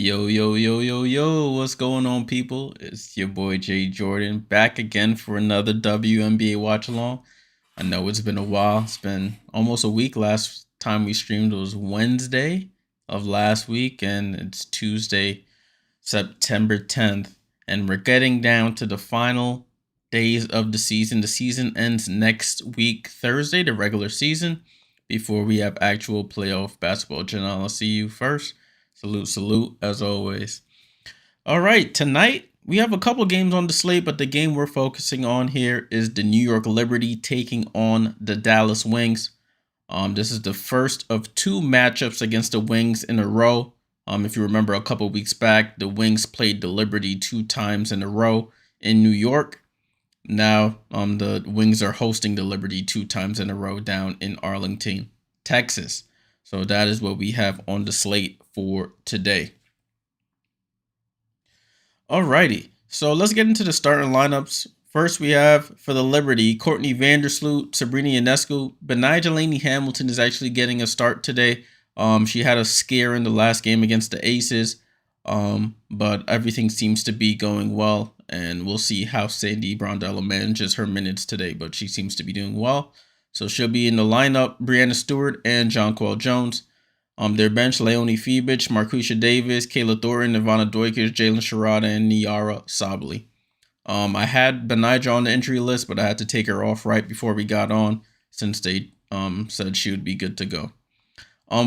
Yo, yo, yo, yo, yo, what's going on, people? It's your boy Jay.Jordan back again for another WNBA Watchalong. I know it's been a while. It's been almost a week. Last time we streamed was Wednesday of last week, and it's Tuesday, September 10th. And we're getting down to the final days of the season. The season ends next week, Thursday, the regular season, before we have actual playoff basketball. Janelle, I'll see you first. Salute, salute, as always. All right, tonight we have a couple games on the slate, but the game we're focusing on here is the New York Liberty taking on the Dallas Wings. This is the first of two matchups against the Wings in a row. If you remember a couple weeks back, the Wings played the Liberty 2 times in a row in New York. Now, the Wings are hosting the Liberty 2 times in a row down in Arlington, Texas. So that is what we have on the slate for today. Alrighty, so let's get into the starting lineups. First, we have for the Liberty, Courtney Vandersloot, Sabrina Ionescu. Benigja Hamilton is actually getting a start today. She had a scare in the last game against the Aces, but everything seems to be going well, and we'll see how Sandy Brondello manages her minutes today, but she seems to be doing well. So she'll be in the lineup, Brianna Stewart and Jonquel Jones. Their bench, Leonie Fibich, Marquisha Davis, Kayla Thornton, Ivana Doikis, Jalen Sherrod, and Niara Sabli. I had Benigja on the injury list, but I had to take her off right before we got on since they said she would be good to go.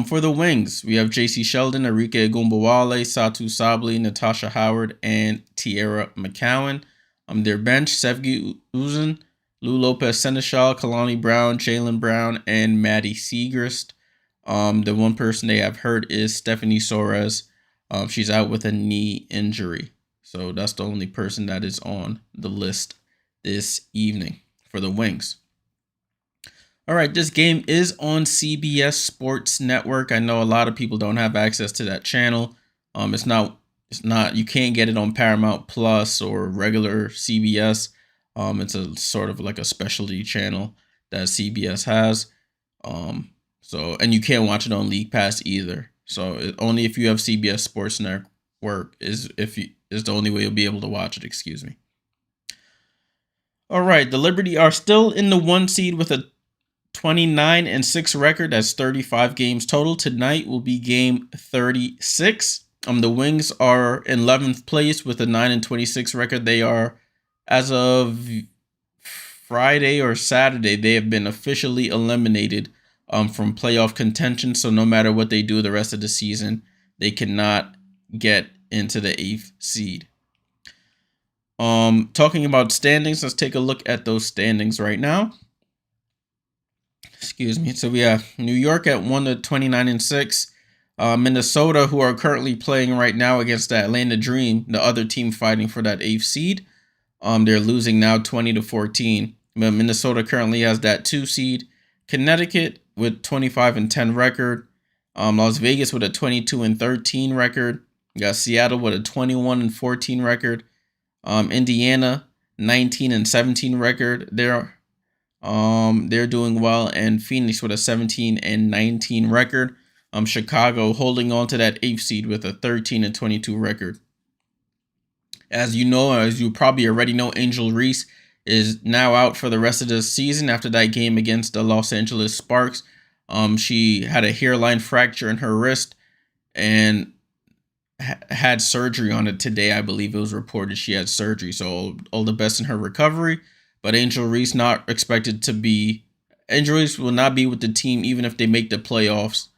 For the Wings, we have JC Sheldon, Arike Gumbawale, Satu Sabli, Natasha Howard, and Tierra McCowan. Their bench, Sevgi Uzun, Lou Lopez Seneschal, Kalani Brown, Jalen Brown, and Maddie Segrist. The one person they have hurt is Stephanie Soares. She's out with a knee injury. So that's the only person that is on the list this evening for the Wings. All right, this game is on CBS Sports Network. I know a lot of people don't have access to that channel. It's not, you can't get it on Paramount Plus or regular CBS. It's a sort of like a specialty channel that CBS has. And you can't watch it on League Pass either. So only if you have CBS Sports Network is the only way you'll be able to watch it. Excuse me. All right, the Liberty are still in the 1 seed with a 29-6 record. That's 35 games total. Tonight will be game 36. The Wings are in 11th place with a 9-26 record. They are, as of Friday or Saturday, they have been officially eliminated from playoff contention. So no matter what they do the rest of the season, they cannot get into the 8th seed. Talking about standings, let's take a look at those standings right now. Excuse me. So we have New York at 1-29-6. Minnesota, who are currently playing right now against the Atlanta Dream, the other team fighting for that 8th seed. They're losing now 20-14. But Minnesota currently has that 2 seed. Connecticut with 25-10 record. Las Vegas with a 22-13 record. You got Seattle with a 21-14 record. Indiana 19-17 record. They're doing well, and Phoenix with a 17-19 record. Chicago holding on to that 8th seed with a 13-22 record. As you know, as you probably already know, Angel Reese is now out for the rest of the season after that game against the Los Angeles Sparks. She had a hairline fracture in her wrist and had surgery on it today. I believe it was reported she had surgery. So all the best in her recovery. But Angel Reese not expected to be. Angel Reese will not be with the team even if they make the playoffs.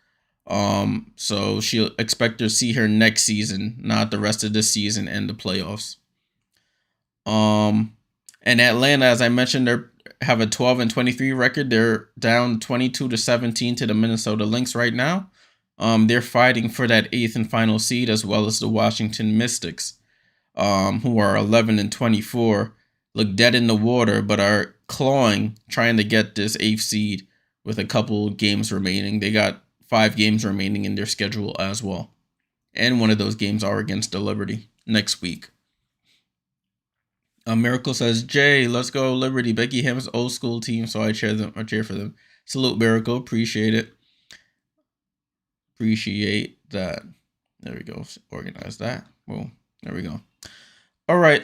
So she'll expect to see her next season, not the rest of this season and the playoffs. And Atlanta, as I mentioned, they have a 12-23 record. They're down 22-17 to the Minnesota Lynx right now. They're fighting for that 8th and final seed, as well as the Washington Mystics, who are 11-24, look dead in the water, but are clawing, trying to get this 8th seed with a couple games remaining. They got 5 games remaining in their schedule as well. And one of those games are against the Liberty next week. Miracle says, Jay, let's go Liberty. Becky Ham's old school team, so I cheer for them. Salute, Miracle. Appreciate it. Appreciate that. There we go. Organize that. Well, there we go. All right.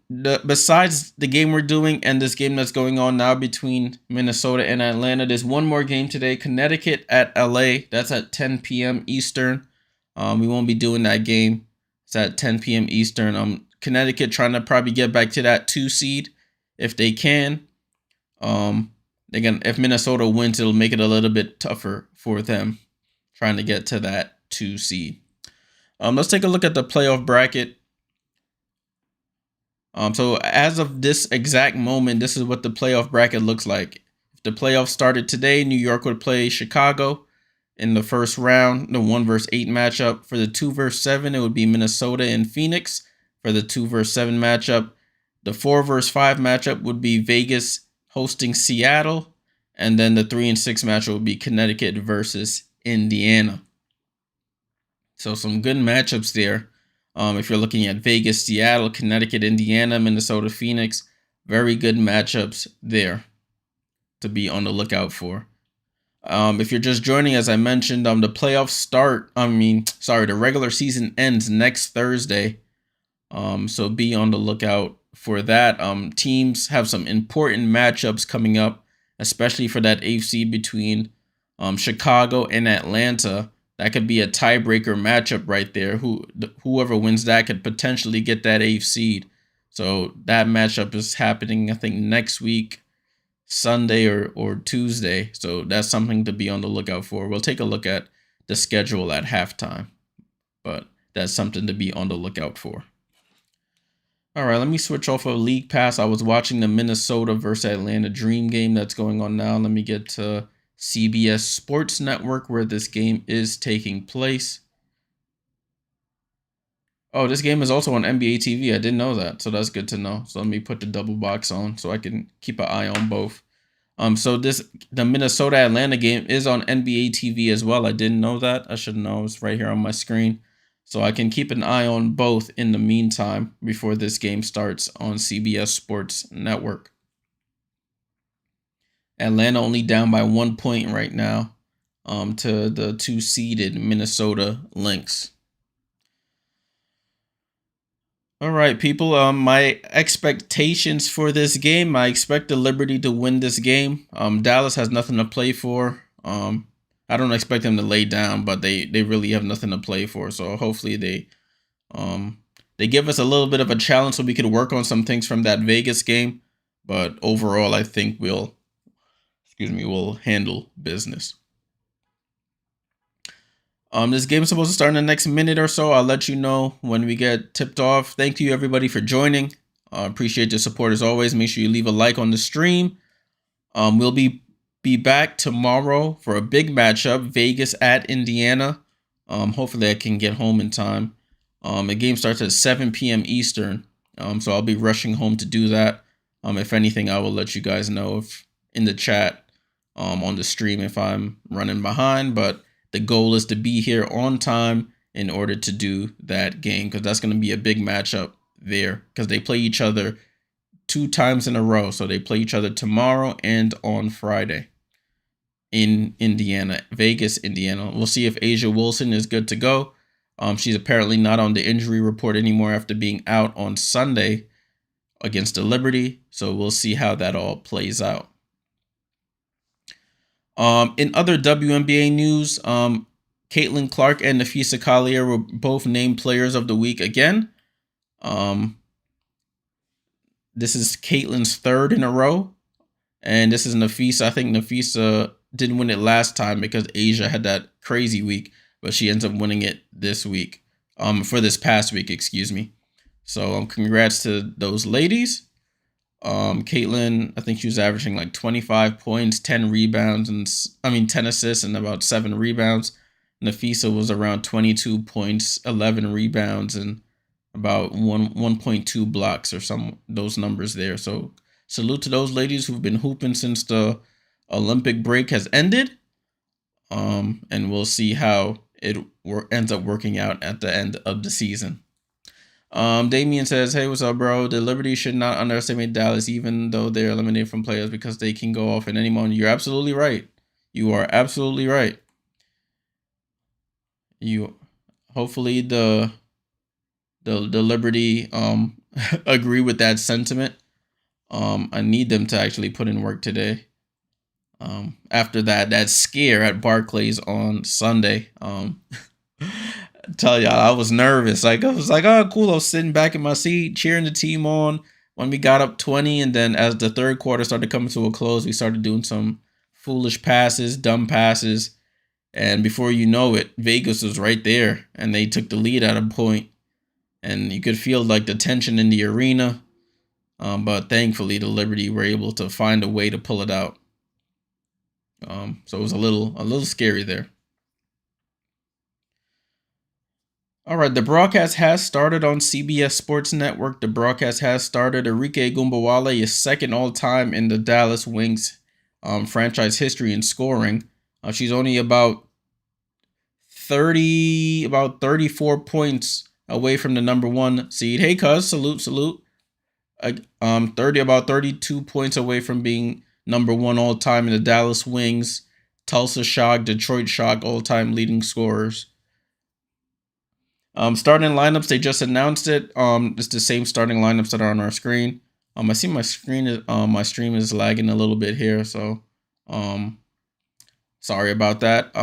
Besides the game we're doing and this game that's going on now between Minnesota and Atlanta, there's one more game today. Connecticut at LA. That's at 10 p.m. Eastern. We won't be doing that game. It's at 10 p.m. Eastern. Connecticut trying to probably get back to that 2 seed if they can. Again, if Minnesota wins, it'll make it a little bit tougher for them trying to get to that 2 seed. Let's take a look at the playoff bracket. So as of this exact moment, this is what the playoff bracket looks like. If the playoffs started today, New York would play Chicago in the first round, the 1 versus 8 matchup. For the 2 versus 7, it would be Minnesota and Phoenix for the 2 versus 7 matchup. The 4 versus 5 matchup would be Vegas hosting Seattle. And then the 3 and 6 matchup would be Connecticut versus Indiana. So some good matchups there. If you're looking at Vegas, Seattle, Connecticut, Indiana, Minnesota, Phoenix, very good matchups there to be on the lookout for. If you're just joining, as I mentioned, the playoffs start. The regular season ends next Thursday. So be on the lookout for that. Teams have some important matchups coming up, especially for that AFC between Chicago and Atlanta. That could be a tiebreaker matchup right there. Whoever wins that could potentially get that 8th seed. So that matchup is happening, I think, next week, Sunday or Tuesday. So that's something to be on the lookout for. We'll take a look at the schedule at halftime, but that's something to be on the lookout for. All right, let me switch off of League Pass. I was watching the Minnesota versus Atlanta Dream game that's going on now. Let me get to CBS Sports Network where this game is taking place. Oh, this game is also on NBA TV. I didn't know that, so that's good to know. So let me put the double box on so I can keep an eye on both. So the Minnesota Atlanta game is on NBA TV as well. I didn't know that. I should know. It's right here on my screen. So I can keep an eye on both in the meantime before this game starts on CBS Sports Network. Atlanta only down by 1 point right now to the 2-seeded Minnesota Lynx. All right, people. My expectations for this game, I expect the Liberty to win this game. Dallas has nothing to play for. I don't expect them to lay down, but they really have nothing to play for. So hopefully they give us a little bit of a challenge so we could work on some things from that Vegas game. But overall, I think we'll handle business. This game is supposed to start in the next minute or so. I'll let you know when we get tipped off. Thank you, everybody, for joining. Appreciate your support as always. Make sure you leave a like on the stream. We'll be back tomorrow for a big matchup, Vegas at Indiana. Hopefully I can get home in time. The game starts at 7 p.m. Eastern, so I'll be rushing home to do that. If anything, I will let you guys know if in the chat on the stream if I'm running behind, but the goal is to be here on time in order to do that game, because that's going to be a big matchup there, because they play each other 2 times in a row. So they play each other tomorrow and on Friday in Indiana, Vegas, Indiana. We'll see if Asia Wilson is good to go. She's apparently not on the injury report anymore after being out on Sunday against the Liberty. So we'll see how that all plays out. In other WNBA news, Caitlin Clark and Nafisa Collier were both named Players of the Week again. This is Caitlin's 3rd in a row, and this is Nafisa. I think Nafisa didn't win it last time because Asia had that crazy week, but she ends up winning it this week. For this past week, excuse me. So congrats to those ladies. Caitlin, I think she was averaging like 25 points, 10 rebounds, and 10 assists and about 7 rebounds. Nafisa was around 22 points, 11 rebounds, and about 1.2 blocks or those numbers there. So salute to those ladies who've been hooping since the Olympic break has ended. And we'll see how it ends up working out at the end of the season. Damien says, hey, what's up, bro? The Liberty should not underestimate Dallas, even though they're eliminated from playoffs, because they can go off in any moment. You're absolutely right. You are absolutely right. Hopefully the Liberty agree with that sentiment. I need them to actually put in work today. After that scare at Barclays on Sunday. Tell y'all, I was nervous. Like I was like, oh cool. I was sitting back in my seat, cheering the team on when we got up 20, and then as the third quarter started coming to a close, we started doing some foolish passes, dumb passes, and before you know it, Vegas was right there, and they took the lead at a point, and you could feel like the tension in the arena. But thankfully, the Liberty were able to find a way to pull it out. So it was a little scary there. All right, the broadcast has started on CBS Sports Network. The broadcast has started. Arike Gumbawale is second all-time in the Dallas Wings franchise history in scoring. She's only about 34 points away from the number one seed. Hey, cuz, salute. 32 points away from being number one all-time in the Dallas Wings, Tulsa Shock, Detroit Shock all-time leading scorers. Starting lineups, they just announced it. It's the same starting lineups that are on our screen. I see my stream is lagging a little bit here, so sorry about that.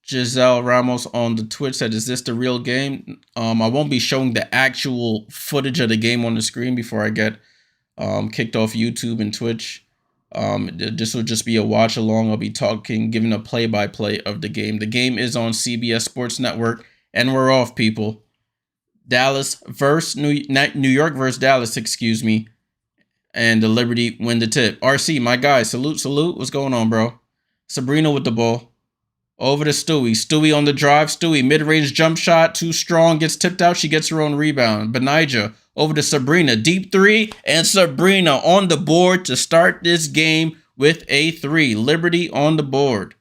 Giselle Ramos on the Twitch said, "Is this the real game?" I won't be showing the actual footage of the game on the screen before I get kicked off YouTube and Twitch. This will just be a watch along. I'll be giving a play-by-play of the game. The game is on CBS Sports Network. And we're off, people. Dallas versus New York versus Dallas, excuse me. And the Liberty win the tip. RC, my guy, salute. What's going on, bro? Sabrina with the ball. Over to Stewie. Stewie on the drive. Stewie, mid-range jump shot. Too strong. Gets tipped out. She gets her own rebound. Benija over to Sabrina. Deep three. And Sabrina on the board to start this game with a 3. Liberty on the board.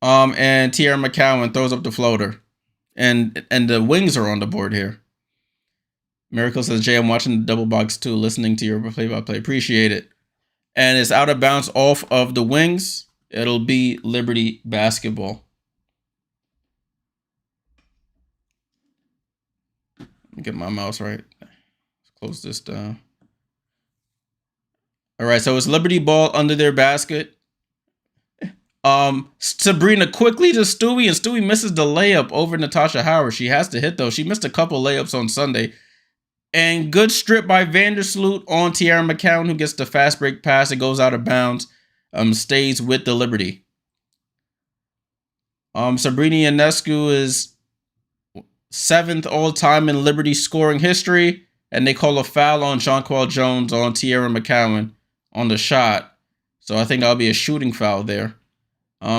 And Tierra McCowan throws up the floater. And the Wings are on the board here. Miracle says, Jay, I'm watching the double box too, listening to your play-by-play. Appreciate it. And it's out of bounds off of the Wings. It'll be Liberty basketball. Let me get my mouse right. Let's close this down. All right, so it's Liberty ball under their basket. Sabrina quickly to Stewie, and Stewie misses the layup over Natasha Howard. She has to hit, though. She missed a couple layups on Sunday. And good strip by Vandersloot on Tierra McCowan, who gets the fast break pass. It goes out of bounds. Stays with the Liberty. Sabrina Ionescu is 7th all-time in Liberty scoring history. And they call a foul on Jonquel Jones on Tierra McCowan on the shot. So I think that'll be a shooting foul there.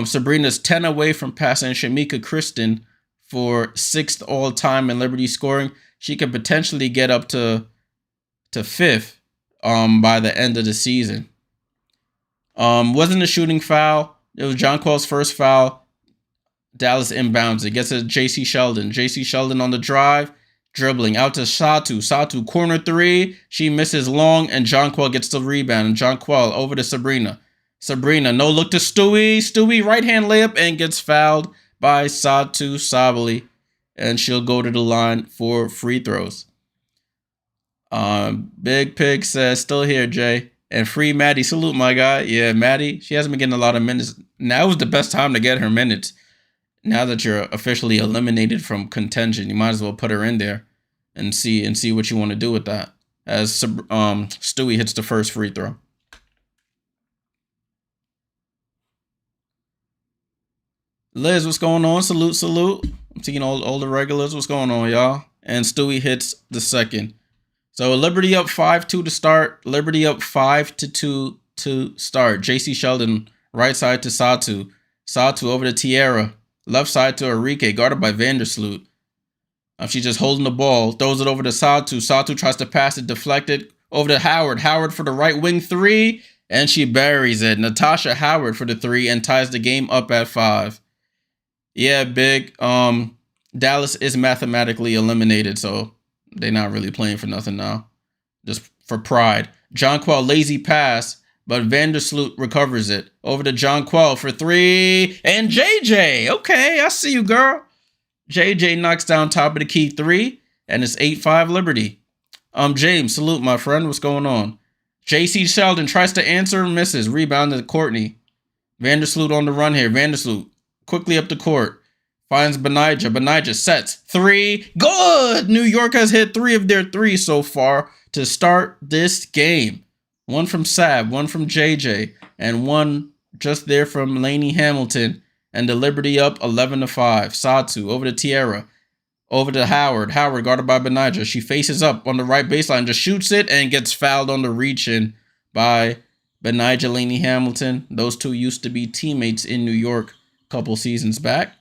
Sabrina's 10 away from passing Shamika Kristen for 6th all-time in Liberty scoring. She could potentially get up to 5th by the end of the season. Wasn't a shooting foul. It was Jonquel's first foul. Dallas inbounds it. Gets to J.C. Sheldon. J.C. Sheldon on the drive. Dribbling out to Satu. Satu corner 3. She misses long, and Jonquel gets the rebound. And Jonquel over to Sabrina. Sabrina, no look to Stewie. Stewie, right-hand layup, and gets fouled by Satu Sabali. And she'll go to the line for free throws. Big Pig says, still here, Jay. And free Maddie. Salute, my guy. Yeah, Maddie, she hasn't been getting a lot of minutes. Now is the best time to get her minutes. Now that you're officially eliminated from contention, you might as well put her in there and see what you want to do with that. As Stewie hits the first free throw. Liz, what's going on? Salute. I'm seeing all the regulars. What's going on, y'all? And Stewie hits the second. So Liberty up 5-2 to start. Liberty up 5-2 to start. J.C. Sheldon, right side to Satu. Satu over to Tierra. Left side to Arike, guarded by Vandersloot. She's just holding the ball. Throws it over to Satu. Satu tries to pass it, deflected. Over to Howard. Howard for the right wing 3. And she buries it. Natasha Howard for the 3 and ties the game up at 5. Yeah, big. Dallas is mathematically eliminated, so they're not really playing for nothing now. Just for pride. Jonquel lazy pass. but Vandersloot recovers it. Over to Jonquel for 3, and JJ. Okay, I see you, girl. JJ knocks down top of the key 3, and it's 8-5 Liberty. James, salute, my friend. What's going on? J.C. Sheldon tries to answer and misses. Rebound to Courtney. Vandersloot on the run here. Vandersloot quickly up the court. Finds Benijah. Benijah sets 3. Good! New York has hit 3 of their 3 so far to start this game. 1 from Sab, 1 from JJ, and 1 just there from Laney Hamilton. And the Liberty up 11-5. Satu over to Tierra. Over to Howard. Howard guarded by Benijah. She faces up on the right baseline, just shoots it, and gets fouled on the reach-in by Benijah Laney Hamilton. Those two used to be teammates in New York a couple seasons back.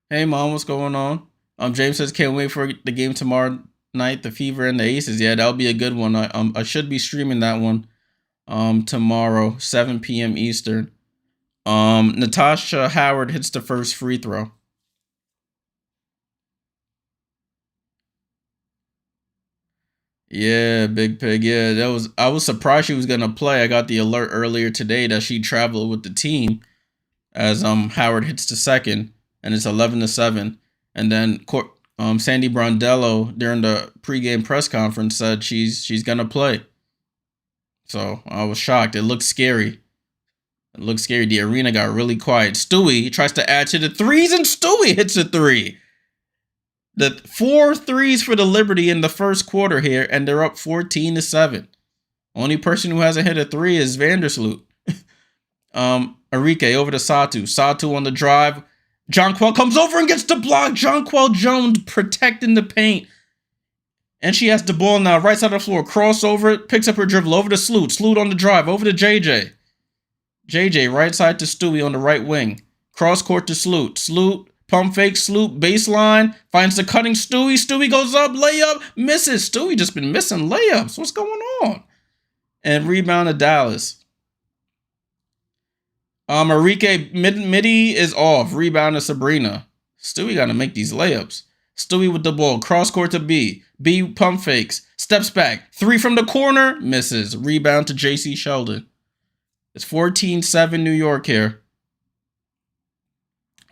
Hey, Mom, what's going on? James says, can't wait for the game tomorrow night, the Fever and the Aces. Yeah, that'll be a good one. I should be streaming that one tomorrow, 7 p.m. Eastern. Natasha Howard hits the first free throw. Yeah, Big Pig. Yeah, I was surprised she was gonna play. I got the alert earlier today that she traveled with the team as Howard hits the second, and it's 11-7. And then Sandy Brondello during the pregame press conference said she's gonna play. So I was shocked. It looked scary. The arena got really quiet. Stewie tries to add to the threes, and Stewie hits a 3. The 4 threes for the Liberty in the first quarter here, and they're up 14-7. Only person who hasn't hit a 3 is Vandersloot. Enrique over to Satu. Satu on the drive. Jonquel comes over and gets the block. Jonquel Jones protecting the paint. And she has the ball now, right side of the floor. Crossover, picks up her dribble over to Sloot. Sloot on the drive, over to JJ. JJ, right side to Stewie on the right wing. Cross court to Sloot. Sloot, pump fake, Sloot, baseline. Finds the cutting Stewie. Stewie goes up, layup, misses. Stewie just been missing layups. What's going on? And rebound to Dallas. Enrique, midi is off. Rebound to Sabrina. Stewie got to make these layups. Stewie with the ball. Cross court to B. B pump fakes. Steps back. 3 from the corner. Misses. Rebound to J.C. Sheldon. It's 14-7 New York here.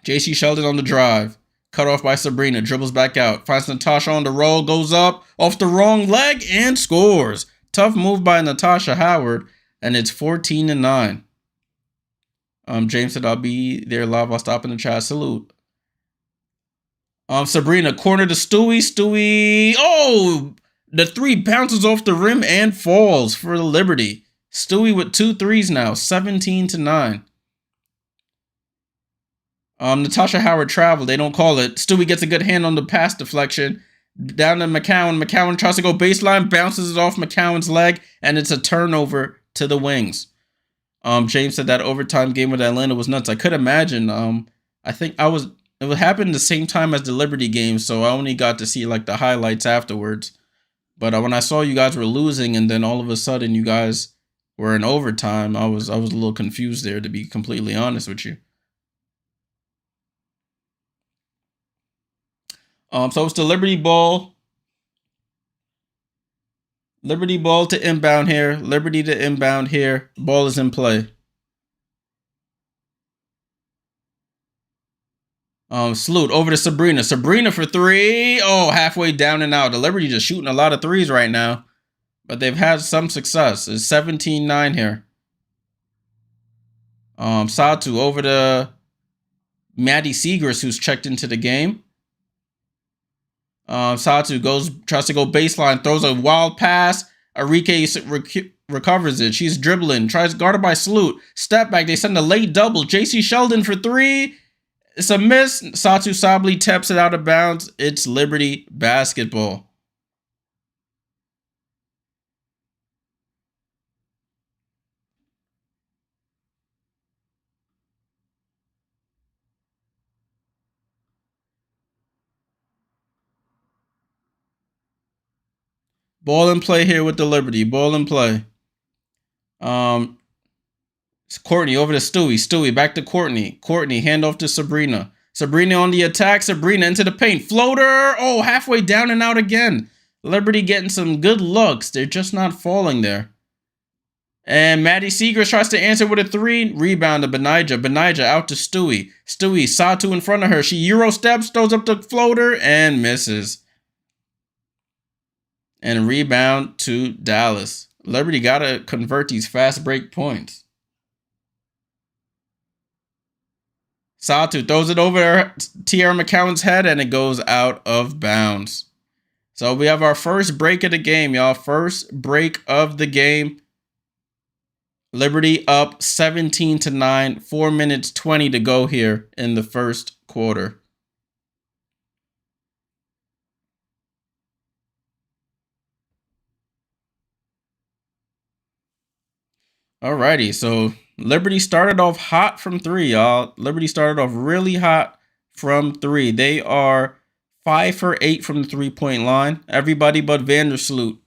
J.C. Sheldon on the drive. Cut off by Sabrina. Dribbles back out. Finds Natasha on the roll. Goes up. Off the wrong leg. And scores. Tough move by Natasha Howard. And it's 14-9. James said, I'll be there live while stopping the chat. Salute. Sabrina, corner to Stewie. Stewie. Oh! The 3 bounces off the rim and falls for the Liberty. Stewie with 2 threes now. 17-9. Natasha Howard traveled. They don't call it. Stewie gets a good hand on the pass deflection. Down to McCowan. McCowan tries to go baseline. Bounces it off McCowan's leg. And it's a turnover to the wings. James said that overtime game with Atlanta was nuts. I could imagine. I think it would happen the same time as the Liberty game, so I only got to see like the highlights afterwards. But when I saw you guys were losing, and then all of a sudden you guys were in overtime, I was a little confused there, to be completely honest with you. So it's the Liberty ball. Liberty ball to inbound here. Liberty to inbound here. Ball is in play. Salute over to Sabrina. Sabrina for 3. Oh, halfway down and out. The Liberty just shooting a lot of threes right now. But they've had some success. It's 17-9 here. Satu over to Maddie Segrist, who's checked into the game. Satu tries to go baseline, throws a wild pass. Enrique recovers it. She's dribbling, tries guarded by Salute. Step back, they send a late double. J.C. Sheldon for 3. It's a miss. Satu Sabli taps it out of bounds. It's Liberty basketball. Ball in play here with the Liberty. Ball in play. Courtney over to Stewie. Stewie back to Courtney. Courtney, handoff to Sabrina. Sabrina on the attack. Sabrina into the paint. Floater. Oh, halfway down and out again. Liberty getting some good looks. They're just not falling there. And Maddie Seegers tries to answer with a three. Rebound to Benija. Benija out to Stewie. Stewie, Satu in front of her. She Euro steps, throws up the floater, and misses. And rebound to Dallas. Liberty got to convert these fast break points. Satu throws it over Tierra McCowan's head, and it goes out of bounds. So we have our first break of the game, y'all. First break of the game. Liberty up 17-9. 4 minutes 20 to go here in the first quarter. Alrighty, so Liberty started off hot from three, y'all. Liberty started off really hot from three. They are 5 for 8 from the three-point line. Everybody but Vandersloot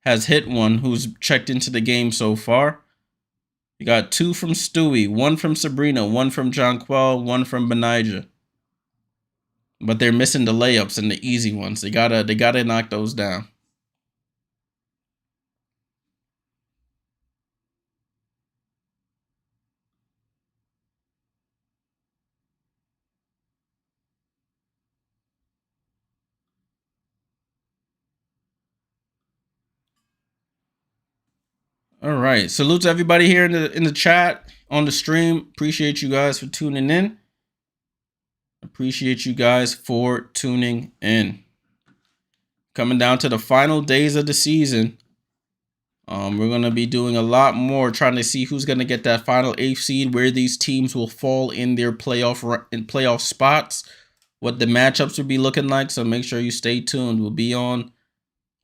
has hit one who's checked into the game so far. You got 2 from Stewie, 1 from Sabrina, 1 from Jonquel, 1 from Benija. But they're missing the layups and the easy ones. They gotta knock those down. All right. Salute to everybody here in the chat, on the stream. Appreciate you guys for tuning in. Appreciate you guys for tuning in. Coming down to the final days of the season. We're going to be doing a lot more, trying to see who's going to get that final 8th seed, where these teams will fall in their playoff spots, what the matchups will be looking like. So make sure you stay tuned. We'll be on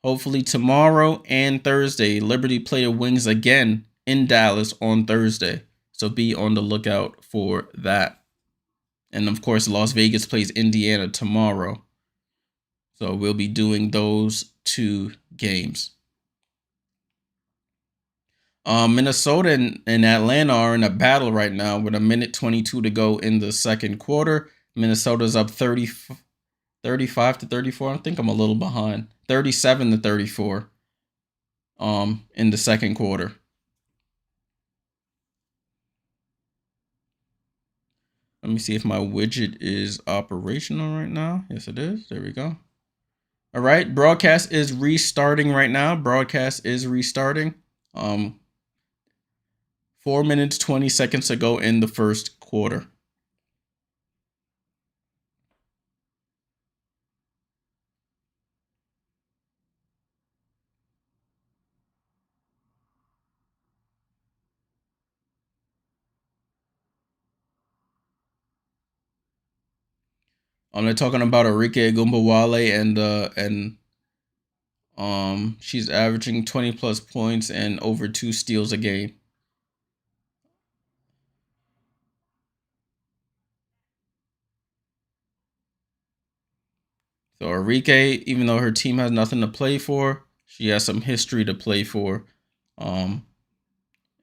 hopefully tomorrow and Thursday. Liberty play the Wings again in Dallas on Thursday. So be on the lookout for that. And of course, Las Vegas plays Indiana tomorrow. So we'll be doing those 2 games. Minnesota and Atlanta are in a battle right now with 1:22 to go in the second quarter. Minnesota's up 35 to 34. I think I'm a little behind. 37 to 34 in the second quarter. Let me see if my widget is operational right now. Yes, it is. There we go. All right, broadcast is restarting right now. Broadcast is restarting. 4 minutes, 20 seconds to go in the first quarter. They're talking about Arike Gumbawale and she's averaging 20 plus points and over 2 steals a game. So Arike, even though her team has nothing to play for, she has some history to play for.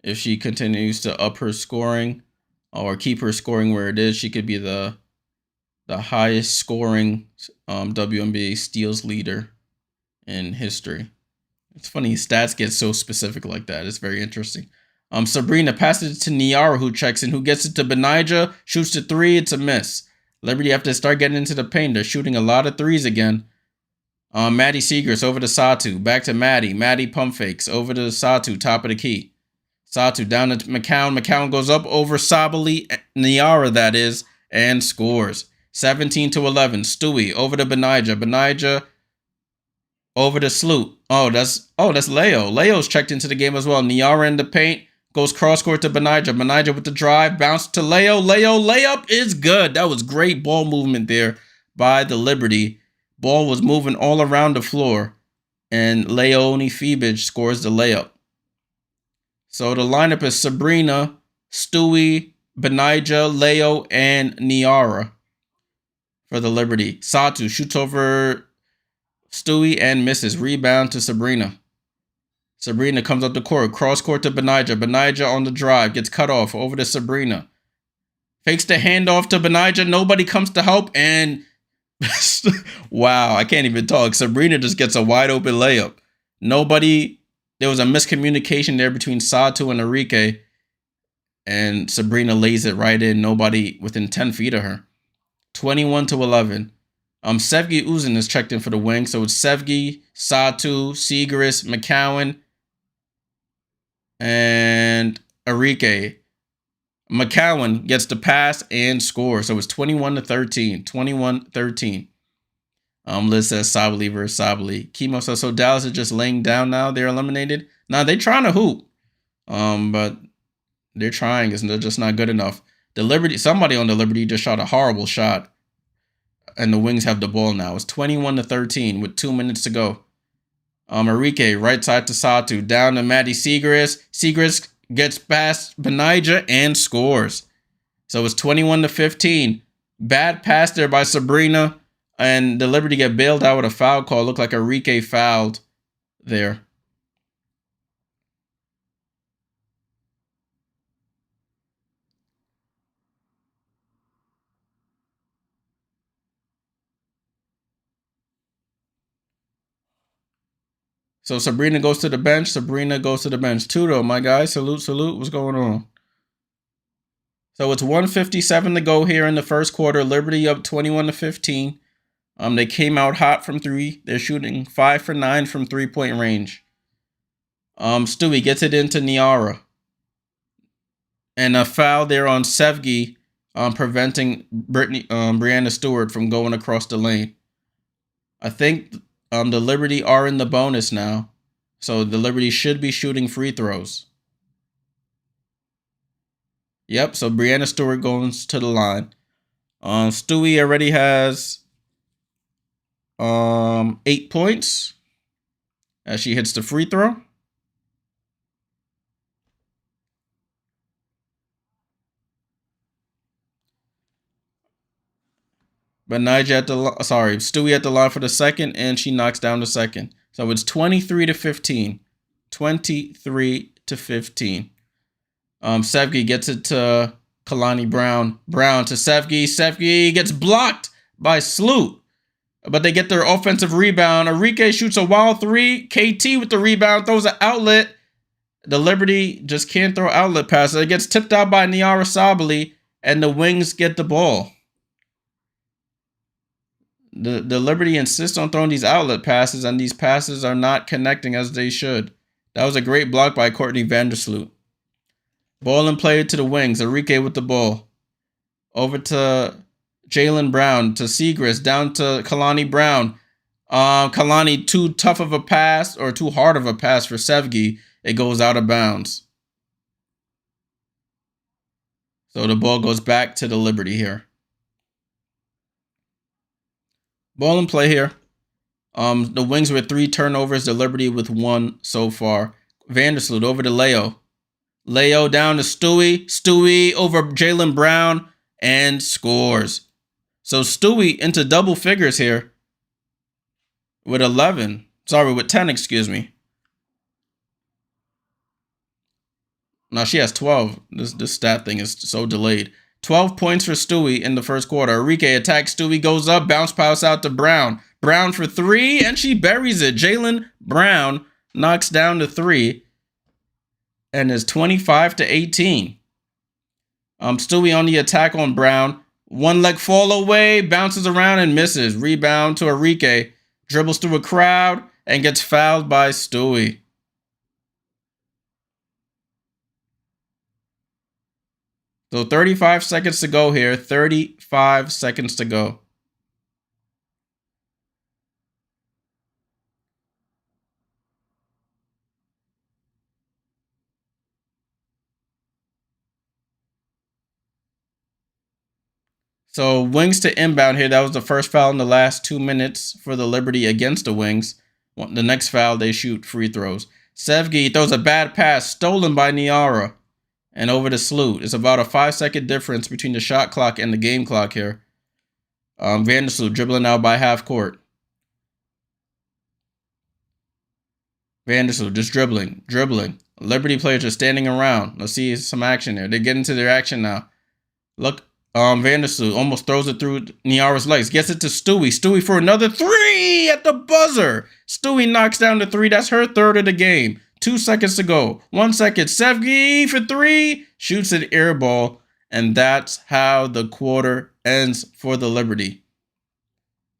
If she continues to up her scoring or keep her scoring where it is, she could be the highest scoring WNBA steals leader in history. It's funny, stats get so specific like that. It's very interesting. Sabrina passes it to Niara, who checks in, who gets it to Benija, shoots the 3. It's a miss. Liberty have to start getting into the paint. They're shooting a lot of 3s again. Maddie Seegers over to Satu. Back to Maddie. Maddie pump fakes. Over to Satu, top of the key. Satu down to McCown. McCown goes up over Sabali, Niara that is, and scores. 17 to 11. Stewie over to Benija. Benija over to Sloot. Oh, that's Leo. Leo's checked into the game as well. Niara in the paint. Goes cross court to Benija. Benija with the drive. Bounce to Leo. Leo layup is good. That was great ball movement there by the Liberty. Ball was moving all around the floor. And Leone Fibich scores the layup. So the lineup is Sabrina, Stewie, Benija, Leo, and Niara for the Liberty. Satu shoots over Stewie and misses. Rebound to Sabrina. Sabrina comes up the court. Cross court to Benija. Benija on the drive. Gets cut off. Over to Sabrina. Fakes the handoff to Benija. Nobody comes to help. And wow, I can't even talk. Sabrina just gets a wide open layup. There was a miscommunication there between Satu and Enrique. And Sabrina lays it right in. Nobody within 10 feet of her. 21-11. Sevgi Uzin is checked in for the wing. So it's Sevgi, Satu, Sigris, McCowan, and Enrique. McCowan gets the pass and scores. So it's 21-13. 21-13. Liz says Sabali versus Sabali. Chemo says, so Dallas is just laying down now. They're eliminated. Now they're trying to hoop. But they're trying. It's just not good enough. Somebody on the Liberty just shot a horrible shot. And the Wings have the ball now. It's 21-13 with 2 minutes to go. Enrique, right side to Satu. Down to Maddie Sigris. Sigris gets past Benija and scores. So it's 21-15. Bad pass there by Sabrina. And the Liberty get bailed out with a foul call. Looked like Enrique fouled there. So Sabrina goes to the bench. Tudo, my guy. Salute. What's going on? So it's 1:57 to go here in the first quarter. Liberty up 21-15. They came out hot from three. They're shooting 5 for 9 from 3-point range. Stewie gets it into Niara. And a foul there on Sevgi, preventing Brianna Stewart from going across the lane. I think the Liberty are in the bonus now. So the Liberty should be shooting free throws. Yep, so Brianna Stewart goes to the line. Stewie already has 8 points as she hits the free throw. But Stewie at the line for the second, and she knocks down the second. So it's 23-15. 23-15. Sevgi gets it to Kalani Brown. Brown to Sevgi. Sevgi gets blocked by Sloot. But they get their offensive rebound. Enrique shoots a wild three. KT with the rebound, throws an outlet. The Liberty just can't throw outlet passes. It gets tipped out by Niara Sabali, and the Wings get the ball. The Liberty insists on throwing these outlet passes, and these passes are not connecting as they should. That was a great block by Courtney Vandersloot. Ball in play to the Wings. Enrique with the ball. Over to Jalen Brown, to Sigris, down to Kalani Brown. Kalani, too tough of a pass, or too hard of a pass for Sevgi. It goes out of bounds. So the ball goes back to the Liberty here. Ball in play here. The Wings with 3 turnovers, the Liberty with 1 so far. Vandersloot over to Leo. Leo down to Stewie. Stewie over Jalen Brown and scores. So Stewie into double figures here with 11. With 10, excuse me. Now she has 12. This stat thing is so delayed. 12 points for Stewie in the first quarter. Enrique attacks Stewie, goes up, bounce pass out to Brown. Brown for 3, and she buries it. Jalen Brown knocks down to 3 and is 25-18. Stewie on the attack on Brown. One leg fall away, bounces around and misses. Rebound to Enrique. Dribbles through a crowd and gets fouled by Stewie. So 35 seconds to go here. 35 seconds to go. So Wings to inbound here. That was the first foul in the last 2 minutes for the Liberty against the Wings. The next foul, they shoot free throws. Sevgi throws a bad pass, stolen by Niara. And over to Sloot. It's about a 5-second difference between the shot clock and the game clock here. Vandersloot dribbling out by half court. Vandersloot just dribbling. Liberty players are standing around. Let's see some action there. They get into their action now. Look Vandersloot almost throws it through Niara's legs. Gets it to Stewie. Stewie for another three at the buzzer. Stewie knocks down the three. That's her third of the game. 2 seconds to go. 1 second. Sevgi for three. Shoots an air ball. And that's how the quarter ends for the Liberty.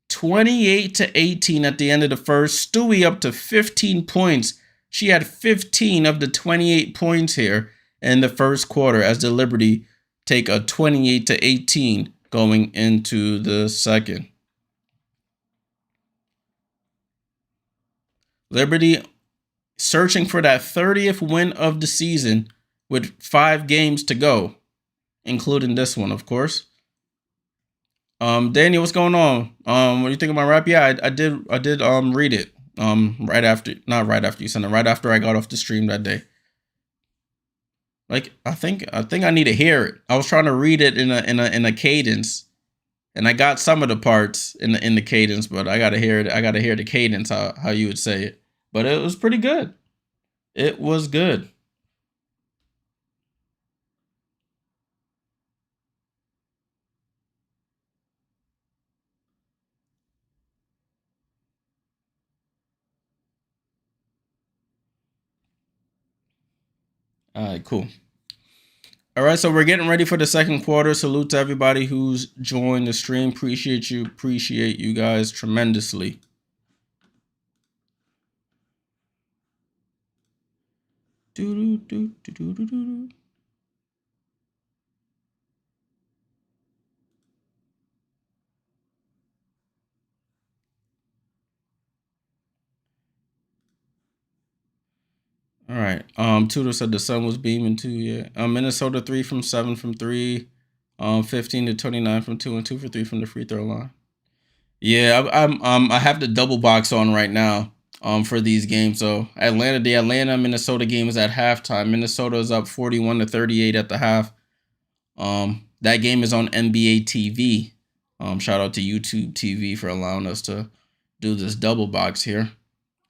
28-18 at the end of the first. Stewie up to 15 points. She had 15 of the 28 points here in the first quarter as the Liberty take a 28-18 going into the second. Liberty searching for that 30th win of the season with 5 games to go, including this one, of course. Daniel, what's going on? What do you think of my rap? Yeah, I did read it. Right after, not right after you sent it, right after I got off the stream that day. Like, I think I need to hear it. I was trying to read it in a cadence, and I got some of the parts in the cadence, but I gotta hear it. I gotta hear the cadence how you would say it. But it was pretty good. It was good. All right, cool. All right, so we're getting ready for the second quarter. Salute to everybody who's joined the stream. Appreciate you guys tremendously. All right. Tudor said the sun was beaming too. Yeah. Minnesota 3 from 7 from 3. 15-29 from 2 and 2 for 3 from the free throw line. Yeah, I have the double box on right now. For these games. So the Atlanta Minnesota game is at halftime. Minnesota is up 41-38 at the half. That game is on NBA TV. Shout out to YouTube TV for allowing us to do this double box here,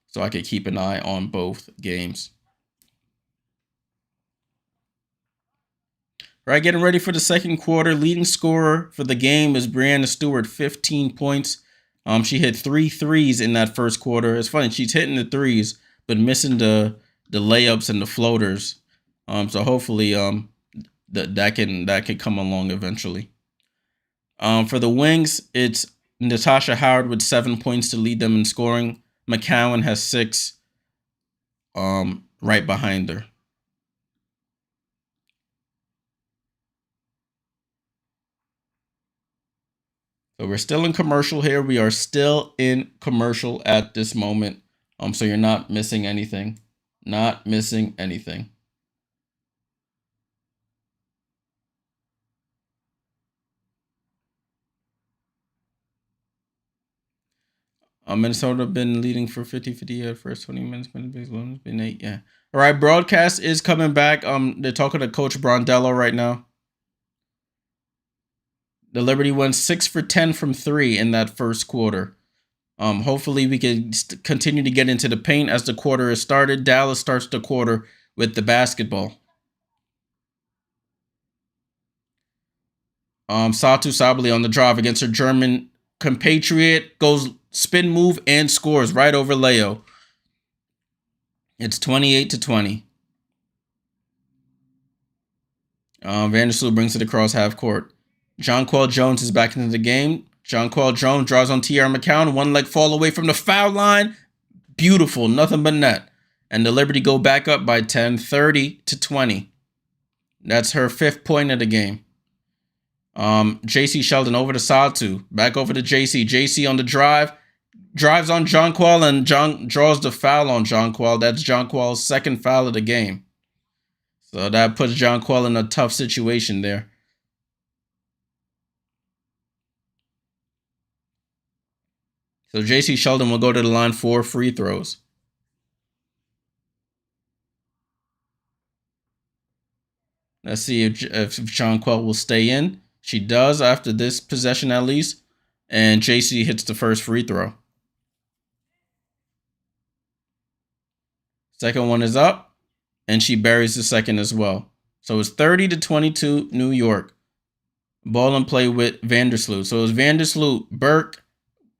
so I could keep an eye on both games. All right, getting ready for the second quarter. Leading scorer for the game is Breanna Stewart, 15 points. She hit 3 threes in that first quarter. It's funny, she's hitting the threes, but missing the layups and the floaters. So hopefully that can come along eventually. For the wings, it's Natasha Howard with 7 points to lead them in scoring. McCowan has 6 right behind her. So we're still in commercial here. We are still in commercial at this moment. So you're not missing anything. Not missing anything. Minnesota been leading for 50-50 at first 20 minutes. Been 8, yeah. All right, broadcast is coming back. They're talking to Coach Brondello right now. The Liberty went 6 for 10 from 3 in that first quarter. Hopefully we can continue to get into the paint as the quarter is started. Dallas starts the quarter with the basketball. Satu Sabali on the drive against her German compatriot, goes spin move and scores right over Leo. It's 28-20. Vandersloot brings it across half court. Jonquel Jones is back into the game. Jonquel Jones draws on T.R. McCown. One leg fall away from the foul line. Beautiful. Nothing but net. And the Liberty go back up by 10, 30-20. That's her 5th point of the game. J.C. Sheldon over to Satu. Back over to J.C. J.C. on the drive. Drives on Jonquel and John draws the foul on Jonquel. That's Jonquel's 2nd foul of the game. So that puts Jonquel in a tough situation there. So J.C. Sheldon will go to the line for free throws. Let's see if Jonquel will stay in. She does after this possession at least. And J.C. hits the first free throw. Second one is up. And she buries the second as well. So it's 30-22 New York. Ball and play with Vandersloot. So it's Vandersloot, Burke,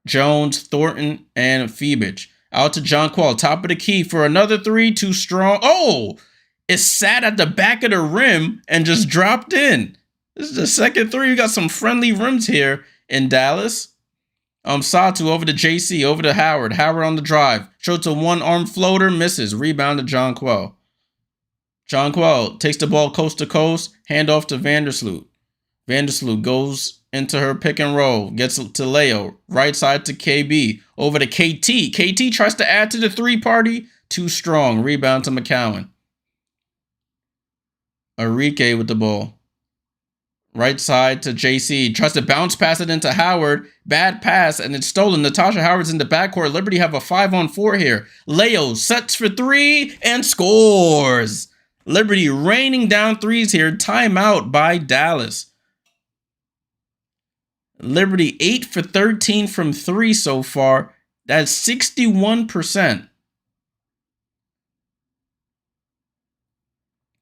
Jones, Thornton, and Phoebich. Out to Jonquel, top of the key for another three. Too strong. Oh, it sat at the back of the rim and just dropped in. This is the second three. We got some friendly rims here in Dallas. Satu over to JC, over to Howard. Howard on the drive. Shoots a one-arm floater, misses. Rebound to Jonquel. Jonquel takes the ball coast to coast. Handoff to Vandersloot. Vandersloot goes into her pick and roll. Gets to Leo. Right side to KB. Over to KT. KT tries to add to the three party. Too strong. Rebound to McCowan. Arike with the ball. Right side to JC. Tries to bounce pass it into Howard. Bad pass, and it's stolen. Natasha Howard's in the backcourt. Liberty have a 5-on-4 here. Leo sets for three and scores. Liberty raining down threes here. Timeout by Dallas. Liberty 8 for 13 from three so far. That's 61%.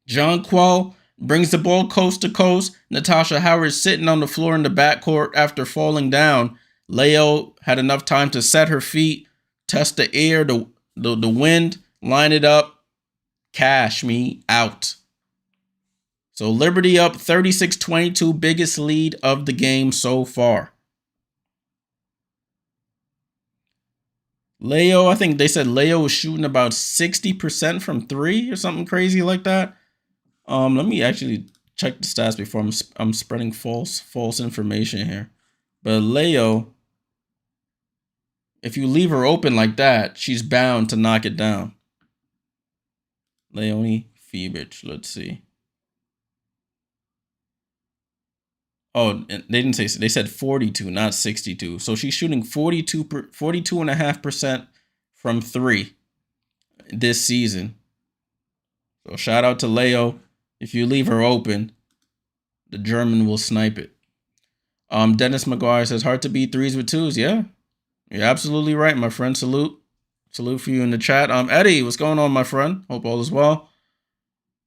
Jonquel brings the ball coast to coast. Natasha Howard sitting on the floor in the backcourt after falling down. Leo had enough time to set her feet, test the air, the wind, line it up. Cash me out. So Liberty up 36-22, biggest lead of the game so far. Leo, I think they said Leo was shooting about 60% from three or something crazy like that. Let me actually check the stats before I'm spreading false information here. But Leo, if you leave her open like that, she's bound to knock it down. Leonie Phoebich, let's see. Oh, they didn't say, they said 42, not 62. So she's shooting 42.5% from three this season. So shout out to Leo. If you leave her open, the German will snipe it. Dennis McGuire says, hard to beat threes with twos. Yeah, you're absolutely right, my friend. Salute for you in the chat. Eddie, what's going on, my friend? Hope all is well.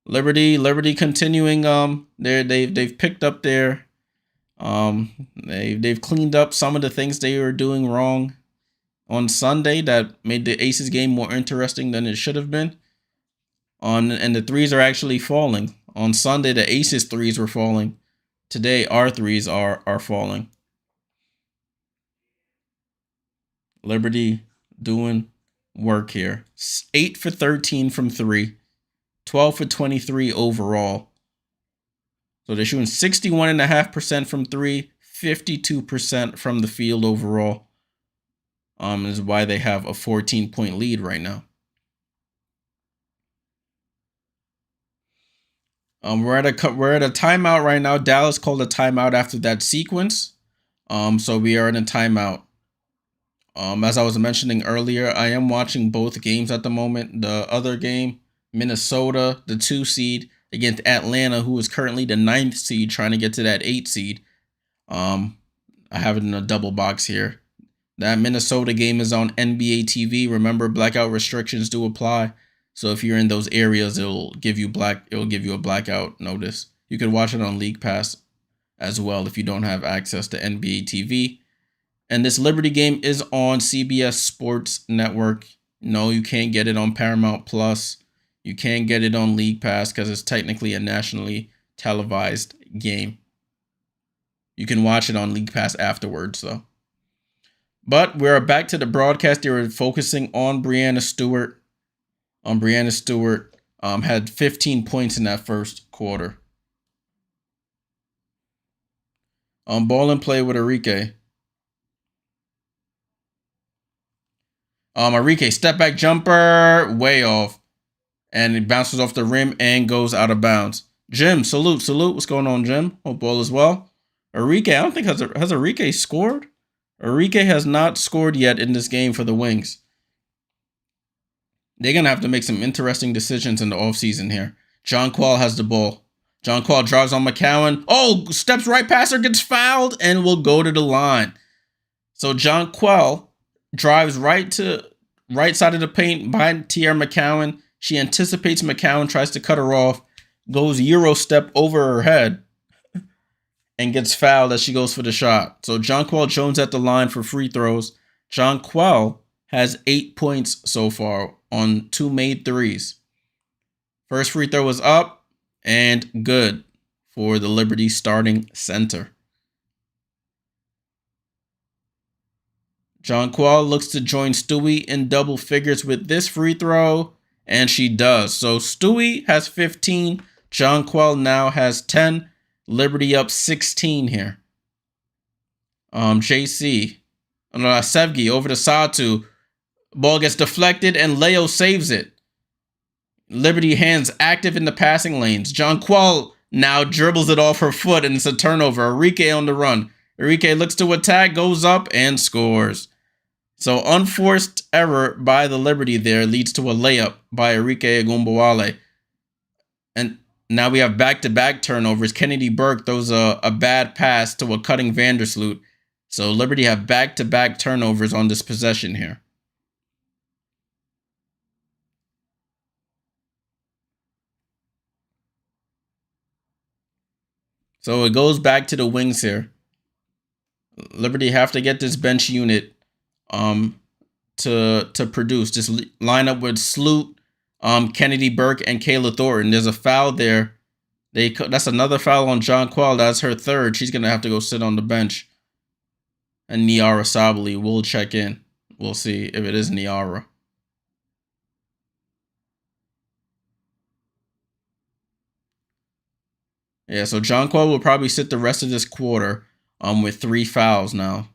Liberty continuing. They've picked up their, they've cleaned up some of the things they were doing wrong on Sunday that made the Aces game more interesting than it should have been. And the threes are actually falling. On Sunday, the Aces threes were falling. Today, our threes are falling. Liberty doing work here. 8 for 13 from three. 12 for 23 overall. So they're shooting 61.5% from three. 52% from the field overall. Is why they have a 14-point lead right now. We're at a timeout right now. Dallas called a timeout after that sequence. So we are in a timeout. As I was mentioning earlier, I am watching both games at the moment. The other game, Minnesota, the 2 seed against Atlanta, who is currently the 9th seed, trying to get to that 8 seed. I have it in a double box here. That Minnesota game is on NBA TV. Remember, blackout restrictions do apply. So if you're in those areas, it'll give you a blackout notice. You can watch it on League Pass as well if you don't have access to NBA TV. And this Liberty game is on CBS Sports Network. No, you can't get it on Paramount Plus. You can't get it on League Pass because it's technically a nationally televised game. You can watch it on League Pass afterwards, though. But we're back to the broadcast. They were focusing on Breanna Stewart. Breanna Stewart had 15 points in that first quarter. Ball and play with Arike. Arike, step back jumper, way off. And it bounces off the rim and goes out of bounds. Jim, salute. What's going on, Jim? Hope all is well. Arike, I don't think has Arike scored? Arike has not scored yet in this game for the Wings. They're going to have to make some interesting decisions in the offseason here. Jonquel has the ball. Jonquel drives on McCowan. Oh, steps right past her, gets fouled, and will go to the line. So Jonquel drives right side of the paint behind Tierra McCowan. She anticipates McCowan, tries to cut her off, goes Euro step over her head, and gets fouled as she goes for the shot. So Jonquel Jones at the line for free throws. Jonquel has 8 points so far on 2 made threes. First free throw was up and good for the Liberty starting center. Jonquel looks to join Stewie in double figures with this free throw, and she does. So Stewie has 15. Jonquel now has 10. Liberty up 16 here. Sevgi over to Satu. Ball gets deflected, and Leo saves it. Liberty hands active in the passing lanes. Jonquel now dribbles it off her foot, and it's a turnover. Enrique on the run. Enrique looks to attack, goes up, and scores. So unforced error by the Liberty there leads to a layup by Enrique Agumbawale. And now we have back-to-back turnovers. Kennedy Burke throws a bad pass to a cutting Vandersloot. So Liberty have back-to-back turnovers on this possession here. So it goes back to the wings here. Liberty have to get this bench unit to produce. Just line up with Sloot, Kennedy Burke, and Kayla Thornton. There's a foul there. That's another foul on Jonquel. That's her third. She's gonna have to go sit on the bench. And Niara Sabali will check in. We'll see if it is Niara. Yeah, so Jonquel will probably sit the rest of this quarter with 3 fouls now.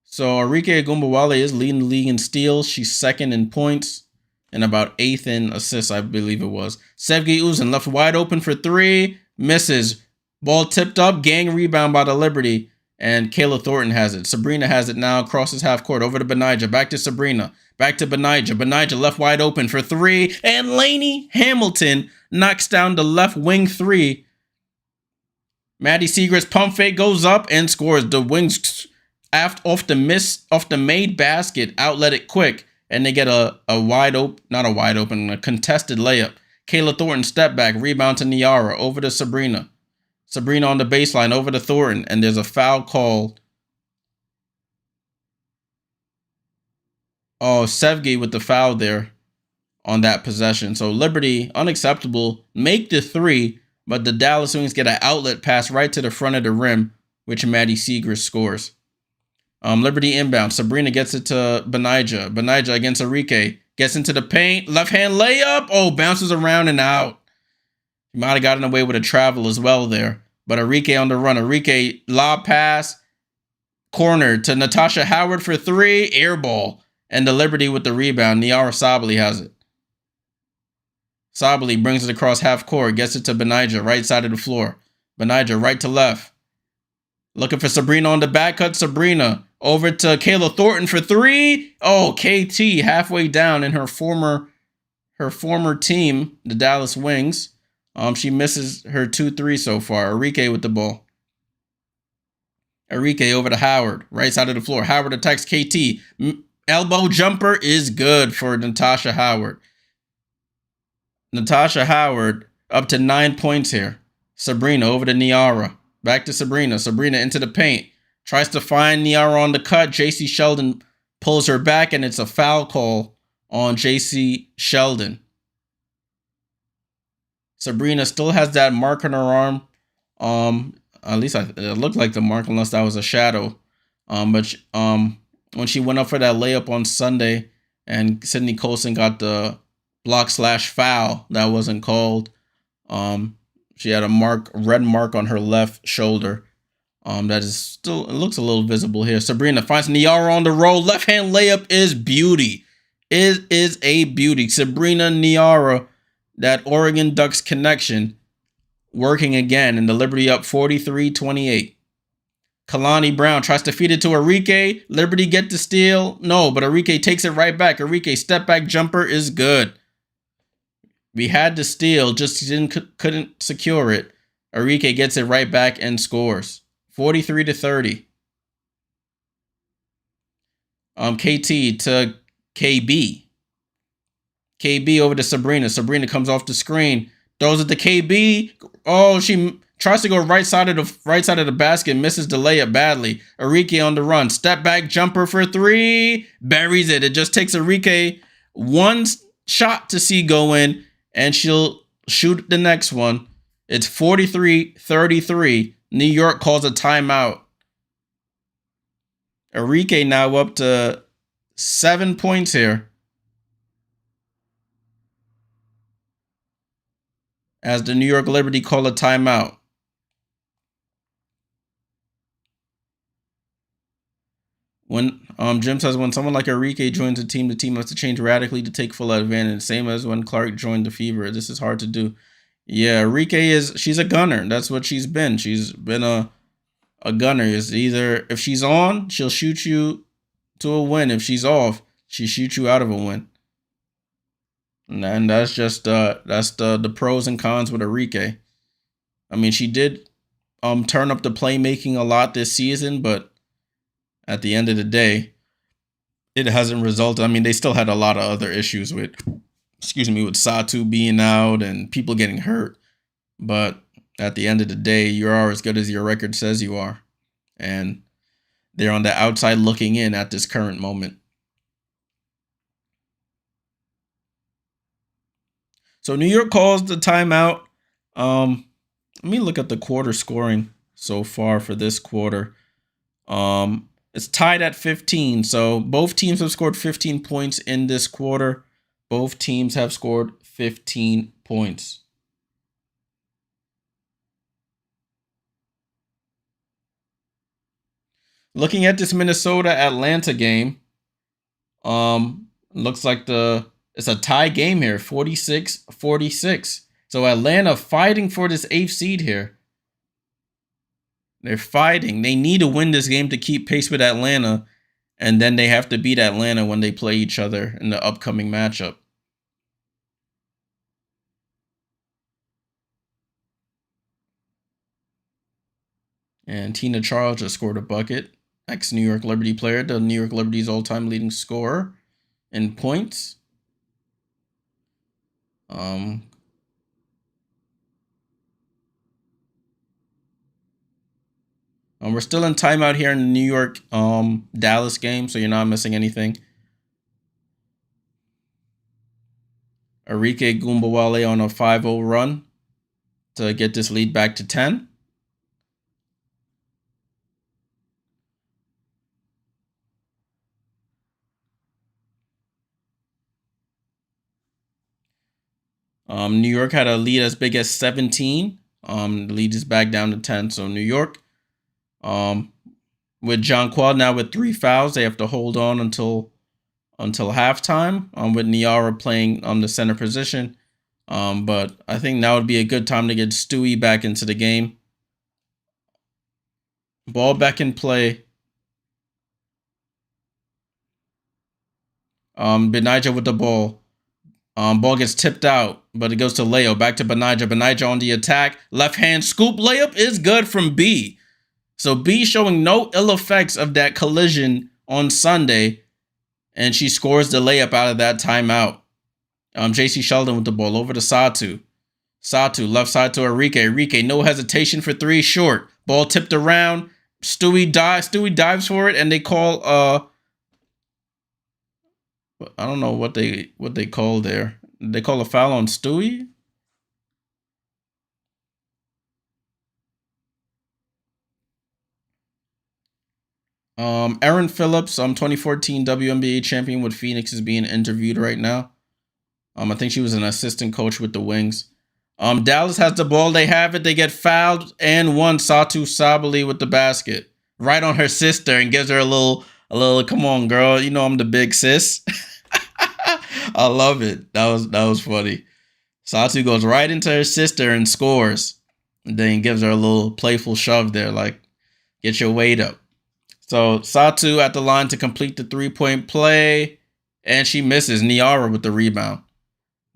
So Enrique Agumbawale is leading the league in steals. She's second in points and about 8th in assists, I believe it was. Sevgi Uzun left wide open for 3. Misses. Ball tipped up. Gang rebound by the Liberty. And Kayla Thornton has it. Sabrina has it now. Crosses half court. Over to Benija. Back to Sabrina. Back to Benija. Benija left wide open for 3. And Lainey Hamilton knocks down the left wing 3. Maddie Seagra's pump fake goes up and scores. The wings off the made basket, outlet it quick, and they get a contested layup. Kayla Thornton step back, rebound to Niara, over to Sabrina. Sabrina on the baseline, over to Thornton, and there's a foul called. Oh, Sevgi with the foul there on that possession. So Liberty, unacceptable, make the 3, but the Dallas Wings get an outlet pass right to the front of the rim, which Maddie Seager scores. Liberty inbound. Sabrina gets it to Benija. Benija against Enrique. Gets into the paint. Left hand layup. Oh, bounces around and out. He might have gotten away with a travel as well there. But Enrique on the run. Enrique lob pass. Corner to Natasha Howard for 3. Air ball. And the Liberty with the rebound. Niara Sabali has it. Sabali brings it across half court. Gets it to Benija. Right side of the floor. Benija right to left. Looking for Sabrina on the back cut. Sabrina over to Kayla Thornton for 3. Oh, KT halfway down in her former team, the Dallas Wings. She misses her 2-3 so far. Enrique with the ball. Enrique over to Howard, right side of the floor. Howard attacks KT. Elbow jumper is good for Natasha Howard. Natasha Howard up to 9 points here. Sabrina over to Niara. Back to Sabrina. Sabrina into the paint. Tries to find Niara on the cut. JC Sheldon pulls her back, and it's a foul call on JC Sheldon. Sabrina still has that mark on her arm. At least it looked like the mark, unless that was a shadow. But when she went up for that layup on Sunday, and Sydney Colson got the block/foul that wasn't called. She had a red mark on her left shoulder. That is still, it looks a little visible here. Sabrina finds Niara on the roll. Left hand layup is beauty. It is a beauty. Sabrina Niara, that Oregon Ducks connection, working again, and the Liberty up 43-28. Kalani Brown tries to feed it to Enrique. Liberty get the steal. No, but Enrique takes it right back. Enrique step back jumper is good. We had the steal, just couldn't secure it. Enrique gets it right back and scores. 43-30. KT to KB. KB over to Sabrina. Sabrina comes off the screen. Throws it to KB. Oh, she tries to go right side of the basket, misses the layup badly. Arike on the run. Step back jumper for three. Buries it. It just takes Arike one shot to see go in, and she'll shoot the next one. It's 43-33. New York calls a timeout. Arike now up to 7 points here, as the New York Liberty call a timeout. When Jim says when someone like Arike joins a team, the team has to change radically to take full advantage. Same as when Clark joined the Fever. This is hard to do. Yeah, Arike she's a gunner. That's what she's been. She's been a gunner. Is either if she's on, she'll shoot you to a win. If she's off, she shoots you out of a win. And that's just that's the pros and cons with Arike. I mean, she did turn up the playmaking a lot this season, but at the end of the day, it hasn't resulted. I mean, they still had a lot of other issues with, with Satu being out and people getting hurt. But at the end of the day, you are as good as your record says you are. And they're on the outside looking in at this current moment. So New York calls the timeout. Let me look at the quarter scoring so far for this quarter. It's tied at 15. So both teams have scored 15 points in this quarter. Both teams have scored 15 points. Looking at this Minnesota-Atlanta game, looks like it's a tie game here, 46-46. So Atlanta fighting for this 8th seed here. They're fighting. They need to win this game to keep pace with Atlanta, and then they have to beat Atlanta when they play each other in the upcoming matchup. And Tina Charles just scored a bucket. Ex-New York Liberty player, the New York Liberty's all-time leading scorer in points. We're still in timeout here in the New York Dallas game, so you're not missing anything. Arike Gumbawale on a 5-0 run to get this lead back to 10. New York had a lead as big as 17. The lead is back down to 10. So New York, with John Quad now with 3 fouls, they have to hold on until halftime. With Niara playing on the center position. But I think now would be a good time to get Stewie back into the game. Ball back in play. Benija with the ball. Ball gets tipped out, but it goes to Leo. Back to Benija. Benija on the attack. Left hand scoop layup is good from B. So B showing no ill effects of that collision on Sunday. And she scores the layup out of that timeout. JC Sheldon with the ball over to Satu. Satu left side to Arike. Arike no hesitation for 3 short. Ball tipped around. Stewie dives for it, and they call I don't know what they call there. They call a foul on Stewie. Erin Phillips, 2014 WNBA champion with Phoenix, is being interviewed right now. I think she was an assistant coach with the Wings. Dallas has the ball. They have it. They get fouled and won. Satu Sabali with the basket right on her sister and gives her a little. Come on, girl. You know I'm the big sis. I love it. That was funny. Satu goes right into her sister and scores. And then gives her a little playful shove there, like, get your weight up. So Satu at the line to complete the 3-point play, and she misses. Niara with the rebound.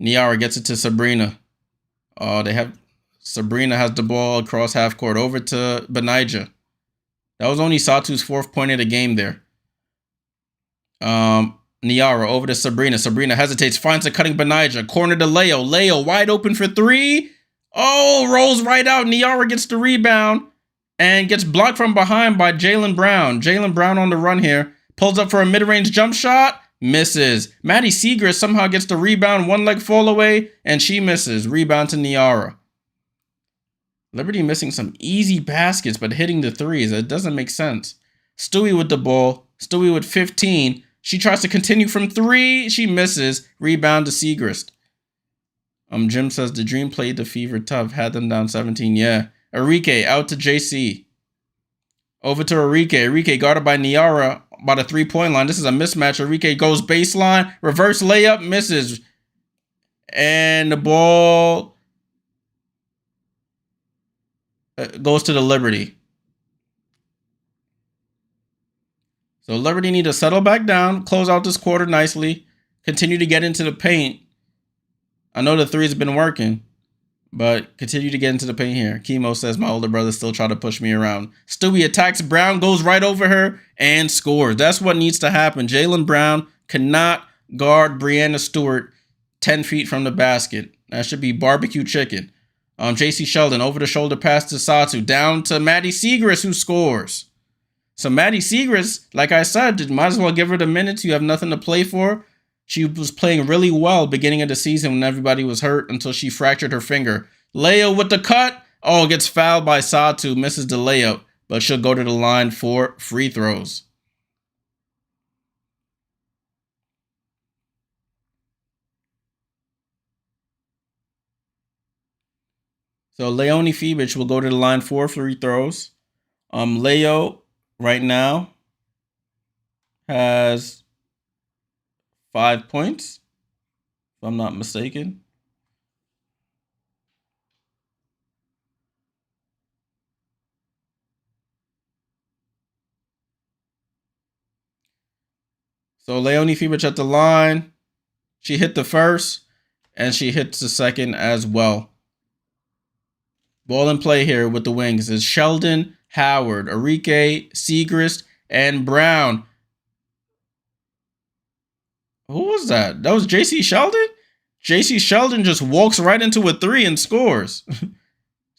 Niara gets it to Sabrina. Sabrina has the ball across half court over to Benija. That was only Satu's 4th point of the game there. Niara over to Sabrina. Sabrina hesitates, finds a cutting Benija. Corner to Leo. Leo wide open for three. Oh, rolls right out. Niara gets the rebound and gets blocked from behind by Jaylen Brown. Jaylen Brown on the run here. Pulls up for a mid-range jump shot. Misses. Maddie Seagrass somehow gets the rebound. One leg fall away, and she misses. Rebound to Niara. Liberty missing some easy baskets, but hitting the threes. It doesn't make sense. Stewie with the ball. Stewie with 15. She tries to continue from three. She misses. Rebound to Seagrass. Jim says the Dream played the Fever tough. Had them down 17. Yeah. Arike out to JC. Over to Arike. Arike guarded by Niara by the three-point line. This is a mismatch. Arike goes baseline. Reverse layup. Misses. And the ball goes to the Liberty. So Liberty need to settle back down, close out this quarter nicely, continue to get into the paint. I know the threes have been working, but continue to get into the paint here. Chemo says my older brother still try to push me around. Stewie attacks Brown, goes right over her, and scores. That's what needs to happen. Jaylen Brown cannot guard Breanna Stewart 10 feet from the basket. That should be barbecue chicken. JC Sheldon over the shoulder pass to Satu. Down to Maddie Seagrass, who scores. So Maddie Seagrass, like I said, might as well give her the minutes. You have nothing to play for. She was playing really well beginning of the season when everybody was hurt until she fractured her finger. Leo with the cut. Oh, gets fouled by Satu. Misses the layup, but she'll go to the line for free throws. So Leonie Fibich will go to the line for free throws. Leo right now has 5 points, if I'm not mistaken. So Leonie Fibich at the line. She hit the first, and she hits the second as well. Ball in play here with the wings is Sheldon, Howard, Arike, Seagrass, and Brown. Who was that? That was JC Sheldon? JC Sheldon just walks right into a three and scores.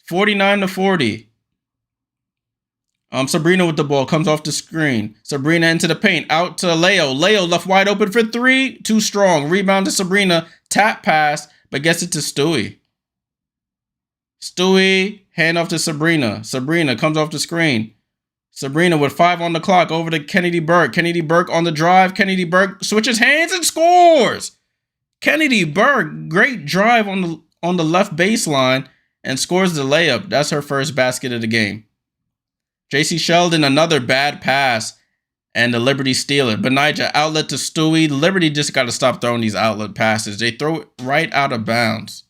49-40. Sabrina with the ball, comes off the screen. Sabrina into the paint, out to Leo. Leo left wide open for three, too strong. Rebound to Sabrina, tap pass, but gets it to Stewie. Stewie, hand off to Sabrina. Sabrina comes off the screen. Sabrina with 5 on the clock, over to Kennedy Burke. Kennedy Burke on the drive. Kennedy Burke switches hands and scores. Kennedy Burke, great drive on the left baseline and scores the layup. That's her first basket of the game. JC Sheldon, another bad pass, and the Liberty steal it. Benija outlet to Stewie. The Liberty just got to stop throwing these outlet passes. They throw it right out of bounds.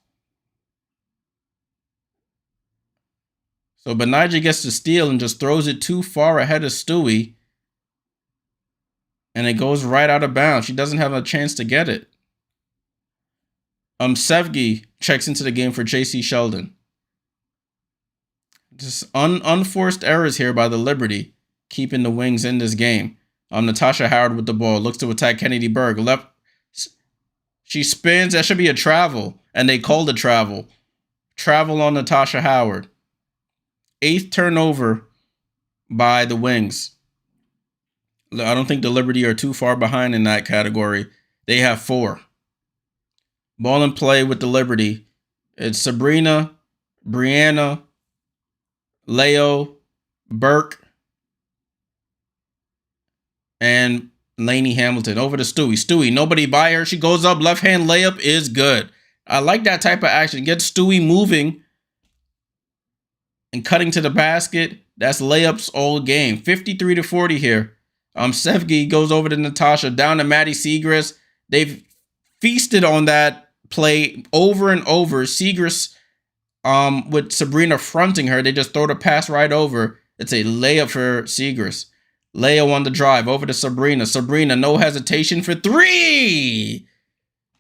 So Benija gets the steal and just throws it too far ahead of Stewie. And it goes right out of bounds. She doesn't have a chance to get it. Sevgi checks into the game for JC Sheldon. Just unforced errors here by the Liberty, keeping the wings in this game. Natasha Howard with the ball. Looks to attack Kennedy Berg. Left. She spins. That should be a travel. And they called a travel. Travel on Natasha Howard. 8th turnover by the Wings. I don't think the Liberty are too far behind in that category. They have 4. Ball in play with the Liberty. It's Sabrina, Breanna, Leo, Burke, and Lainey Hamilton. Over to Stewie. Stewie, nobody by her. She goes up. Left hand layup is good. I like that type of action. Get Stewie moving and cutting to the basket. That's layups all game. 53-40 here. Sevgi goes over to Natasha, down to Maddie Seagrass. They've feasted on that play over and over. Seagrass, with Sabrina fronting her, they just throw the pass right over. It's a layup for Seagrass. Leo on the drive, over to Sabrina. Sabrina, no hesitation for 3.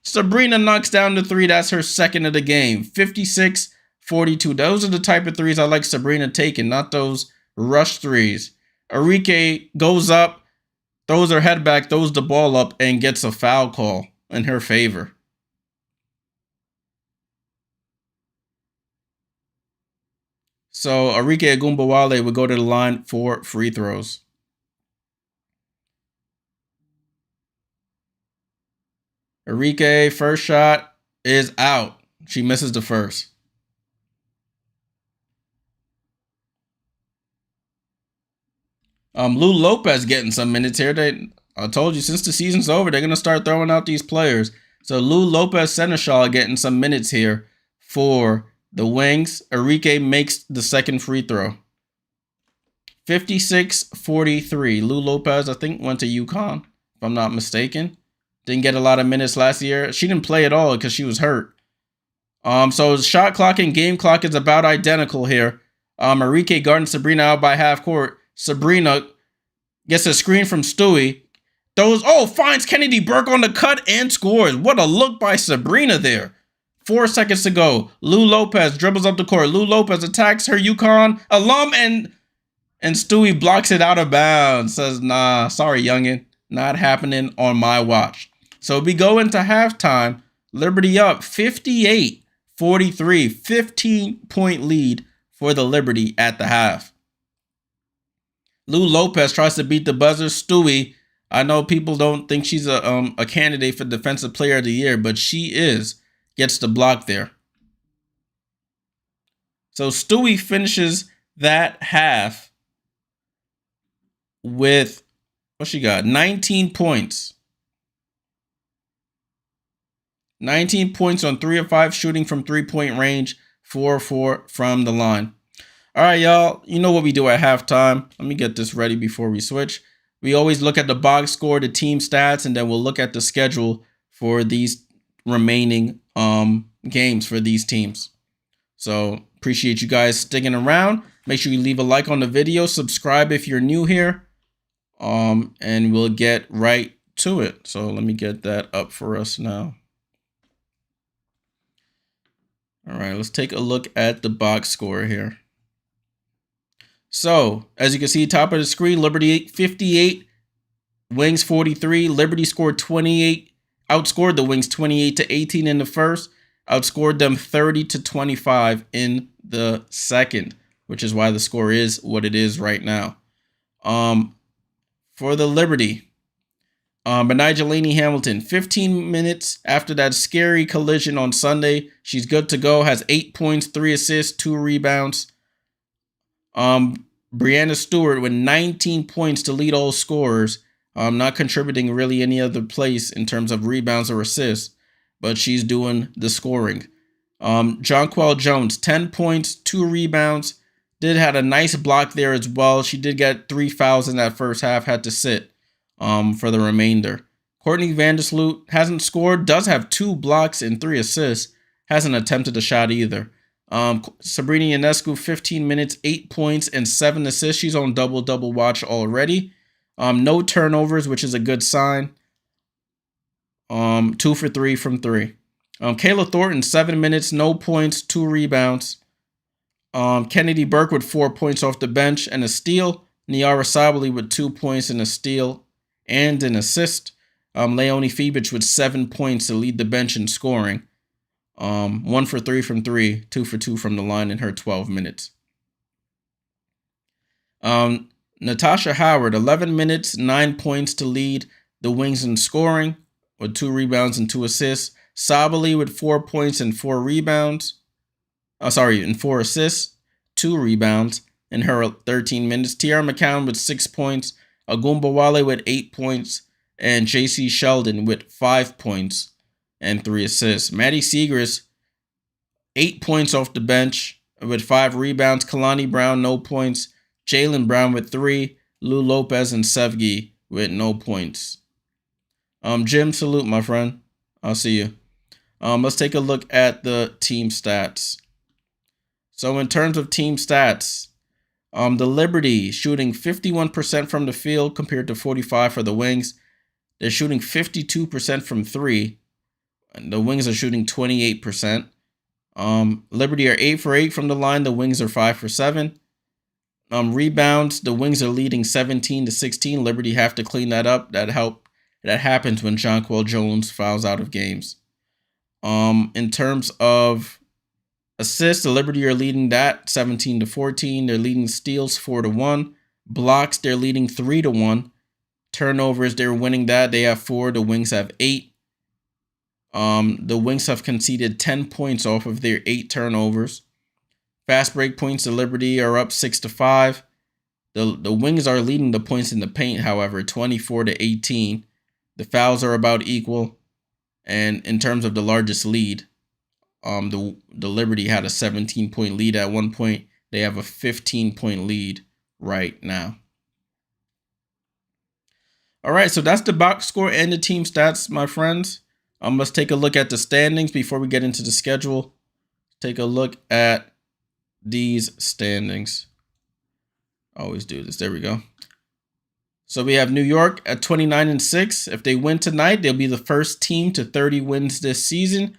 Sabrina knocks down the 3. That's her second of the game. 56-42. Those are the type of threes I like Sabrina taking, not those rush threes. Arike goes up, throws her head back, throws the ball up, and gets a foul call in her favor. So Arike Agumbawale would go to the line for free throws. Arike, first shot is out. She misses the first. Lou Lopez getting some minutes here. I told you, since the season's over, they're gonna start throwing out these players. So Lou Lopez Seneschal getting some minutes here for the Wings. Arike makes the second free throw. 56-43. Lou Lopez, I think, went to UConn, if I'm not mistaken. Didn't get a lot of minutes last year. She didn't play at all because she was hurt. So shot clock and game clock is about identical here. Arike guarding Sabrina out by half court. Sabrina gets a screen from Stewie. Finds Kennedy Burke on the cut and scores. What a look by Sabrina there. 4 seconds to go. Lou Lopez dribbles up the court. Lou Lopez attacks her UConn alum, and Stewie blocks it out of bounds. Says, nah, sorry, youngin. Not happening on my watch. So we go into halftime. Liberty up 58-43. 15-point lead for the Liberty at the half. Lou Lopez tries to beat the buzzer. Stewie, I know people don't think she's a candidate for Defensive Player of the Year, but she is. Gets the block there. So Stewie finishes that half with, what she got? 19 points. 19 points on 3 of 5 shooting from 3-point range, 4-4 from the line. All right, y'all. You know what we do at halftime. Let me get this ready before we switch. We always look at the box score, the team stats, and then we'll look at the schedule for these remaining games for these teams. So appreciate you guys sticking around. Make sure you leave a like on the video. Subscribe if you're new here. And we'll get right to it. So let me get that up for us now. All right, let's take a look at the box score here. So, as you can see, top of the screen, Liberty 58, Wings 43. Liberty scored 28, outscored the Wings 28-18 in the first, outscored them 30-25 in the second, which is why the score is what it is right now. For the Liberty, Benijah Hamilton, 15 minutes after that scary collision on Sunday. She's good to go, has 8 points, 3 assists, 2 rebounds. Brianna Stewart with 19 points to lead all scorers. Not contributing really any other place in terms of rebounds or assists, but she's doing the scoring. Jonquel Jones, 10 points, 2 rebounds. Did had a nice block there as well. She did get 3 fouls in that first half, had to sit for the remainder. Courtney Vandersloot hasn't scored, does have 2 blocks and 3 assists. Hasn't attempted a shot either. Sabrina Ionescu, 15 minutes, 8 points, and 7 assists. She's on double-double watch already. No turnovers, which is a good sign. 2 for 3 from 3. Kayla Thornton, 7 minutes, no points, 2 rebounds. Kennedy Burke with 4 points off the bench and a steal. Niara Sabali with 2 points and a steal and an assist. Leonie Fibich with 7 points to lead the bench in scoring. 1 for 3 from 3, 2 for 2 from the line in her 12 minutes. Natasha Howard, 11 minutes, 9 points to lead the Wings in scoring with 2 rebounds and 2 assists. Sabali with 4 points and 4 rebounds. And 4 assists, 2 rebounds in her 13 minutes. Tiara McCown with 6 points. Agumbawale with 8 points. And JC Sheldon with 5 points and 3 assists. Maddie Segrist, 8 points off the bench with 5 rebounds. Kalani Brown, no points. Jalen Brown with 3. Lou Lopez and Sevgi with no points. Jim, salute, my friend. I'll see you. Let's take a look at the team stats. So in terms of team stats, the Liberty shooting 51% from the field compared to 45% for the Wings. They're shooting 52% from 3. And the Wings are shooting 28%. Liberty are 8 for 8 from the line. The Wings are 5 for 7. Rebounds, the Wings are leading 17-16. Liberty have to clean that up. That happens when Jonquel Jones fouls out of games. In terms of assists, the Liberty are leading that 17-14. They're leading steals 4-1. Blocks, they're leading 3-1. Turnovers, they're winning that. They have 4. The Wings have 8. The Wings have conceded 10 points off of their 8 turnovers. Fast break points, the Liberty are up 6-5. The Wings are leading the points in the paint, however, 24-18. The fouls are about equal. And in terms of the largest lead, the Liberty had a 17-point lead at one point. They have a 15-point lead right now. All right, so that's the box score and the team stats, my friends. Let's take a look at the standings before we get into the schedule. Take a look at these standings. Always do this. There we go. So we have New York at 29-6. If they win tonight, they'll be the first team to 30 wins this season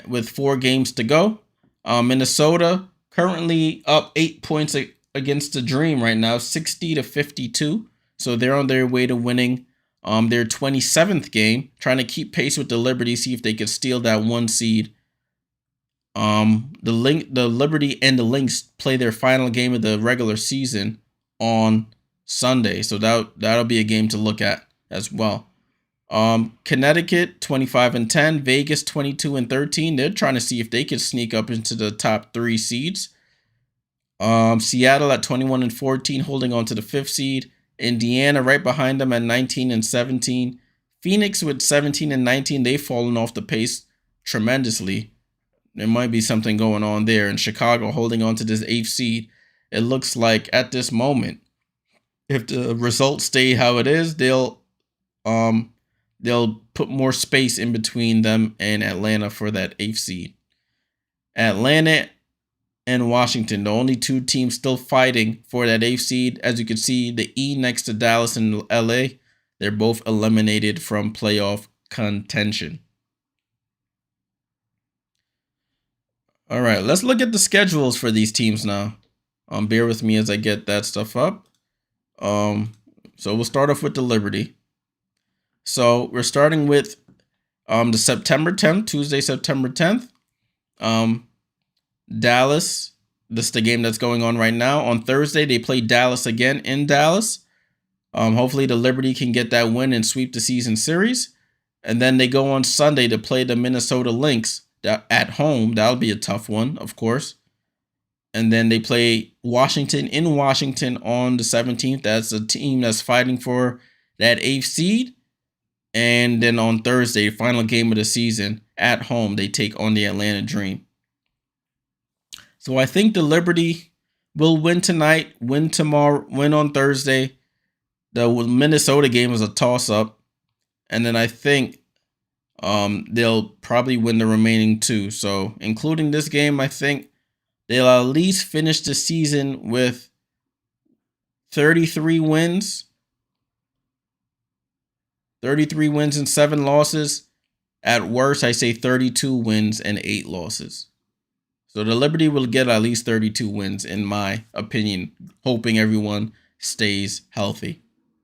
with 4 games to go. Minnesota currently up 8 points against the Dream right now, 60-52. So they're on their way to winning their 27th game, trying to keep pace with the Liberty, see if they could steal that 1 seed. The Liberty and the Lynx play their final game of the regular season on Sunday, so that'll be a game to look at as well. Connecticut 25-10, Vegas 22-13. They're trying to see if they could sneak up into the top 3 seeds. Seattle at 21-14, holding on to the 5th seed. Indiana right behind them at 19-17. Phoenix with 17-19. They've fallen off the pace tremendously. There might be something going on there. And Chicago holding on to this 8th seed. It looks like at this moment, if the results stay how it is, they'll put more space in between them and Atlanta for that 8th seed. Atlanta and Washington, the only 2 teams still fighting for that 8th seed. As you can see, the E next to Dallas and LA, they're both eliminated from playoff contention. All right, let's look at the schedules for these teams now. Bear with me as I get that stuff up. So we'll start off with the Liberty. So we're starting with the September 10th, Tuesday, September 10th. Dallas, this is the game that's going on right now. On Thursday, they play Dallas again in Dallas. Hopefully the Liberty can get that win and sweep the season series. And then they go on Sunday to play the Minnesota Lynx at home. That'll be a tough one, of course. And then they play Washington in Washington on the 17th. That's a team that's fighting for that 8th seed. And then on Thursday, final game of the season, at home, they take on the Atlanta Dream. So I think the Liberty will win tonight, win tomorrow, win on Thursday. The Minnesota game is a toss-up. And then I think they'll probably win the remaining 2. So including this game, I think they'll at least finish the season with 33 wins. 33 wins and 7 losses. At worst, I say 32 wins and 8 losses. So the Liberty will get at least 32 wins, in my opinion, hoping everyone stays healthy.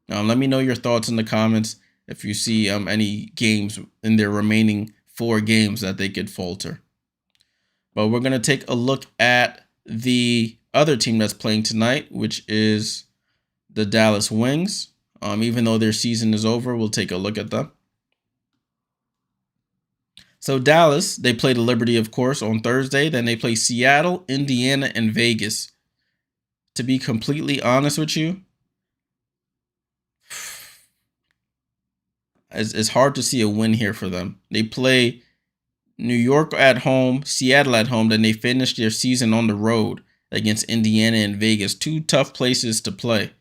Now, let me know your thoughts in the comments if you see any games in their remaining 4 games that they could falter. But we're going to take a look at the other team that's playing tonight, which is the Dallas Wings. Even though their season is over, we'll take a look at them. So Dallas, they play the Liberty, of course, on Thursday. Then they play Seattle, Indiana, and Vegas. To be completely honest with you, it's hard to see a win here for them. They play New York at home, Seattle at home, then they finish their season on the road against Indiana and Vegas. 2 tough places to play.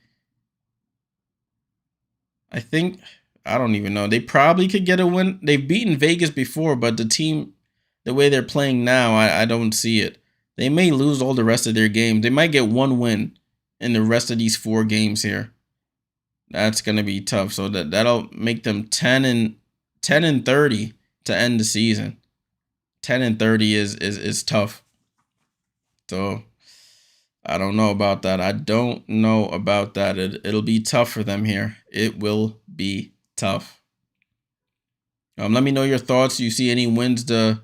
I don't even know. They probably could get a win. They've beaten Vegas before, but the team, the way they're playing now, I don't see it. They may lose all the rest of their games. They might get 1 win in the rest of these 4 games here. That's going to be tough. So that'll make them 10-30 to end the season. 10-30 is tough. So I don't know about that. I don't know about that. It'll be tough for them here. It will be tough. Let me know your thoughts. You see any wins the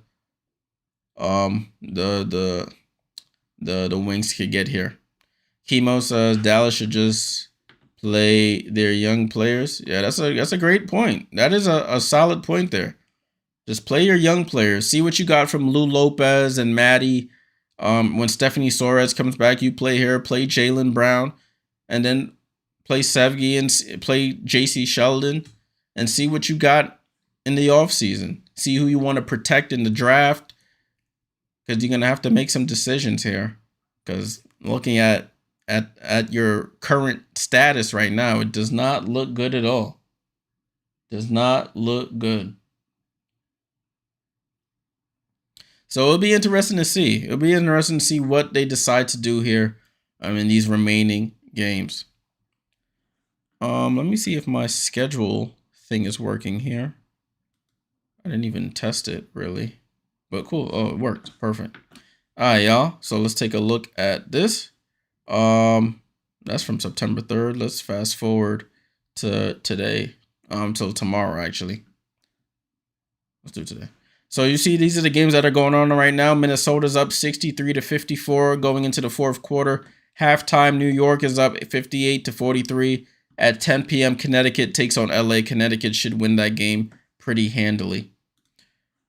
Wings could get here? Chemo says Dallas should just play their young players. Yeah, that's a great point. That is a solid point there. Just play your young players. See what you got from Lou Lopez and Maddie. When Stephanie Suarez comes back, you play her, play Jaylen Brown, and then play Sevgi and play JC Sheldon, and see what you got in the offseason. See who you want to protect in the draft, because you're going to have to make some decisions here. Because looking at your current status right now, it does not look good at all. Does not look good. So it'll be interesting to see. It'll be interesting to see what they decide to do here in these remaining games. Let me see if my schedule thing is working here. I didn't even test it, really. But cool. Oh, it worked. Perfect. All right, y'all. So let's take a look at this. That's from September 3rd. Let's fast forward to today. Till tomorrow, actually. Let's do today. So you see, these are the games that are going on right now. Minnesota's up 63-54 going into the fourth quarter. Halftime, New York is up 58-43. At 10 p.m., Connecticut takes on LA. Connecticut should win that game pretty handily.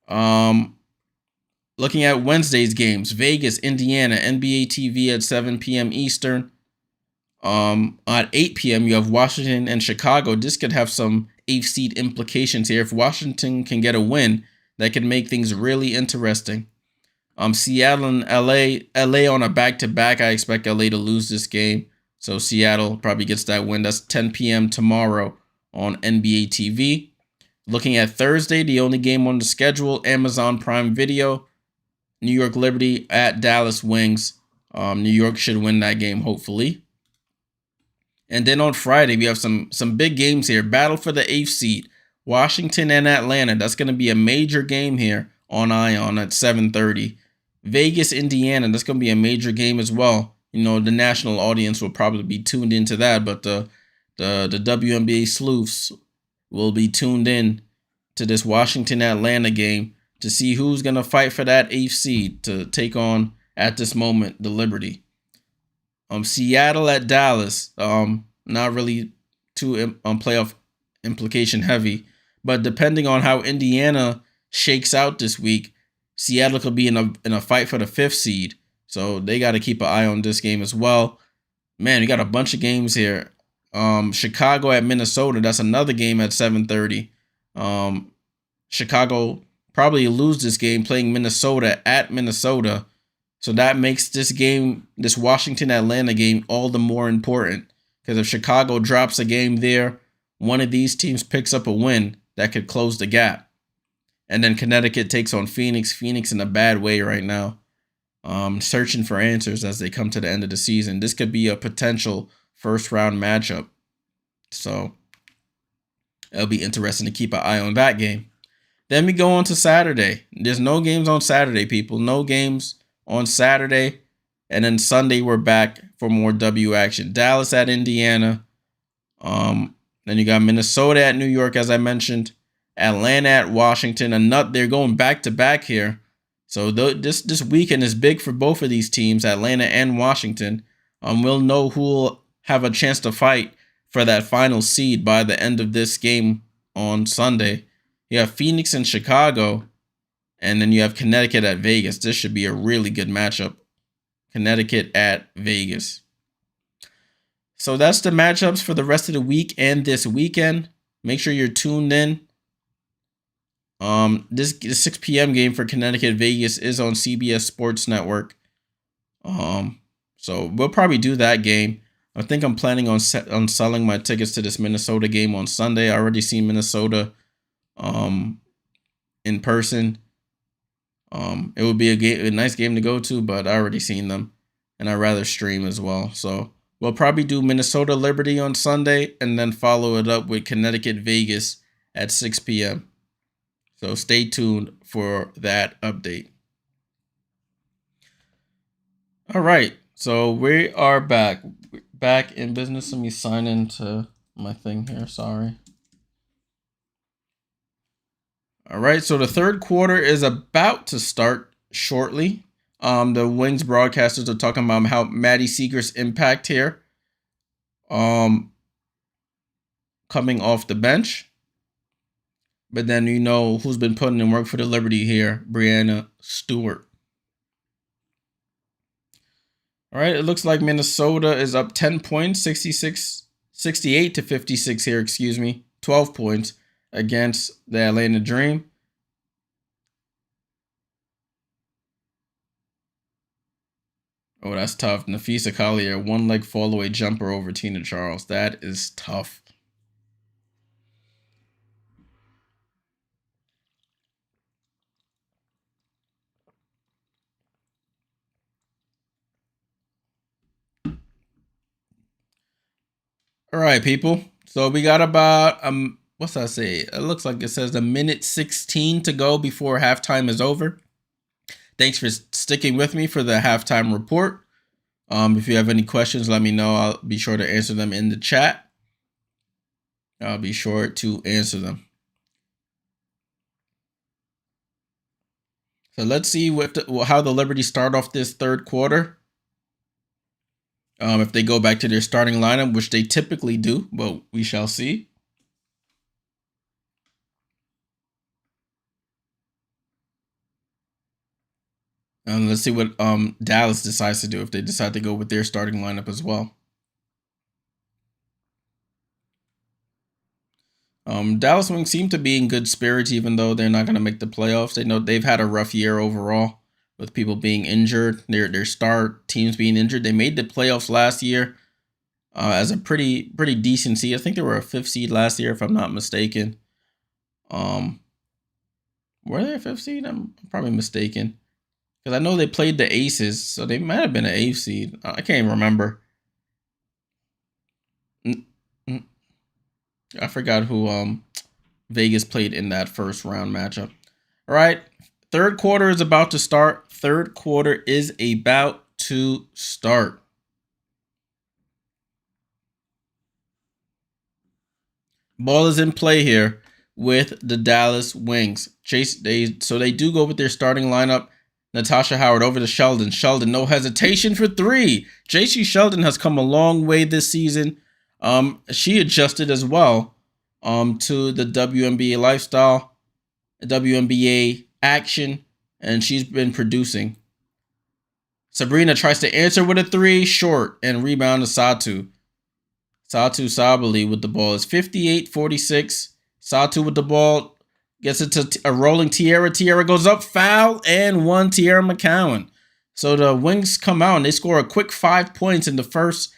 Looking at Wednesday's games, Vegas, Indiana, NBA TV at 7 p.m. Eastern. At 8 p.m., you have Washington and Chicago. This could have some 8th seed implications here. If Washington can get a win, that could make things really interesting. Seattle and LA on a back-to-back. I expect LA to lose this game. So Seattle probably gets that win. That's 10 p.m. tomorrow on NBA TV. Looking at Thursday, the only game on the schedule, Amazon Prime Video. New York Liberty at Dallas Wings. New York should win that game, hopefully. And then on Friday, we have some big games here. Battle for the 8th seed. Washington and Atlanta. That's going to be a major game here on Ion at 7:30. Vegas, Indiana. That's going to be a major game as well. You know, the national audience will probably be tuned into that, but the WNBA sleuths will be tuned in to this Washington-Atlanta game to see who's going to fight for that 8th seed to take on, at this moment, the Liberty. Seattle at Dallas. Not really too playoff implication heavy, but depending on how Indiana shakes out this week, Seattle could be in a fight for the 5th seed. So they got to keep an eye on this game as well. Man, we got a bunch of games here. Chicago at Minnesota. That's another game at 7:30. Chicago probably lose this game playing Minnesota at Minnesota. So that makes this game, this Washington-Atlanta game, all the more important. Because if Chicago drops a game there, one of these teams picks up a win that could close the gap. And then Connecticut takes on Phoenix. Phoenix in a bad way right now. Searching for answers as they come to the end of the season. This could be a potential first-round matchup. So it'll be interesting to keep an eye on that game. Then we go on to Saturday. There's no games on Saturday, people. No games on Saturday. And then Sunday, we're back for more W action. Dallas at Indiana. Then you got Minnesota at New York, as I mentioned. Atlanta at Washington. They're going back-to-back here. So this weekend is big for both of these teams, Atlanta and Washington. We'll know who will have a chance to fight for that final seed by the end of this game on Sunday. You have Phoenix and Chicago, and then you have Connecticut at Vegas. This should be a really good matchup. Connecticut at Vegas. So that's the matchups for the rest of the week and this weekend. Make sure you're tuned in. This 6 p.m. game for Connecticut Vegas is on CBS Sports Network. So we'll probably do that game. I think I'm planning on selling my tickets to this Minnesota game on Sunday. I already seen Minnesota in person. It would be a nice game to go to, but I already seen them, and I'd rather stream as well. So we'll probably do Minnesota Liberty on Sunday, and then follow it up with Connecticut Vegas at 6 p.m. So stay tuned for that update. All right. So we are back. Back in business. Let me sign into my thing here. Sorry. All right. So the third quarter is about to start shortly. The Wings broadcasters are talking about how Maddie Seeger's impact here. Coming off the bench. But then you know who's been putting in work for the Liberty here, Brianna Stewart. All right, it looks like Minnesota is up 10 points, 68 to 56 here, 12 points against the Atlanta Dream. Oh, that's tough. Nafisa Collier, one leg fall away jumper over Tina Charles. That is tough. All right, people. So we got about what's that say? It looks like it says a minute 16 to go before halftime is over. Thanks for sticking with me for the halftime report. If you have any questions, let me know. I'll be sure to answer them in the chat. I'll be sure to answer them. So let's see how the Liberty start off this third quarter. If they go back to their starting lineup, which they typically do, but we shall see. Let's see what Dallas decides to do, if they decide to go with their starting lineup as well. Dallas Wings seem to be in good spirits, even though they're not going to make the playoffs. They know they've had a rough year overall with people being injured, their star teams being injured. They made the playoffs last year as a pretty decent seed. I think they were a 5th seed last year, if I'm not mistaken. Were they a 5th seed? I'm probably mistaken, because I know they played the Aces, so they might have been an 8th seed. I can't even remember. I forgot who Vegas played in that first round matchup. All right, third quarter is about to start. Third quarter is about to start. Ball is in play here with the Dallas Wings. So they do go with their starting lineup. Natasha Howard over to Sheldon. Sheldon, no hesitation for 3. JC Sheldon has come a long way this season. She adjusted as well to the WNBA lifestyle, WNBA action, and she's been producing. Sabrina tries to answer with a 3, short, and rebound to Satu. Satu Sabali with the ball is 58-46. Satu with the ball gets it to a rolling Tierra. Tierra goes up, foul, and 1 Tierra McCowan. So the Wings come out and they score a quick 5 points in the first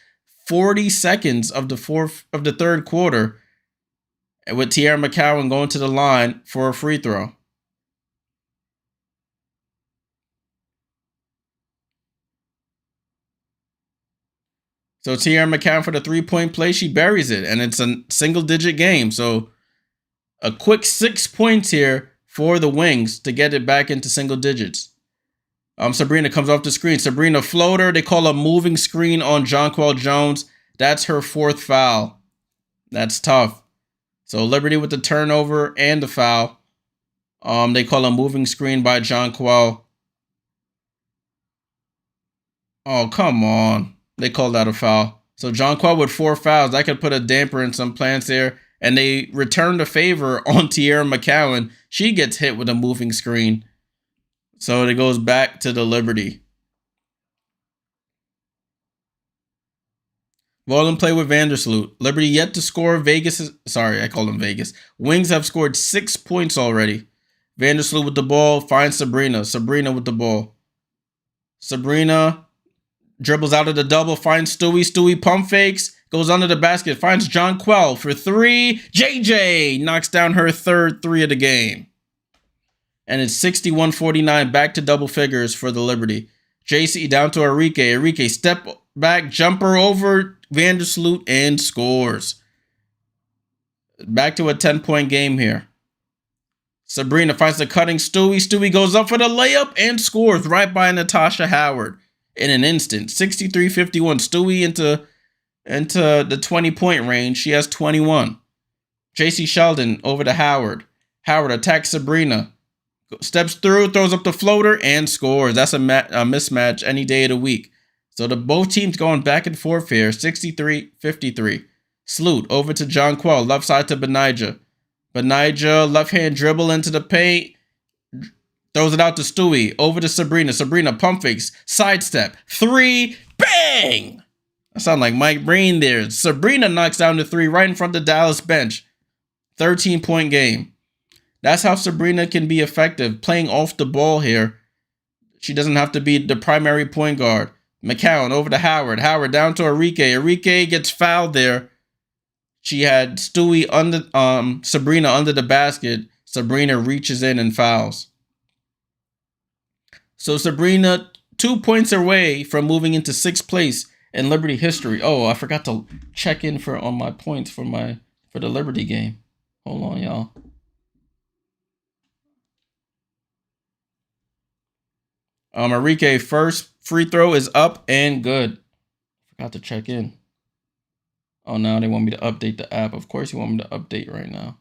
40 seconds of the third quarter, with Tierra McCowan going to the line for a free throw. So Tierra McCowan for the 3-point play, she buries it, and it's a single-digit game. So a quick 6 points here for the Wings to get it back into single digits. Sabrina comes off the screen. Sabrina floater. They call a moving screen on Jonquel Jones. That's her 4th foul. That's tough. So Liberty with the turnover and the foul. They call a moving screen by Jonquel. Oh, come on. They called that a foul. So Jonquel with 4 fouls. That could put a damper in some plans there. And they return the favor on Tierra McCowan. She gets hit with a moving screen. So it goes back to the Liberty. Ball in play with Vandersloot. Liberty yet to score. I called them Vegas. Wings have scored 6 points already. Vandersloot with the ball. Finds Sabrina. Sabrina with the ball. Sabrina dribbles out of the double. Finds Stewie. Stewie pump fakes. Goes under the basket. Finds Jonquel for 3. JJ knocks down her 3rd 3 of the game. And it's 61-49, back to double figures for the Liberty. JC down to Enrique. Enrique step back jumper over Vandersloot and scores. Back to a 10-point game here. Sabrina finds the cutting Stewie. Stewie goes up for the layup and scores right by Natasha Howard. in an instant. 63-51. Stewie into the 20-point range. She has 21. JC Sheldon over to Howard. Howard attacks Sabrina. Steps through, throws up the floater, and scores. That's a mismatch any day of the week. So both teams going back and forth here. 63-53. Sloot over to John Quell. Left side to Benijah. Benijah, left hand dribble into the paint. Throws it out to Stewie. Over to Sabrina. Sabrina, pump fakes. Sidestep. 3. Bang! That sounds like Mike Breen there. Sabrina knocks down the 3 right in front of the Dallas bench. 13-point game. That's how Sabrina can be effective, playing off the ball here. She doesn't have to be the primary point guard. McCown over to Howard. Howard down to Enrique. Enrique gets fouled there. She had Stewie under Sabrina under the basket. Sabrina reaches in and fouls. So Sabrina 2 points away from moving into 6th place in Liberty history. Oh, I forgot to check in on my points for the Liberty game. Hold on, y'all. Enrique first free throw is up and good. Forgot to check in. Oh, now they want me to update the app. Of course you want me to update right now.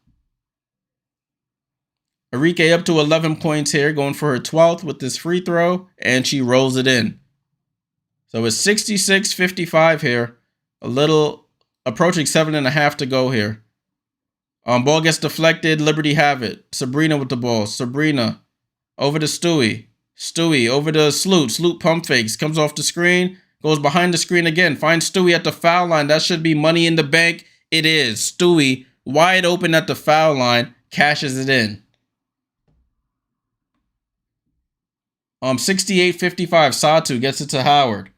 Enrique up to 11 points here, going for her 12th with this free throw, and she rolls it in. So it's 66-55 here. A little approaching 7.5 to go here. Ball gets deflected. Liberty have it. Sabrina with the ball. Sabrina over to Stewie. Stewie over to Sloot. Sloot pump fakes. Comes off the screen. Goes behind the screen again. Finds Stewie at the foul line. That should be money in the bank. It is. Stewie wide open at the foul line. Cashes it in. 68-55. Satu gets it to Howard.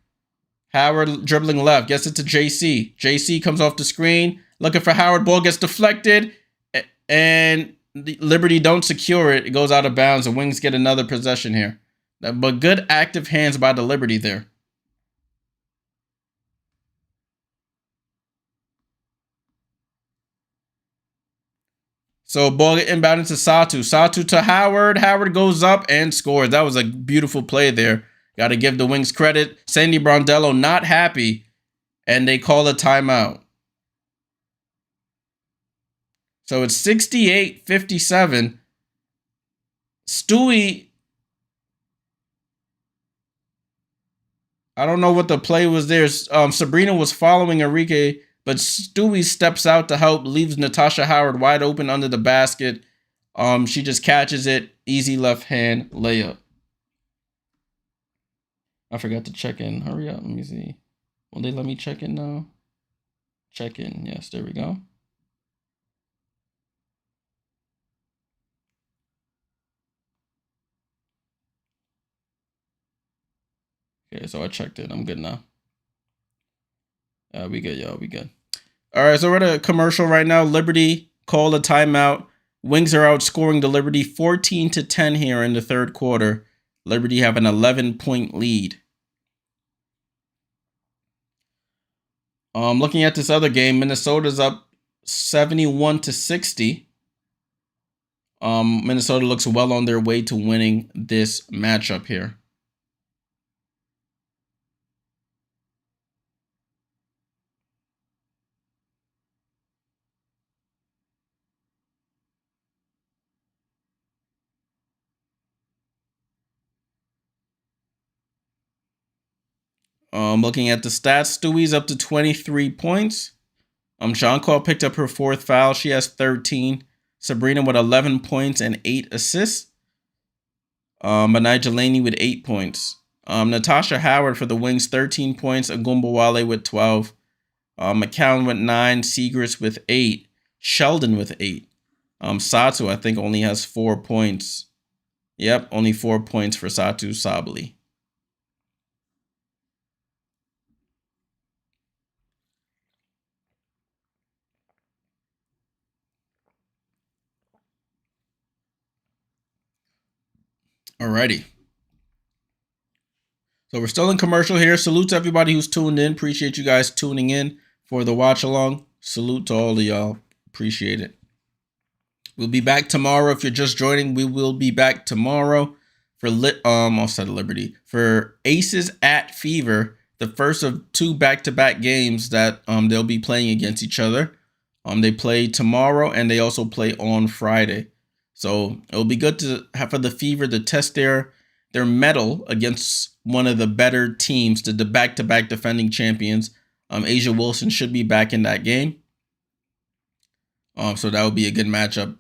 Howard dribbling left. Gets it to JC. JC comes off the screen. Looking for Howard. Ball gets deflected. And Liberty don't secure it. It goes out of bounds. The Wings get another possession here. But good active hands by the Liberty there. So ball inbound into Satu. Satu to Howard. Howard goes up and scores. That was a beautiful play there. Got to give the Wings credit. Sandy Brondello not happy. And they call a timeout. So it's 68-57. Stewie, I don't know what the play was there. Sabrina was following Enrique, but Stewie steps out to help, leaves Natasha Howard wide open under the basket. She just catches it. Easy left hand layup. I forgot to check in. Hurry up. Let me see. Will they let me check in now? Check in. Yes, there we go. Okay, so I checked it. I'm good now. We good, y'all. We good. All right, so we're at a commercial right now. Liberty call a timeout. Wings are outscoring the Liberty 14-10 here in the third quarter. Liberty have an 11-point lead. Looking at this other game, Minnesota's up 71-60. Minnesota looks well on their way to winning this matchup here. Looking at the stats, Stewie's up to 23 points. Jonquil picked up her 4th foul. She has 13. Sabrina with 11 points and 8 assists. Benijah Laney with 8 points. Natasha Howard for the Wings, 13 points. Agumbawale with 12. McCown with 9. Segrist with 8. Sheldon with 8. Satu, I think, only has 4 points. Yep, only 4 points for Satu Sabali. Alrighty. So we're still in commercial here. Salute to everybody who's tuned in. Appreciate you guys tuning in for the watch along. Salute to all of y'all. Appreciate it. We'll be back tomorrow. If you're just joining, we will be back tomorrow outside of Liberty, for Aces at Fever, the first of 2 back-to-back games that they'll be playing against each other. They play tomorrow and they also play on Friday. So it'll be good to have for the Fever to test their mettle against one of the better teams, the back-to-back defending champions. Asia Wilson should be back in that game. So that would be a good matchup.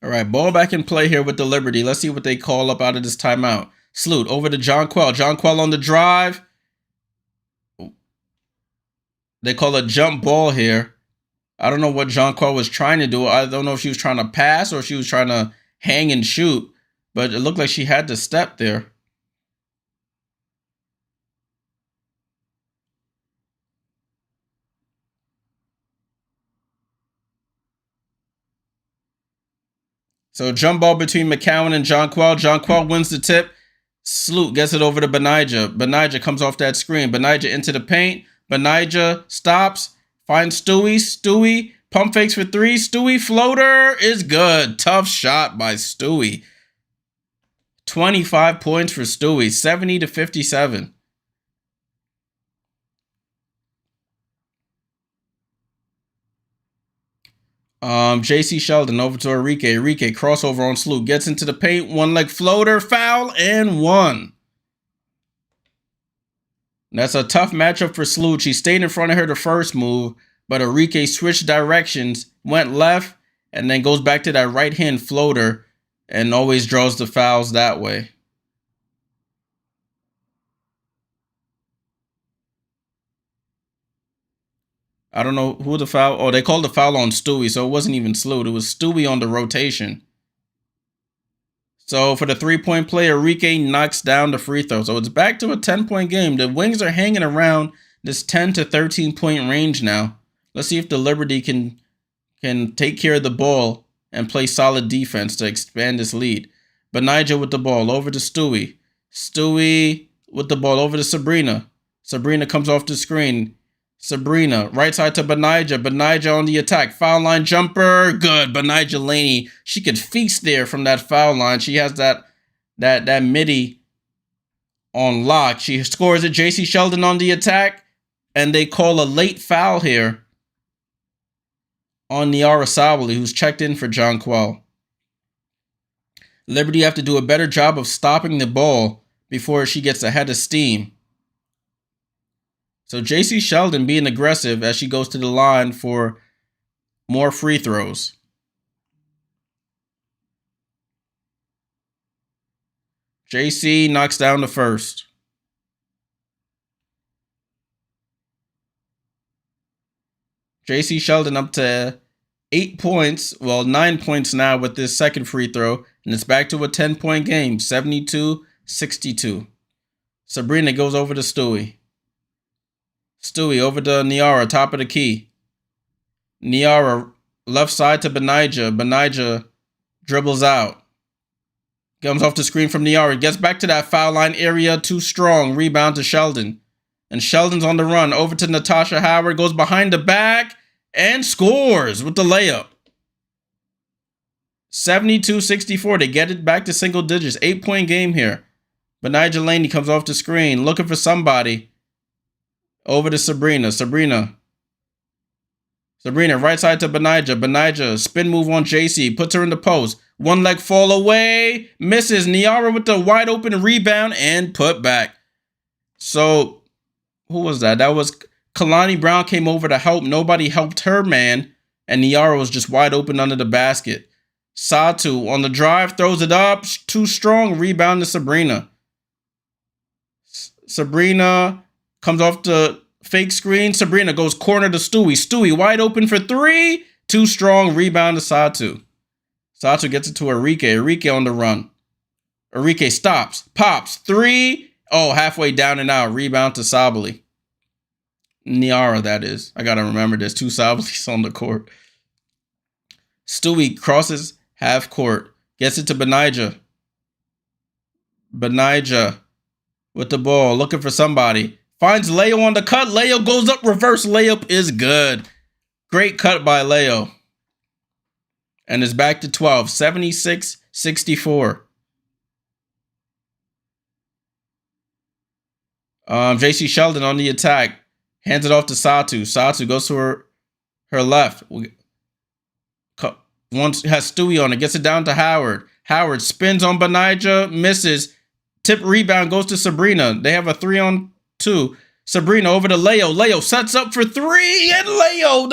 All right, ball back in play here with the Liberty. Let's see what they call up out of this timeout. Sloot over to Jonquel. Jonquel on the drive. They call a jump ball here. I don't know what Jonquel was trying to do. I don't know if she was trying to pass or if she was trying to hang and shoot, but it looked like she had to step there. So jump ball between McCowan and Jonquel. Jonquel wins the tip. Sloot gets it over to Benijah. Benijah comes off that screen. Benijah into the paint. Benijah stops. Finds Stewie. Stewie pump fakes for 3. Stewie floater is good. Tough shot by Stewie. 25 points for Stewie. 70-57. JC Sheldon over to Enrique. Enrique crossover on Sloot. Gets into the paint. One leg floater. Foul and 1. That's a tough matchup for Sloot. She stayed in front of her the first move, but Enrique switched directions, went left, and then goes back to that right-hand floater and always draws the fouls that way. I don't know who the foul. Oh, they called the foul on Stewie, so it wasn't even Sloot. It was Stewie on the rotation. So for the 3-point play, Enrique knocks down the free throw. So it's back to a 10-point game. The Wings are hanging around this 10 to 13-point range now. Let's see if the Liberty can take care of the ball and play solid defense to expand this lead. Benijah with the ball over to Stewie. Stewie with the ball over to Sabrina. Sabrina comes off the screen. Sabrina, right side to Benijah. Benijah on the attack. Foul line jumper. Good. Benijah Laney. She could feast there from that foul line. She has that midi on lock. She scores it. JC Sheldon on the attack. And they call a late foul here on Niara Sabali, who's checked in for Jonquel. Liberty have to do a better job of stopping the ball before she gets ahead of steam. So JC Sheldon being aggressive as she goes to the line for more free throws. JC knocks down the first. JC Sheldon up to 8 points. Well, 9 points now with this second free throw. And it's back to a 10-point game. 72-62. Sabrina goes over to Stewie. Stewie over to Niara, top of the key. Niara, left side to Benijah. Benijah dribbles out. Comes off the screen from Niara. Gets back to that foul line area. Too strong. Rebound to Sheldon. And Sheldon's on the run. Over to Natasha Howard. Goes behind the back. And scores with the layup. 72-64. They get it back to single digits. 8-point game here. Benijah Laney comes off the screen. Looking for somebody. Over to Sabrina. Sabrina, right side to Benijah. Benijah, spin move on JC. Puts her in the post. One leg fall away. Misses. Niara with the wide open rebound and put back. So, who was that? That was Kalani Brown came over to help. Nobody helped her, man. And Niara was just wide open under the basket. Satu on the drive. Throws it up. Too strong. Rebound to Sabrina. Sabrina comes off the fake screen. Sabrina goes corner to Stewie. Stewie wide open for 3. Too strong. Rebound to Satu. Satu gets it to Enrique. Enrique on the run. Enrique stops. Pops. 3. Oh, halfway down and out. Rebound to Sabali. Niara, that is. I got to remember there's 2 Sabalis on the court. Stewie crosses half court. Gets it to Benijah. Benijah with the ball, looking for somebody. Finds Leo on the cut. Leo goes up. Reverse layup is good. Great cut by Leo. And it's back to 12. 76-64. JC Sheldon on the attack. Hands it off to Satu. Satu goes to her left. Once has Stewie on it. Gets it down to Howard. Howard spins on Benija. Misses. Tip rebound goes to Sabrina. They have a 3-on-2. Sabrina over to Leo. Leo sets up for 3. And Leo,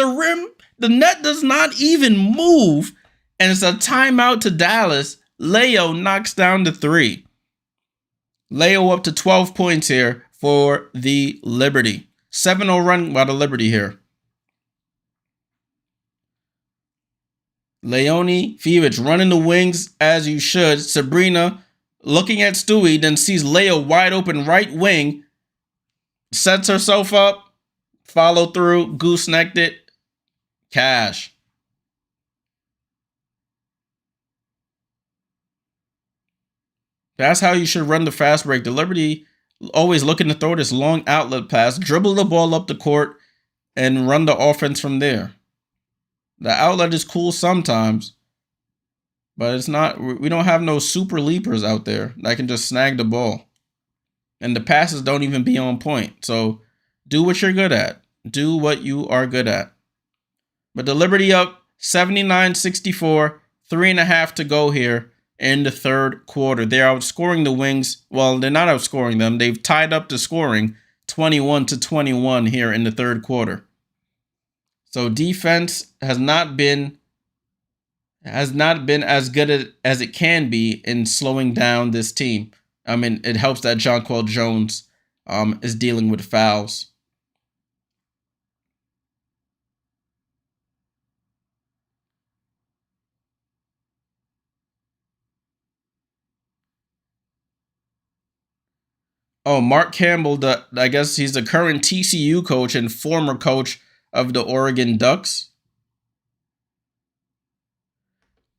the net does not even move. And it's a timeout to Dallas. Leo knocks down the 3. Leo up to 12 points here for the Liberty. 7-0 run by the Liberty here. Leone Fevich running the wings as you should. Sabrina looking at Stewie, then sees Leo wide open right wing. Sets herself up. Follow through. Goosenecked it. Cash. That's how you should run the fast break. The Liberty always looking to throw this long outlet pass, dribble the ball up the court, and run the offense from there. The outlet is cool sometimes, but it's not. We don't have no super leapers out there that can just snag the ball. And the passes don't even be on point. So do what you're good at. Do what you are good at. But the Liberty up 79-64, 3.5 to go here in the third quarter. They're outscoring the Wings. Well, they're not outscoring them. They've tied up the scoring 21-21 here in the third quarter. So defense has not been as good as it can be in slowing down this team. I mean, it helps that Jonquel Jones is dealing with fouls. Oh, Mark Campbell, I guess he's the current TCU coach and former coach of the Oregon Ducks.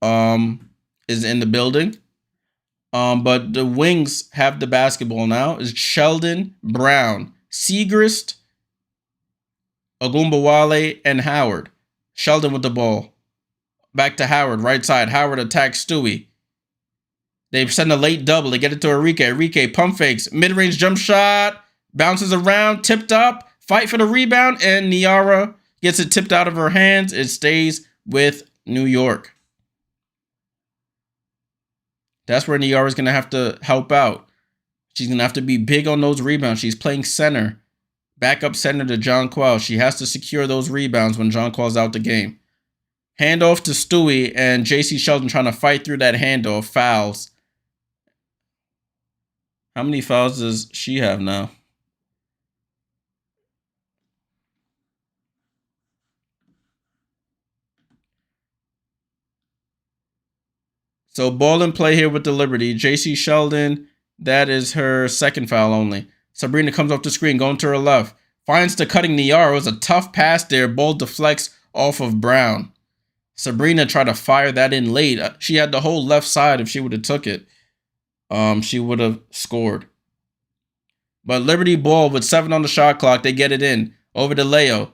Is in the building. But the Wings have the basketball now. It's Sheldon, Brown, Segrist, Ogumbawale, and Howard. Sheldon with the ball. Back to Howard, right side. Howard attacks Stewie. They send a late double. They get it to Enrique. Enrique pump fakes. Mid-range jump shot. Bounces around. Tipped up. Fight for the rebound. And Niara gets it tipped out of her hands. It stays with New York. That's where Niara's going to have to help out. She's going to have to be big on those rebounds. She's playing center. Backup center to Jonquel. She has to secure those rebounds when Jonquel's out the game. Handoff to Stewie and JC Sheldon trying to fight through that handoff. Fouls. How many fouls does she have now? So ball and play here with the Liberty. JC Sheldon, that is her second foul only. Sabrina comes off the screen, going to her left. Finds the cutting Niara. It was a tough pass there. Ball deflects off of Brown. Sabrina tried to fire that in late. She had the whole left side. If she would have took it, she would have scored. But Liberty ball with 7 on the shot clock. They get it in. Over to Leo.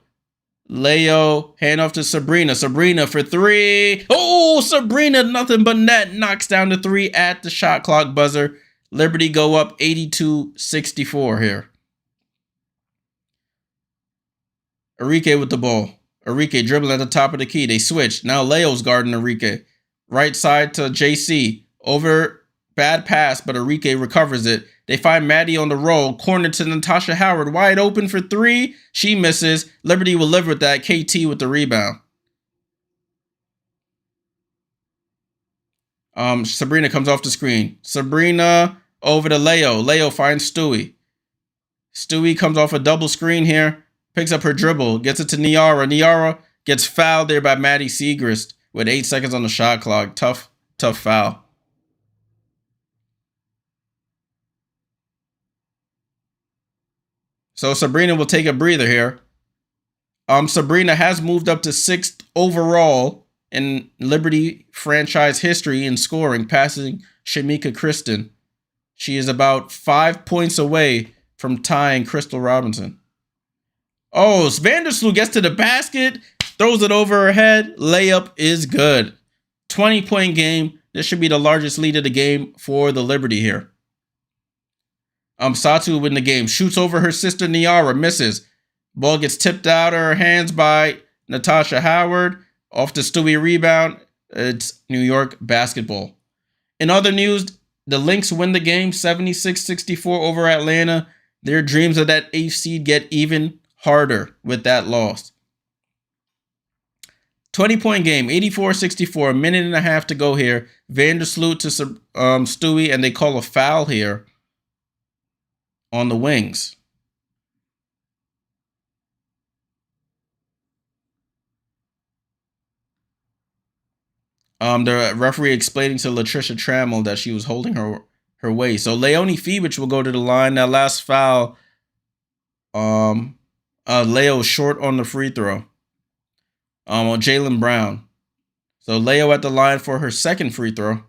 Leo, hand off to Sabrina. Sabrina for 3. Oh, Sabrina, nothing but net. Knocks down the 3 at the shot clock buzzer. Liberty go up 82-64 here. Enrique with the ball. Enrique dribbling at the top of the key. They switch. Now Leo's guarding Enrique. Right side to JC. Over bad pass, but Enrique recovers it. They find Maddie on the roll. Corner to Natasha Howard. Wide open for 3. She misses. Liberty will live with that. KT with the rebound. Sabrina comes off the screen. Sabrina over to Leo. Leo finds Stewie. Stewie comes off a double screen here. Picks up her dribble. Gets it to Niara. Niara gets fouled there by Maddie Segrist with 8 seconds on the shot clock. Tough foul. So Sabrina will take a breather here. Sabrina has moved up to 6th overall in Liberty franchise history in scoring, passing Shamika Kristen. She is about 5 points away from tying Crystal Robinson. Oh, Vandersloot gets to the basket, throws it over her head. Layup is good. 20-point game. This should be the largest lead of the game for the Liberty here. Satu win the game. Shoots over her sister Niara. Misses. Ball gets tipped out of her hands by Natasha Howard. Off the Stewie rebound. It's New York basketball. In other news, the Lynx win the game 76-64 over Atlanta. Their dreams of that 8th seed get even harder with that loss. 20-point game, 84-64, a minute and a half to go here. Vandersloot to Stewie, and they call a foul here on the wings. The referee explaining to Latricia Trammell that she was holding her waist. So Leonie Fibich will go to the line. That last foul, Leo short on the free throw. On Jaylen Brown. So Leo at the line for her second free throw.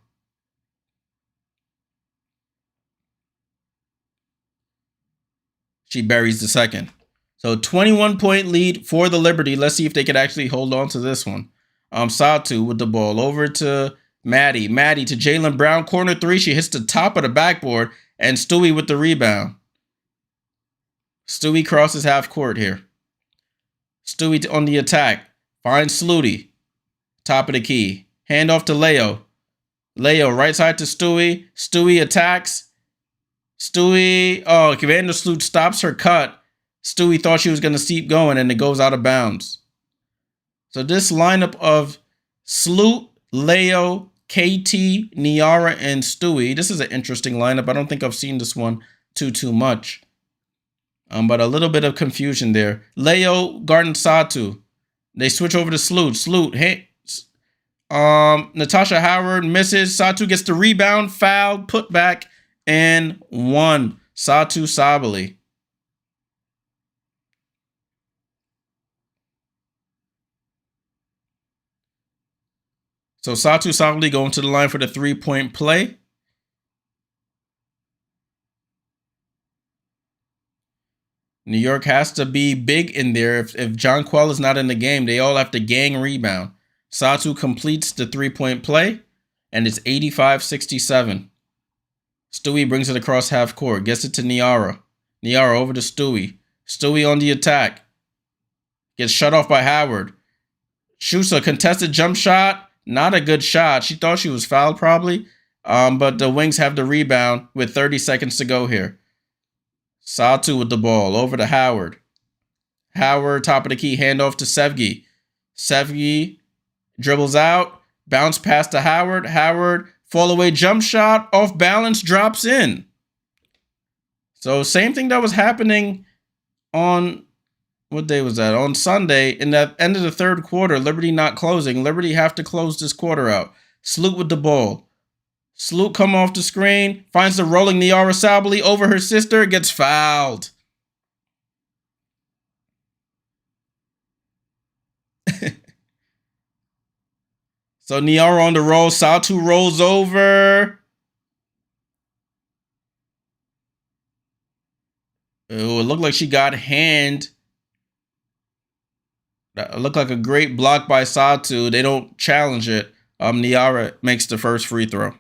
She buries the second. So 21-point lead for the Liberty. Let's see if they could actually hold on to this one. Satu with the ball over to Maddie. Maddie to Jaylen Brown. Corner three. She hits the top of the backboard. And Stewie with the rebound. Stewie crosses half court here. Stewie on the attack. Finds Sluty. Top of the key. Hand off to Leo. Leo right side to Stewie. Stewie attacks. Stewie. Oh, Vandersloot stops her cut. Stewie thought she was going to keep going, and it goes out of bounds. So this lineup of Sloot, Leo, KT, Niara, and Stewie. This is an interesting lineup. I don't think I've seen this one too much. But a little bit of confusion there. Leo, Garden Satu. They switch over to Sloot. Sloot, hey. Natasha Howard misses. Satu gets the rebound, fouled, put back, and one. Satu Sabali. So Satu Sabali going to the line for the 3-point play. New York has to be big in there. If John Quell is not in the game, they all have to gang rebound. Satu completes the 3-point play, and it's 85-67. Stewie brings it across half court, gets it to Niara. Niara over to Stewie. Stewie on the attack. Gets shut off by Howard. Shoots a contested jump shot. Not a good shot. She thought she was fouled probably. But the Wings have the rebound with 30 seconds to go here. Satu with the ball over to Howard. Howard, top of the key, handoff to Sevgi. Sevgi dribbles out, bounce pass to Howard. Howard, fall away jump shot, off balance, drops in. So same thing that was happening on, what day was that? On Sunday, in the end of the third quarter, Liberty not closing. Liberty have to close this quarter out. Sloot with the ball. Sloot come off the screen, finds the rolling Niara Sabali over her sister, gets fouled. So Niara on the roll, Satu rolls over. Oh, it looked like she got hand. It looked like a great block by Satu. They don't challenge it. Niara makes the first free throw.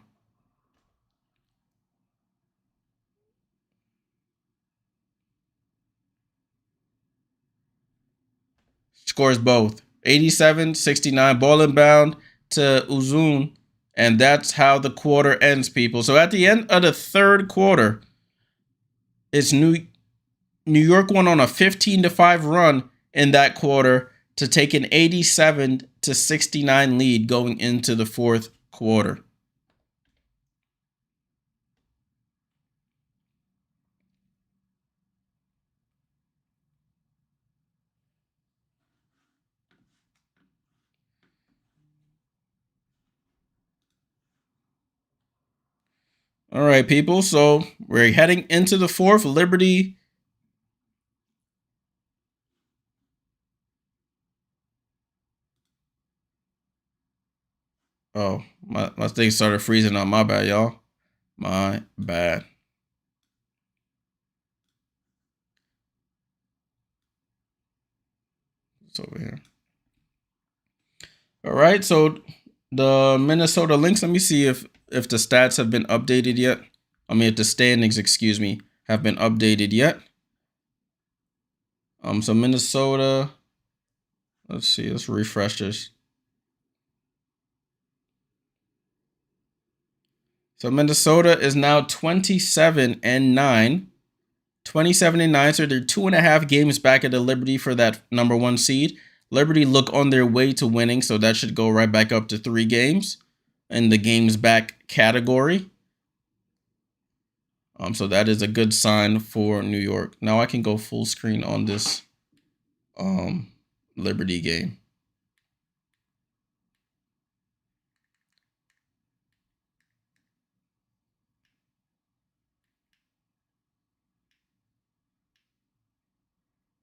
Scores both. 87-69. Ball inbound to Uzun. And that's how the quarter ends, people. So at the end of the third quarter, it's New York went on a 15-5 run in that quarter to take an 87-69 lead going into the fourth quarter. All right, people. So we're heading into the fourth. Liberty. Oh, my thing started freezing up. My bad, y'all. My bad. over here. All right, so the Minnesota Lynx, let me see if the stats have been updated yet. I mean, if the standings, excuse me, have been updated yet. So Minnesota, let's see, let's refresh this. So Minnesota is now 27-9. 27-9, so they're 2.5 games back at the Liberty for that number 1 seed. Liberty look on their way to winning, so that should go right back up to 3 games in the games back category. So that is a good sign for New York. Now I can go full screen on this Liberty game.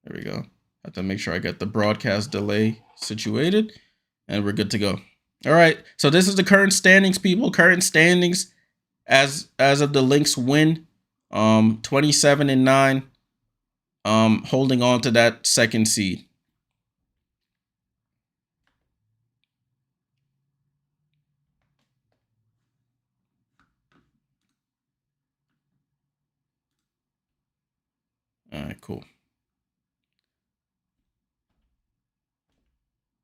There we go. I have to make sure I get the broadcast delay situated, and we're good to go. All right, so this is the current standings, people. Current standings as of the Lynx win, 27-9, holding on to that 2nd seed. All right, cool.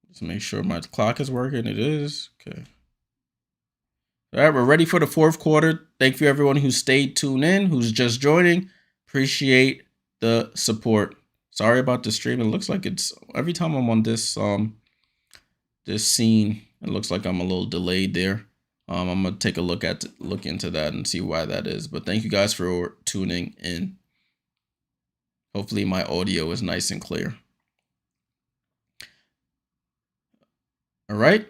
Let's make sure my clock is working. It is. Okay. All right, we're ready for the 4th quarter. Thank you, everyone who stayed tuned in, who's just joining. Appreciate the support. Sorry about the stream. It looks like it's every time I'm on this this scene, it looks like I'm a little delayed there. I'm gonna take a look into that and see why that is. But thank you guys for tuning in. Hopefully my audio is nice and clear. All right.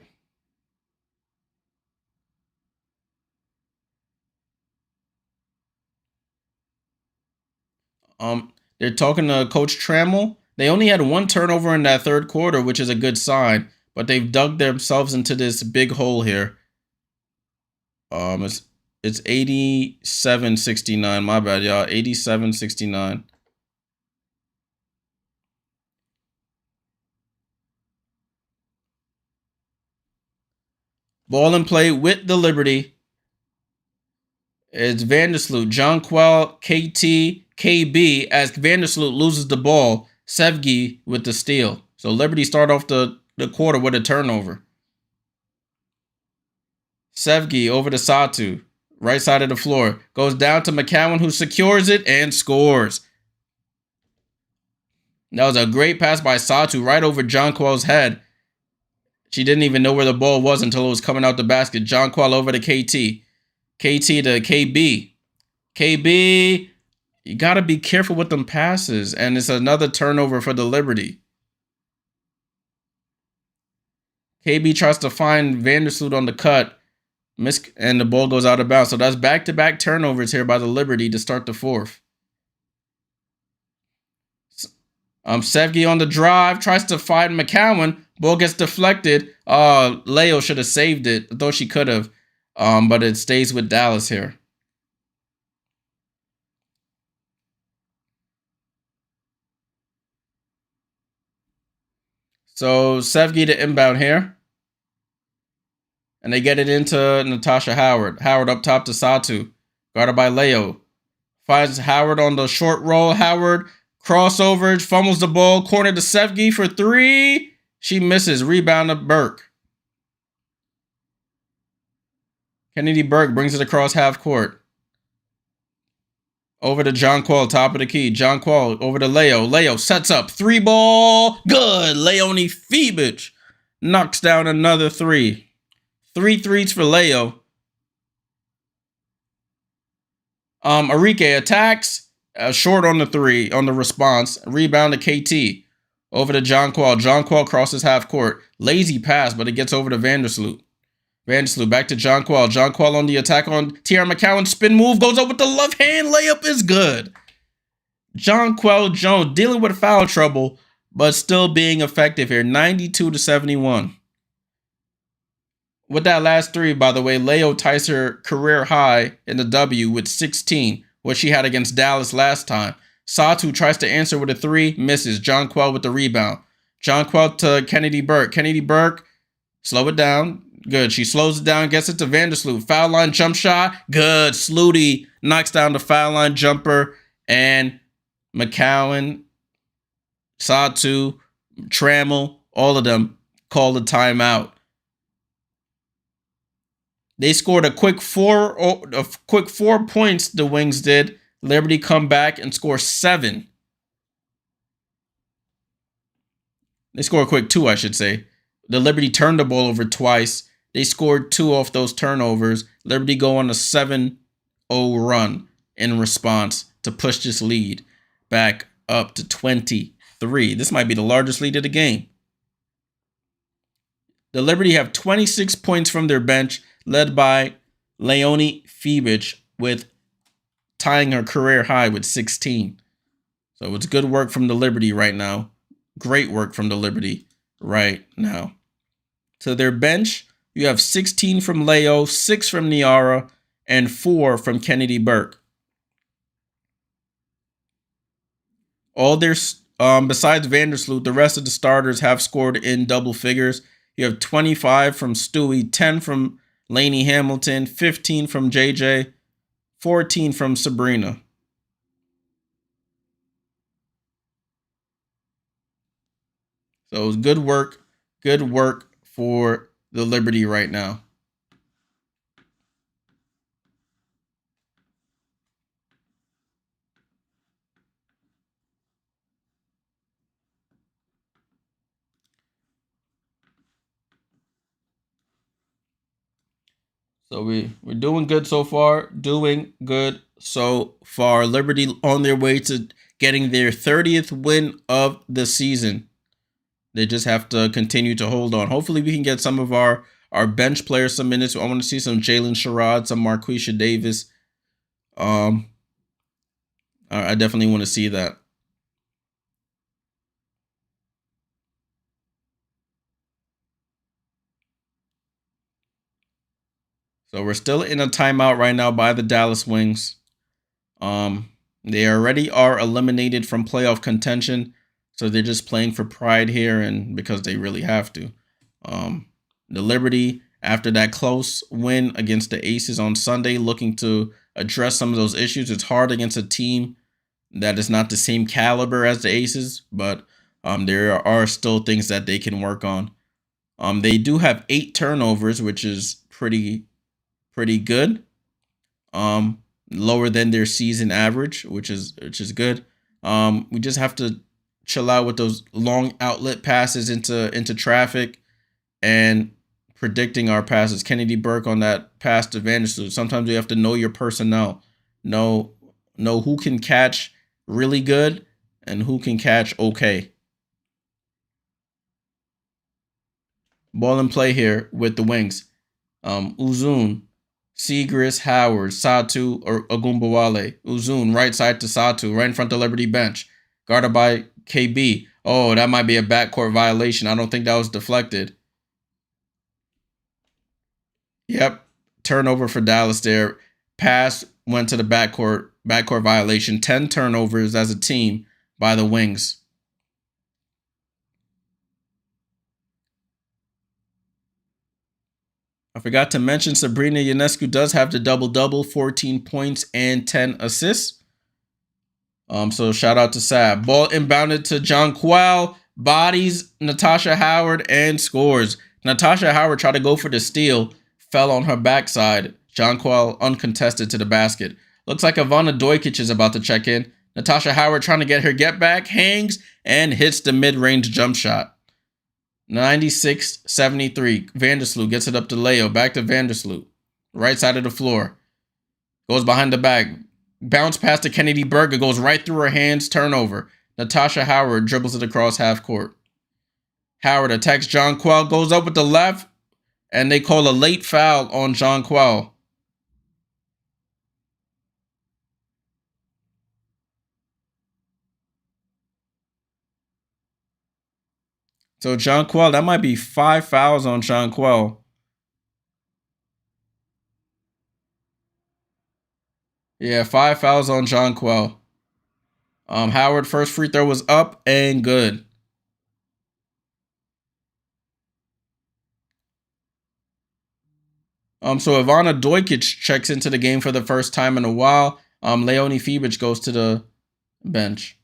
They're talking to Coach Trammell. They only had 1 turnover in that 3rd quarter, which is a good sign, but they've dug themselves into this big hole here. It's 87-69. My bad, y'all. 87-69. Ball in play with the Liberty. It's Vandersloot, Jonquel, KT, KB, as Vandersloot loses the ball. Sevgi with the steal. So Liberty start off the quarter with a turnover. Sevgi over to Satu, right side of the floor. Goes down to McCowan, who secures it and scores. That was a great pass by Satu right over Jonquel's head. She didn't even know where the ball was until it was coming out the basket. Jonquel over to KT. KT to KB. KB, you got to be careful with them passes. And it's another turnover for the Liberty. KB tries to find Vandersloot on the cut. And the ball goes out of bounds. So that's back-to-back turnovers here by the Liberty to start the 4th. Sevgi on the drive. Tries to find McCowan. Ball gets deflected. Leo should have saved it. Though she could have. But it stays with Dallas here. So Sevgi to inbound here. And they get it into Natasha Howard. Howard up top to Satu. Guarded by Leo. Finds Howard on the short roll. Howard crossover. Fumbles the ball. Corner to Sevgi for 3. She misses. Rebound to Burke. Kennedy Burke brings it across half court. Over to Jonquel, top of the key. Jonquel over to Leo. Leo sets up. 3 ball. Good. Leonie Febich knocks down another 3. 3 threes for Leo. Arike attacks. Short on the 3 on the response. Rebound to KT. Over to Jonquel. Jonquel crosses half court. Lazy pass, but it gets over to Vandersloot. Vandersloot back to Jonquel. Jonquel on the attack on Tiara McCowan. Spin move. Goes up with the left hand. Layup is good. Jonquel Jones dealing with foul trouble, but still being effective here. 92-71. With that last 3, by the way, Leo ties her career high in the W with 16, what she had against Dallas last time. Satu tries to answer with a 3, misses. Jonquel with the rebound. Jonquel to Kennedy Burke. Kennedy Burke, slow it down. Good. She slows it down, gets it to Vandersloot. Foul line jump shot. Good. Sluty knocks down the foul line jumper. And McCowan, Satu, Trammell, all of them called a timeout. They scored a quick four points, the Wings did. Liberty come back and score 7. They scored a quick 2, I should say. The Liberty turned the ball over twice. They scored 2 off those turnovers. Liberty go on a 7-0 run in response to push this lead back up to 23. This might be the largest lead of the game. The Liberty have 26 points from their bench, led by Leonie Fibich with tying her career high with 16. So it's good work from the Liberty right now. Great work from the Liberty right now. To their bench, you have 16 from Leo, 6 from Niara, and 4 from Kennedy Burke. All their besides Vandersloot, the rest of the starters have scored in double figures. You have 25 from Stewie, 10 from Lainey Hamilton, 15 from JJ, 14 from Sabrina. So it was good work for the Liberty right now. So we're doing good so far. Liberty on their way to getting their 30th win of the season. They just have to continue to hold on. Hopefully we can get some of our bench players some minutes. I want to see some Jalen Sherrod, some Marquisha Davis. I definitely want to see that. So we're still in a timeout right now by the Dallas Wings. They already are eliminated from playoff contention, so they're just playing for pride here and because they really have to. The Liberty, after that close win against the Aces on Sunday, looking to address some of those issues. It's hard against a team that is not the same caliber as the Aces, but there are still things that they can work on. They do have 8 turnovers, which is pretty good. Lower than their season average, which is good. We just have to chill out with those long outlet passes into traffic and predicting our passes. Kennedy Burke on that pass to Vandersloot. Sometimes you have to know your personnel, know who can catch really good and who can catch okay. Ball in play here with the Wings. Uzun, Seagrass, Howard, Satu, or Agumbawale. Uzun, right side to Satu, right in front of the Liberty bench. Guarded by KB. Oh, that might be a backcourt violation. I don't think that was deflected. Yep. Turnover for Dallas there. Pass went to the backcourt violation. 10 turnovers as a team by the Wings. I forgot to mention Sabrina Ionescu does have the double-double, 14 points and 10 assists. So shout out to Sab. Ball inbounded to Jonquel, bodies Natasha Howard and scores. Natasha Howard tried to go for the steal, fell on her backside. Jonquel uncontested to the basket. Looks like Ivana Dojkic is about to check in. Natasha Howard trying to get her get back, hangs and hits the mid-range jump shot. 96-73. Vandersloot gets it up to Leo. Back to Vandersloot. Right side of the floor. Goes behind the back. Bounce pass to Kennedy Burke. It goes right through her hands. Turnover. Natasha Howard dribbles it across half court. Howard attacks Jonquel. Goes up with the left. And they call a late foul on Jonquel. So Jonquel, that might be 5 fouls on Jonquel. Yeah, 5 fouls on Jonquel. Howard first free throw was up and good. So Ivana Dojkic checks into the game for the first time in a while. Leonie Fibic goes to the bench.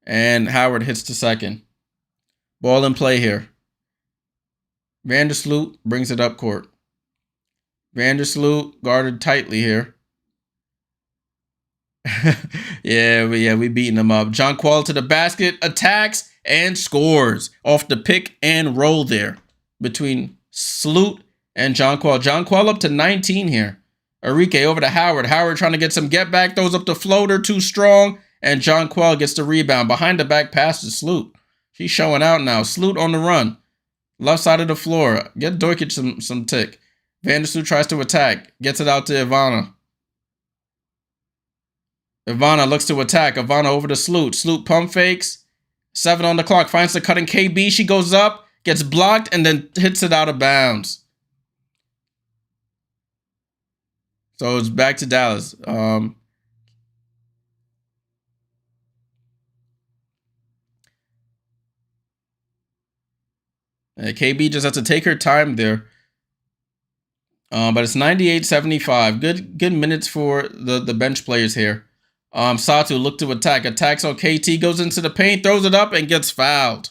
And Howard hits the second. Ball in play here. Vandersloot brings it up court. Vandersloot guarded tightly here. yeah, we beating them up. Jonquel to the basket, attacks, and scores off the pick and roll there between Sloot and Jonquel. Jonquel up to 19 here. Arike over to Howard. Howard trying to get some get back, throws up the floater, too strong, and Jonquel gets the rebound. Behind the back pass to Sloot. She's showing out now. Sloot on the run. Left side of the floor. Get Dojkic some tick. Vandersloot tries to attack. Gets it out to Ivana. Ivana looks to attack. Ivana over to Sloot. Sloot pump fakes. 7 on the clock. Finds the cutting KB. She goes up. Gets blocked and then hits it out of bounds. So it's back to Dallas. KB just has to take her time there. But it's 98-75. Good minutes for the bench players here. Satu look to attack. Attacks on KT. Goes into the paint. Throws it up and gets fouled.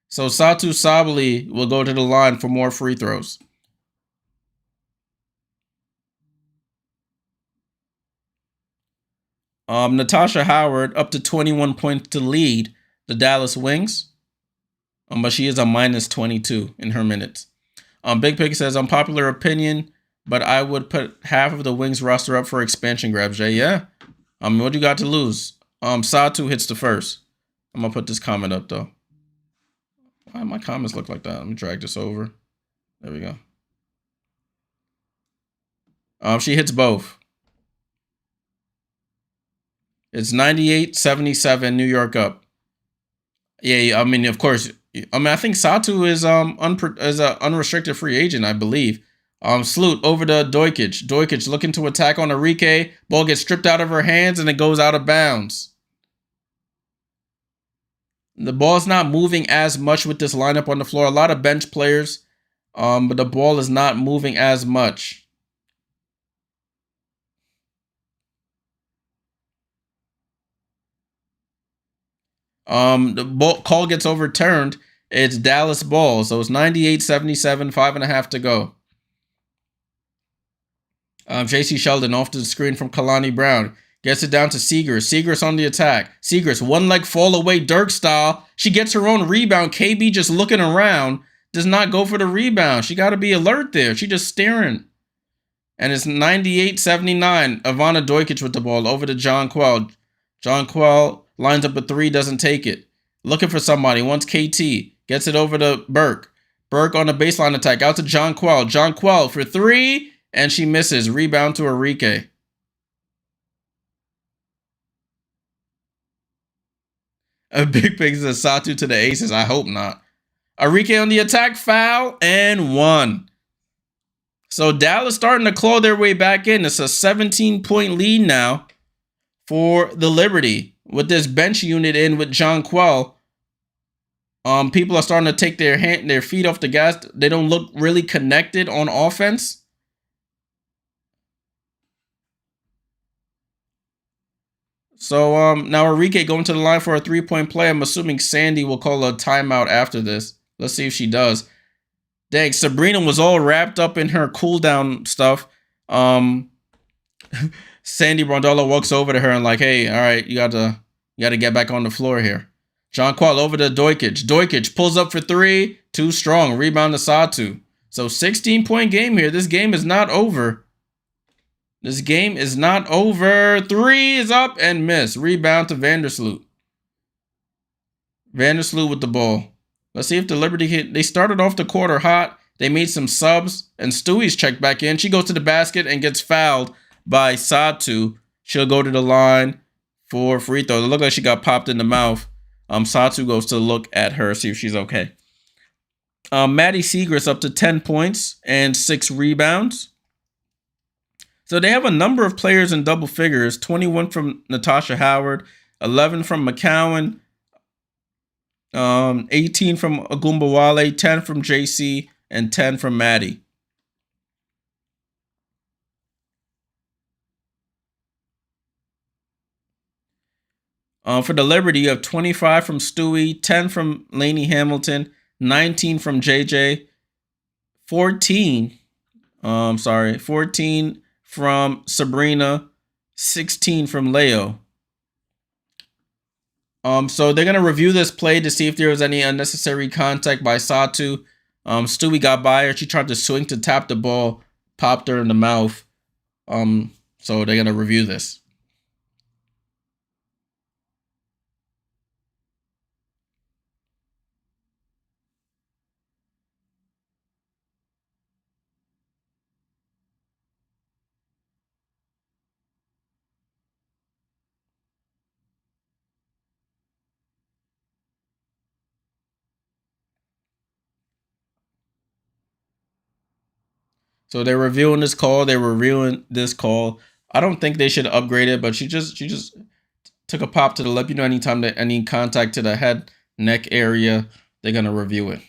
So Satu Sabali will go to the line for more free throws. Natasha Howard up to 21 points to lead the Dallas Wings. But she is a minus 22 in her minutes. Big Pig says, unpopular opinion, but I would put half of the Wings roster up for expansion grabs, Jay. Yeah. What do you got to lose? Satu hits the first. I'm going to put this comment up, though. Why my comments look like that? Let me drag this over. There we go. She hits both. It's 98-77, New York up. Yeah, I mean, of course. I think Satu is an unrestricted free agent, I believe. Sloot over to Dojkic. Dojkic looking to attack on Arike. Ball gets stripped out of her hands and it goes out of bounds. The ball's not moving as much with this lineup on the floor. A lot of bench players, but the ball is not moving as much. The ball call gets overturned. It's Dallas ball, so it's 98-77, 5.5 to go. J.C. Sheldon off to the screen from Kalani Brown. Gets it down to Seegers. Seegers on the attack. Seegers, one leg fall away, Dirk style. She gets her own rebound. KB just looking around. Does not go for the rebound. She got to be alert there. She just staring. And it's 98-79. Ivana Dojkic with the ball over to Jonquel. Jonquel lines up a 3, doesn't take it. Looking for somebody. Wants KT. Gets it over to Burke. Burke on the baseline attack. Out to Jonquel. Jonquel for 3. And she misses. Rebound to Arike. A Big Pig says Satu to the aces. I hope not. Arike on the attack. Foul. And 1. So Dallas starting to claw their way back in. It's a 17-point lead now for the Liberty. With this bench unit in with Jonquel. People are starting to take their feet off the gas. They don't look really connected on offense. So now Arike going to the line for a 3-point play. I'm assuming Sandy will call a timeout after this. Let's see if she does. Dang, Sabrina was all wrapped up in her cool-down stuff. Sandy Brondello walks over to her and like, hey, all right, you got to get back on the floor here. Jonquel over to Dojkic. Dojkic pulls up for 3. Too strong. Rebound to Satu. So 16-point game here. This game is not over. This game is not over. 3 is up and miss. Rebound to Vandersloot. Vandersloot with the ball. Let's see if the Liberty hit. They started off the quarter hot. They made some subs. And Stewie's checked back in. She goes to the basket and gets fouled by Satu. She'll go to the line for free throw. It looked like she got popped in the mouth. Satu goes to look at her, see if she's okay. Maddie Segrist up to 10 points and 6 rebounds. So they have a number of players in double figures. 21 from Natasha Howard, 11 from McCowan, 18 from Agumbawale, 10 from JC, and 10 from Maddie. For the Liberty, you have 25 from Stewie, 10 from Lainey Hamilton, 19 from JJ, 14. 14 from Sabrina, 16 from Leo. So they're gonna review this play to see if there was any unnecessary contact by Satu. Stewie got by her. She tried to swing to tap the ball, popped her in the mouth. So they're gonna review this. So they're reviewing this call. I don't think they should upgrade it, but she just took a pop to the lip. Anytime that any contact to the head, neck area, they're gonna review it.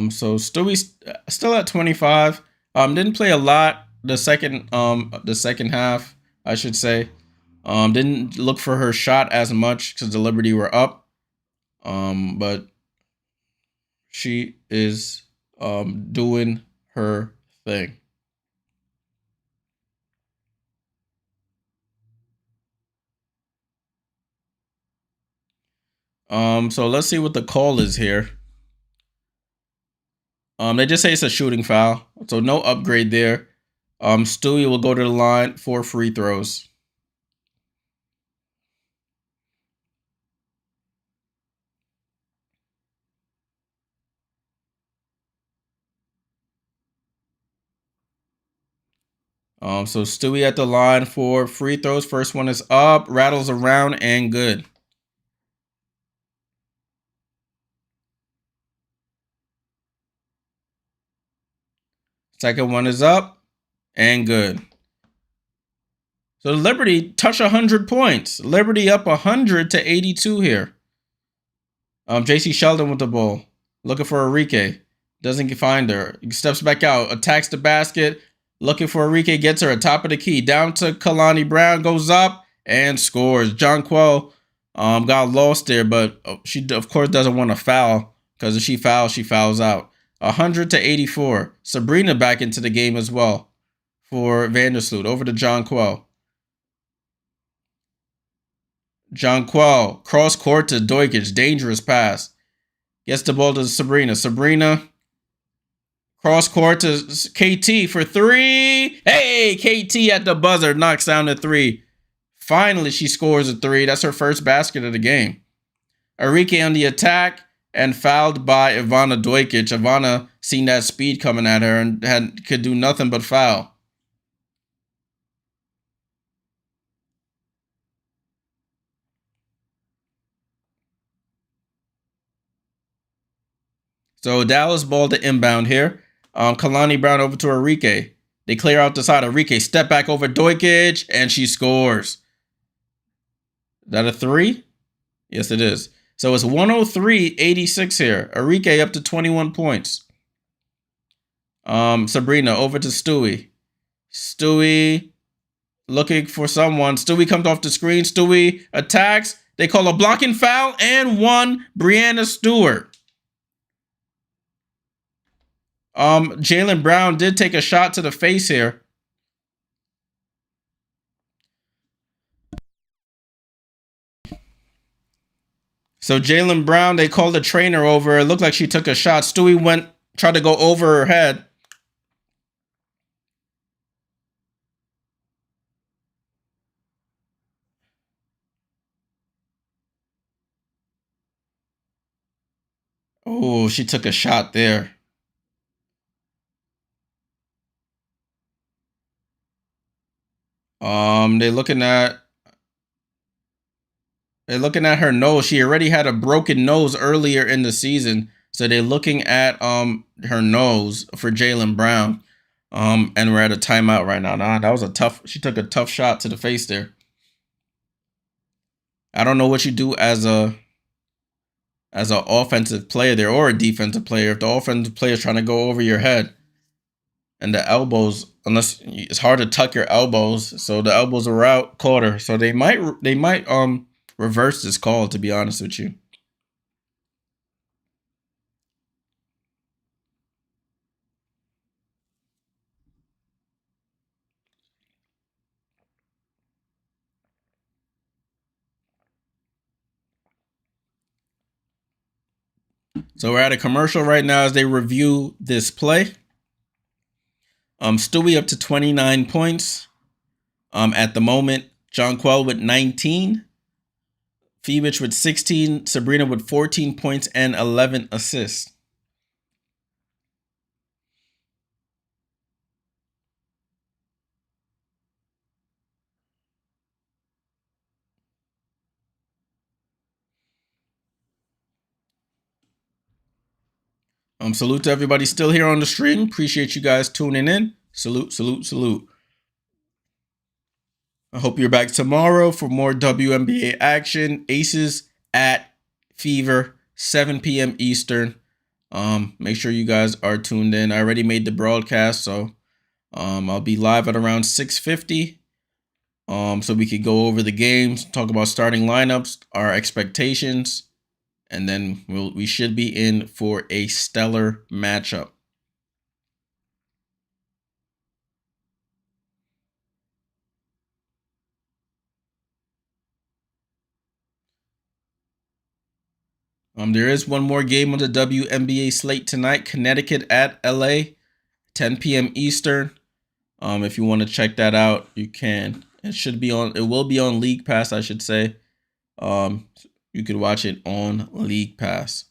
So Stewie's still at 25. Didn't play a lot the second half, I should say. Didn't look for her shot as much because the Liberty were up. But she is doing her thing. So let's see what the call is here. They just say it's a shooting foul, so no upgrade there. Stewie will go to the line for free throws. So Stewie at the line for free throws. First one is up, rattles around, and good. Second one is up, and good. So Liberty touch 100 points. Liberty up 100 to 82 here. JC Sheldon with the ball, looking for Enrique. Doesn't find her. He steps back out, attacks the basket, looking for Enrique, gets her at top of the key. Down to Kalani Brown, goes up and scores. Jonquel got lost there, but she of course doesn't want to foul because if she fouls out. 100 to 84. Sabrina back into the game as well for Vandersloot. Over to Jonquel. Jonquel, cross court to Doikic, dangerous pass. Gets the ball to Sabrina. Sabrina, cross court to KT for three. Hey, KT at the buzzer, knocks down the three. Finally, she scores a three. That's her first basket of the game. Enrique on the attack and fouled by Ivana Doikic. Ivana seen that speed coming at her and could do nothing but foul. So Dallas ball to inbound here. Kalani Brown over to Enrique. They clear out the side. Enrique step back over Doikic, and she scores. Is that a three? Yes, it is. So it's 103-86 here. Enrique up to 21 points. Sabrina over to Stewie. Stewie looking for someone. Stewie comes off the screen. Stewie attacks. They call a blocking foul and one. Brianna Stewart. Jaylen Brown did take a shot to the face here. So Jaylen Brown, they called the trainer over. It looked like she took a shot. Stewie tried to go over her head. Oh, she took a shot there. They're looking at her nose. She already had a broken nose earlier in the season. So they're looking at her nose for Jaylen Brown. And we're at a timeout right now. Nah, that was a tough. She took a tough shot to the face there. I don't know what you do as an offensive player there or a defensive player. If the offensive player is trying to go over your head and the elbows, unless it's hard to tuck your elbows, so the elbows are out, caught her. So they might reverse this call, to be honest with you. So we're at a commercial right now as they review this play. Stewie up to 29 points. At the moment, Jonquel with 19. Phoebich with 16. Sabrina with 14 points and 11 assists. Salute to everybody still here on the stream. Appreciate you guys tuning in. Salute, salute, salute. I hope you're back tomorrow for more WNBA action. Aces at Fever, 7 p.m. Eastern. Make sure you guys are tuned in. I already made the broadcast, so I'll be live at around 6:50. So we could go over the games, talk about starting lineups, our expectations, and then we should be in for a stellar matchup. There is one more game on the WNBA slate tonight. Connecticut at LA, 10 p.m. Eastern. If you want to check that out, you can. It will be on League Pass, I should say. You could watch it on League Pass.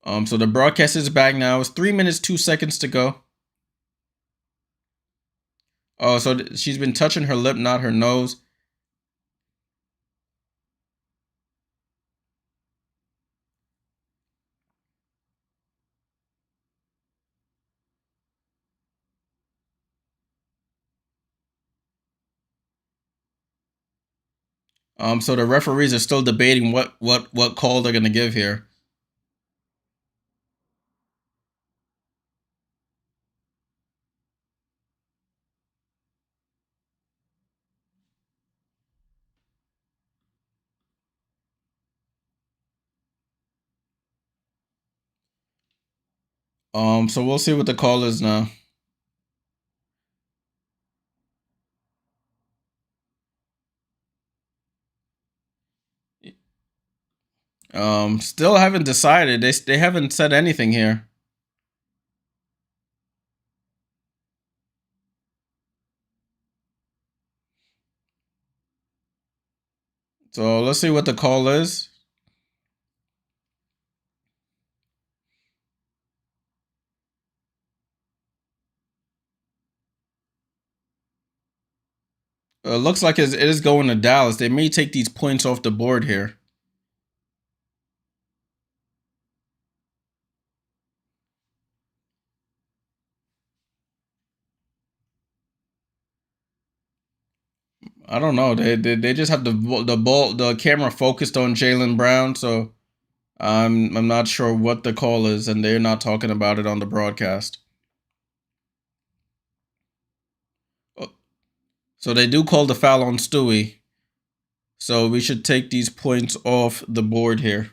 So the broadcast is back now. It's 3 minutes, 2 seconds to go. Oh, so she's been touching her lip, not her nose. So the referees are still debating what call they're gonna give here. So we'll see what the call is now. Still haven't decided. They haven't said anything here. So let's see what the call is. Looks like it is going to Dallas. They may take these points off the board here. I don't know. They just have the camera focused on Jaylen Brown, so I'm not sure what the call is, and they're not talking about it on the broadcast. So they do call the foul on Stewie. So we should take these points off the board here.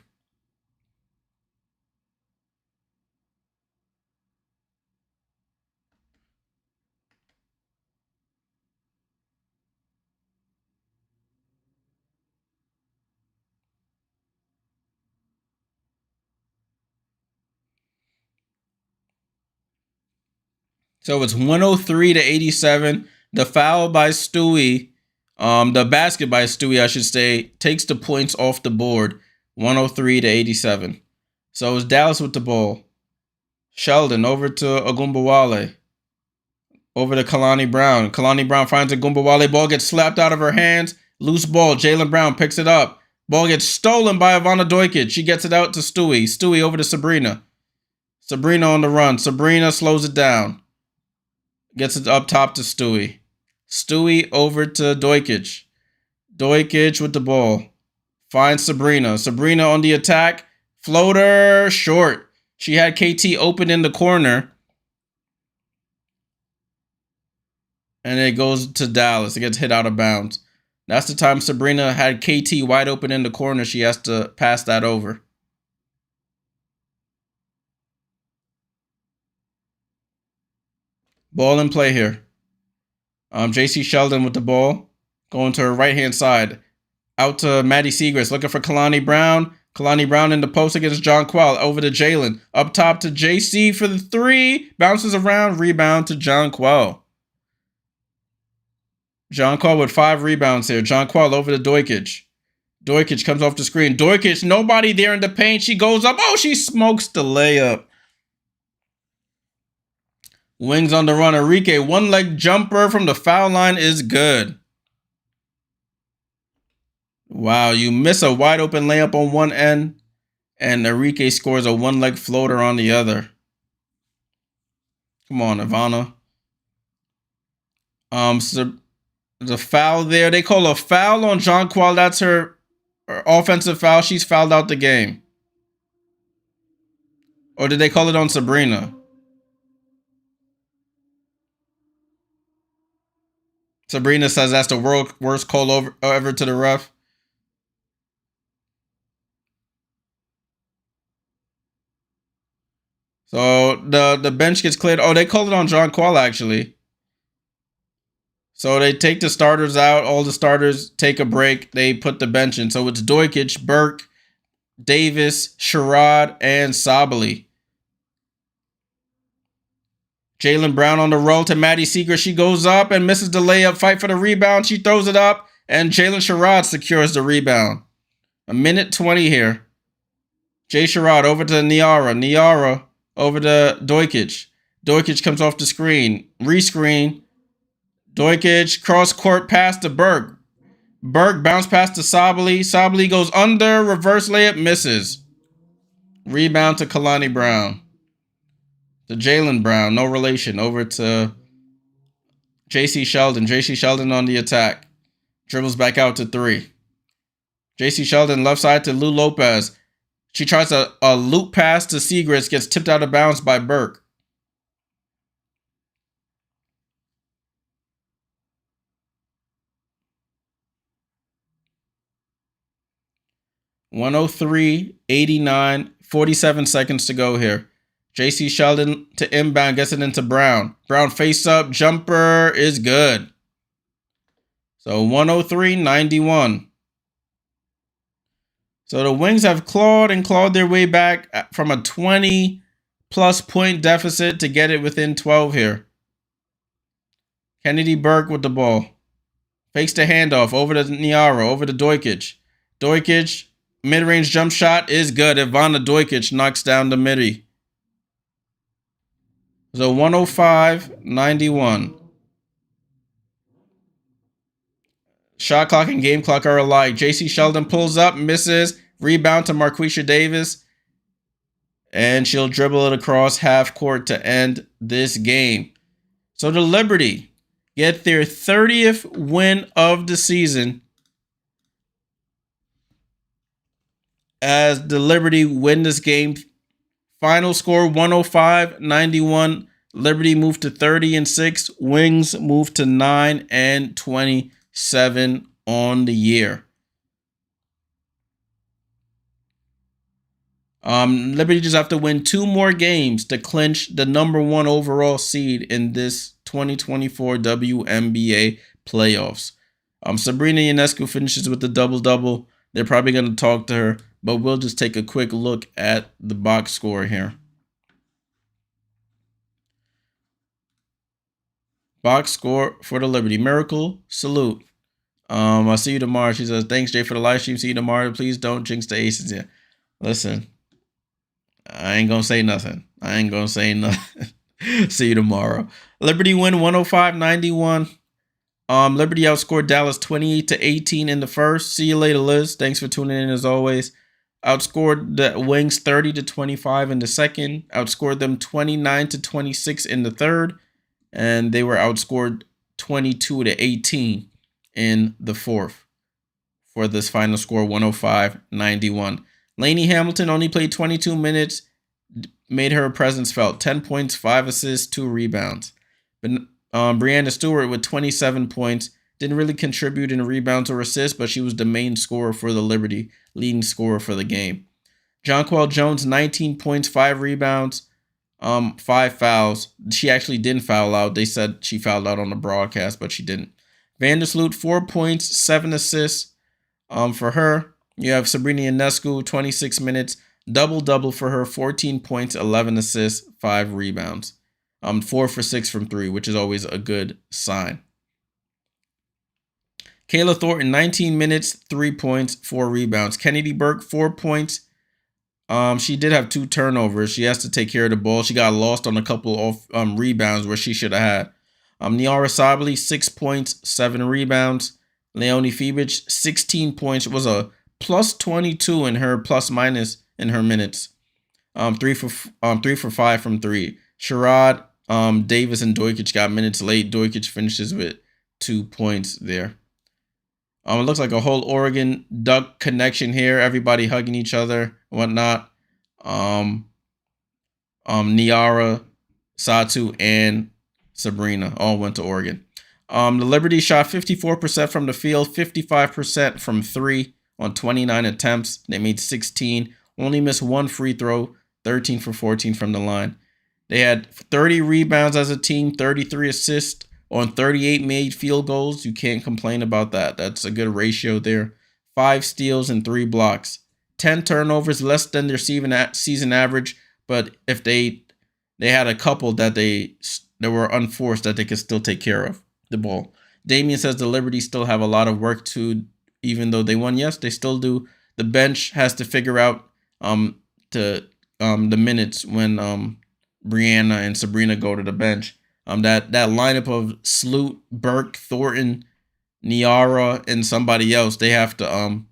So it's 103 to 87. The foul by Stewie, the basket by Stewie, I should say, takes the points off the board. 103 to 87. So it's Dallas with the ball. Sheldon over to Agumbawale. Over to Kalani Brown. Kalani Brown finds Agumbawale. Ball gets slapped out of her hands. Loose ball. Jaylen Brown picks it up. Ball gets stolen by Ivana Dojkic. She gets it out to Stewie. Stewie over to Sabrina. Sabrina on the run. Sabrina slows it down. Gets it up top to Stewie. Stewie over to Dojkic. Dojkic with the ball. Finds Sabrina. Sabrina on the attack. Floater short. She had KT open in the corner. And it goes to Dallas. It gets hit out of bounds. That's the time Sabrina had KT wide open in the corner. She has to pass that over. Ball in play here. JC Sheldon with the ball. Going to her right-hand side. Out to Maddie Siegrist. Looking for Kalani Brown. Kalani Brown in the post against John Quell. Over to Jalen. Up top to JC for the three. Bounces around. Rebound to John Quell. John Quell with 5 rebounds here. John Quell over to Dojkic. Dojkic comes off the screen. Dojkic, nobody there in the paint. She goes up. Oh, she smokes the layup. Wings on the run. Enrique, one-leg jumper from the foul line is good. Wow, you miss a wide-open layup on one end, and Enrique scores a one-leg floater on the other. Come on, Ivana. So the foul there. They call a foul on John Quell. That's her offensive foul. She's fouled out the game. Or did they call it on Sabrina? Sabrina says that's the worst call ever to the ref. So the bench gets cleared. Oh, they called it on John Quell, actually. So they take the starters out. All the starters take a break. They put the bench in. So it's Dojkic, Burke, Davis, Sherrod, and Sabally. Jalen Brown on the roll to Maddie Siegrist. She goes up and misses the layup. Fight for the rebound. She throws it up, and Jalen Sherrod secures the rebound. 1:20 here. Jay Sherrod over to Niara. Niara over to Dojkic. Dojkic comes off the screen. Rescreen. Dojkic cross-court pass to Burke. Burke bounce pass to Sabally. Sabally goes under. Reverse layup misses. Rebound to Kalani Brown. To Jalen Brown, no relation. Over to JC Sheldon. JC Sheldon on the attack. Dribbles back out to 3. JC Sheldon left side to Lou Lopez. She tries a loop pass to Siegrist. Gets tipped out of bounds by Burke. (103-89), 47 seconds to go here. JC Sheldon to inbound, gets it into Brown. Brown face up, jumper is good. So 103-91. So the Wings have clawed their way back from a 20-plus point deficit to get it within 12 here. Kennedy Burke with the ball. Fakes the handoff over to Niara, over to Dojkic. Dojkic, mid-range jump shot is good. Ivana Dojkic knocks down the midi. So 105-91. Shot clock and game clock are alike. JC Sheldon pulls up, misses. Rebound to Marquisha Davis. And she'll dribble it across half court to end this game. So the Liberty get their 30th win of the season as the Liberty win this game. Final score 105-91. Liberty moved to 30-6. Wings moved to 9-27 on the year. Liberty just have to win 2 more games to clinch the #1 overall seed in this 2024 WNBA Playoffs. Sabrina Ionescu finishes with the double-double. They're probably going to talk to her, but we'll just take a quick look at the box score here. Box score for the Liberty. Miracle, salute. I'll see you tomorrow. She says, thanks, Jay, for the live stream. See you tomorrow. Please don't jinx the Aces here. Listen, I ain't going to say nothing. See you tomorrow. Liberty win 105-91 Liberty outscored Dallas 28-18 in the first. See you later, Liz. Thanks for tuning in as always. Outscored the Wings 30-25 in the second. Outscored them 29-26 in the third. And they were outscored 22-18 in the fourth for this final score, 105-91. Lainey Hamilton only played 22 minutes, made her presence felt. 10 points, 5 assists, 2 rebounds. But Brianna Stewart with 27 points. Didn't really contribute in rebounds or assists, but she was the main scorer for the Liberty, leading scorer for the game. Jonquel Jones, 19 points, 5 rebounds, 5 fouls. She actually didn't foul out. They said she fouled out on the broadcast, but she didn't. Vandersloot, 4 points, 7 assists for her. You have Sabrina Ionescu, 26 minutes, double-double for her, 14 points, 11 assists, 5 rebounds. 4 for 6 from 3, which is always a good sign. Kayla Thornton, 19 minutes, 3 points, 4 rebounds. Kennedy Burke, 4 points. She did have 2 turnovers. She has to take care of the ball. She got lost on a couple of rebounds where she should have had. Niara Sabally, 6 points, 7 rebounds. Leonie Fibich, 16 points. It was a plus 22 in her plus minus in her minutes. 3 for 5 from 3. Sherrod, Davis, and Dojkic got minutes late. Dojkic finishes with 2 points there. It looks like a whole Oregon Duck connection here. Everybody hugging each other, whatnot. Niara, Satu, and Sabrina all went to Oregon. The Liberty shot 54% from the field, 55% from 3 on 29 attempts. They made 16. Only missed 1 free throw, 13 for 14 from the line. They had 30 rebounds as a team, 33 assists on 38 made field goals. You can't complain about that. That's a good ratio there. 5 steals and 3 blocks. 10 turnovers, less than their season average. But if they had a couple that were unforced that they could still take care of the ball. Damien says the Liberty still have a lot of work to, even though they won. Yes, they still do. The bench has to figure out the minutes when Brianna and Sabrina go to the bench. That lineup of Sloot, Burke, Thornton, Niara, and somebody else, they have to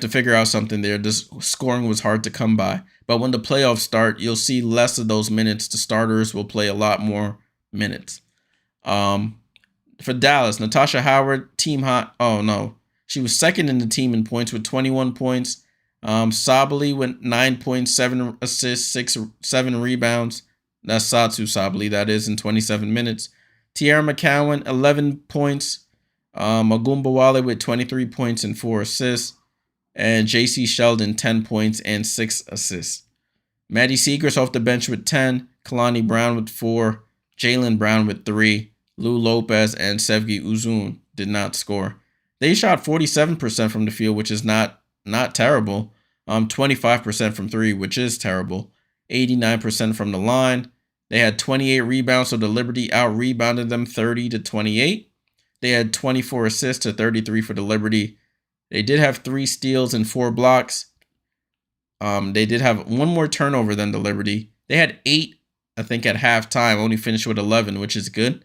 figure out something there. This scoring was hard to come by. But when the playoffs start, you'll see less of those minutes. The starters will play a lot more minutes. For Dallas, Natasha Howard, team hot. Oh no, she was second in the team in points with 21 points. Sabally went 9 points, 7 assists, 7 rebounds. That's Satu Sabally, that is, in 27 minutes. Tiara McCowan, 11 points. Magumba Wale with 23 points and 4 assists. And J.C. Sheldon, 10 points and 6 assists. Maddie Seegers off the bench with 10. Kalani Brown with 4. Jalen Brown with 3. Lou Lopez and Sevgi Uzun did not score. They shot 47% from the field, which is not terrible. 25% from 3, which is terrible. 89% from the line. They had 28 rebounds, so the Liberty out-rebounded them 30-28. They had 24 assists to 33 for the Liberty. They did have 3 steals and 4 blocks. They did have 1 more turnover than the Liberty. They had 8, I think, at halftime, only finished with 11, which is good.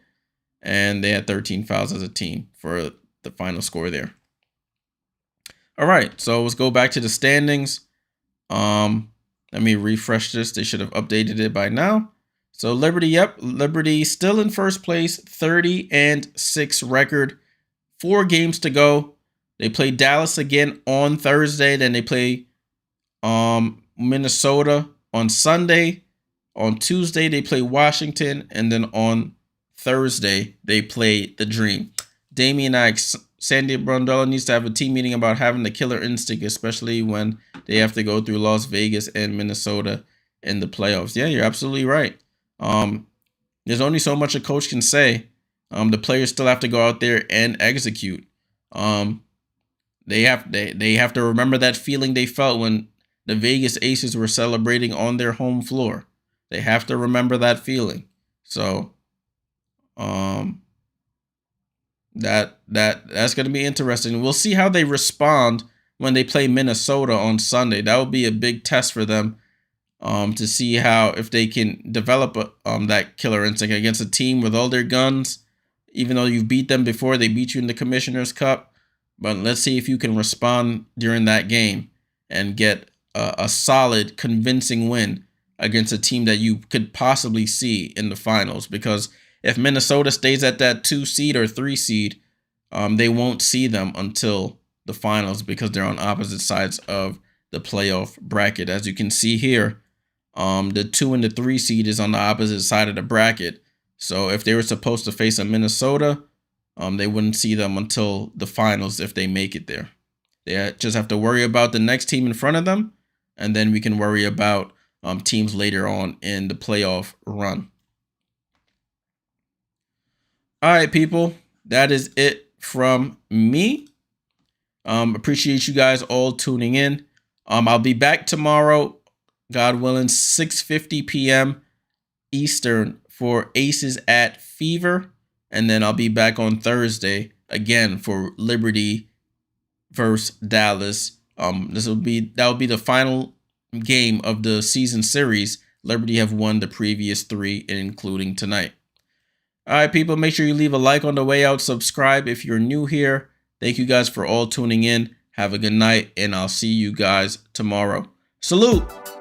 And they had 13 fouls as a team for the final score there. All right, so let's go back to the standings. Let me refresh this. They should have updated it by now. So Liberty still in first place, 30-6 record. 4 games to go. They play Dallas again on Thursday. Then they play Minnesota on Sunday. On Tuesday, they play Washington. And then on Thursday, they play the Dream. Damian asks, Sandy Brondella needs to have a team meeting about having the killer instinct, especially when they have to go through Las Vegas and Minnesota in the playoffs. Yeah, you're absolutely right. There's only so much a coach can say. The players still have to go out there and execute. They have to remember that feeling they felt when the Vegas Aces were celebrating on their home floor. They have to remember that feeling. So, that's going to be interesting. We'll see how they respond when they play Minnesota on Sunday. That will be a big test for them, to see if they can develop that killer instinct against a team with all their guns even though you've beat them before. They beat you in the Commissioner's Cup. But let's see if you can respond during that game and get a solid, convincing win against a team that you could possibly see in the finals. Because if Minnesota stays at that 2 seed or 3 seed, they won't see them until the finals because they're on opposite sides of the playoff bracket. As you can see here, the 2 and the 3 seed is on the opposite side of the bracket. So if they were supposed to face a Minnesota, they wouldn't see them until the finals if they make it there. They just have to worry about the next team in front of them, and then we can worry about teams later on in the playoff run. All right, people, that is it from me. Appreciate you guys all tuning in. I'll be back tomorrow, God willing, 6:50 p.m. Eastern for Aces at Fever. And then I'll be back on Thursday again for Liberty versus Dallas. That will be the final game of the season series. Liberty have won the previous 3, including tonight. All right, people, make sure you leave a like on the way out. Subscribe if you're new here. Thank you guys for all tuning in. Have a good night, and I'll see you guys tomorrow. Salute!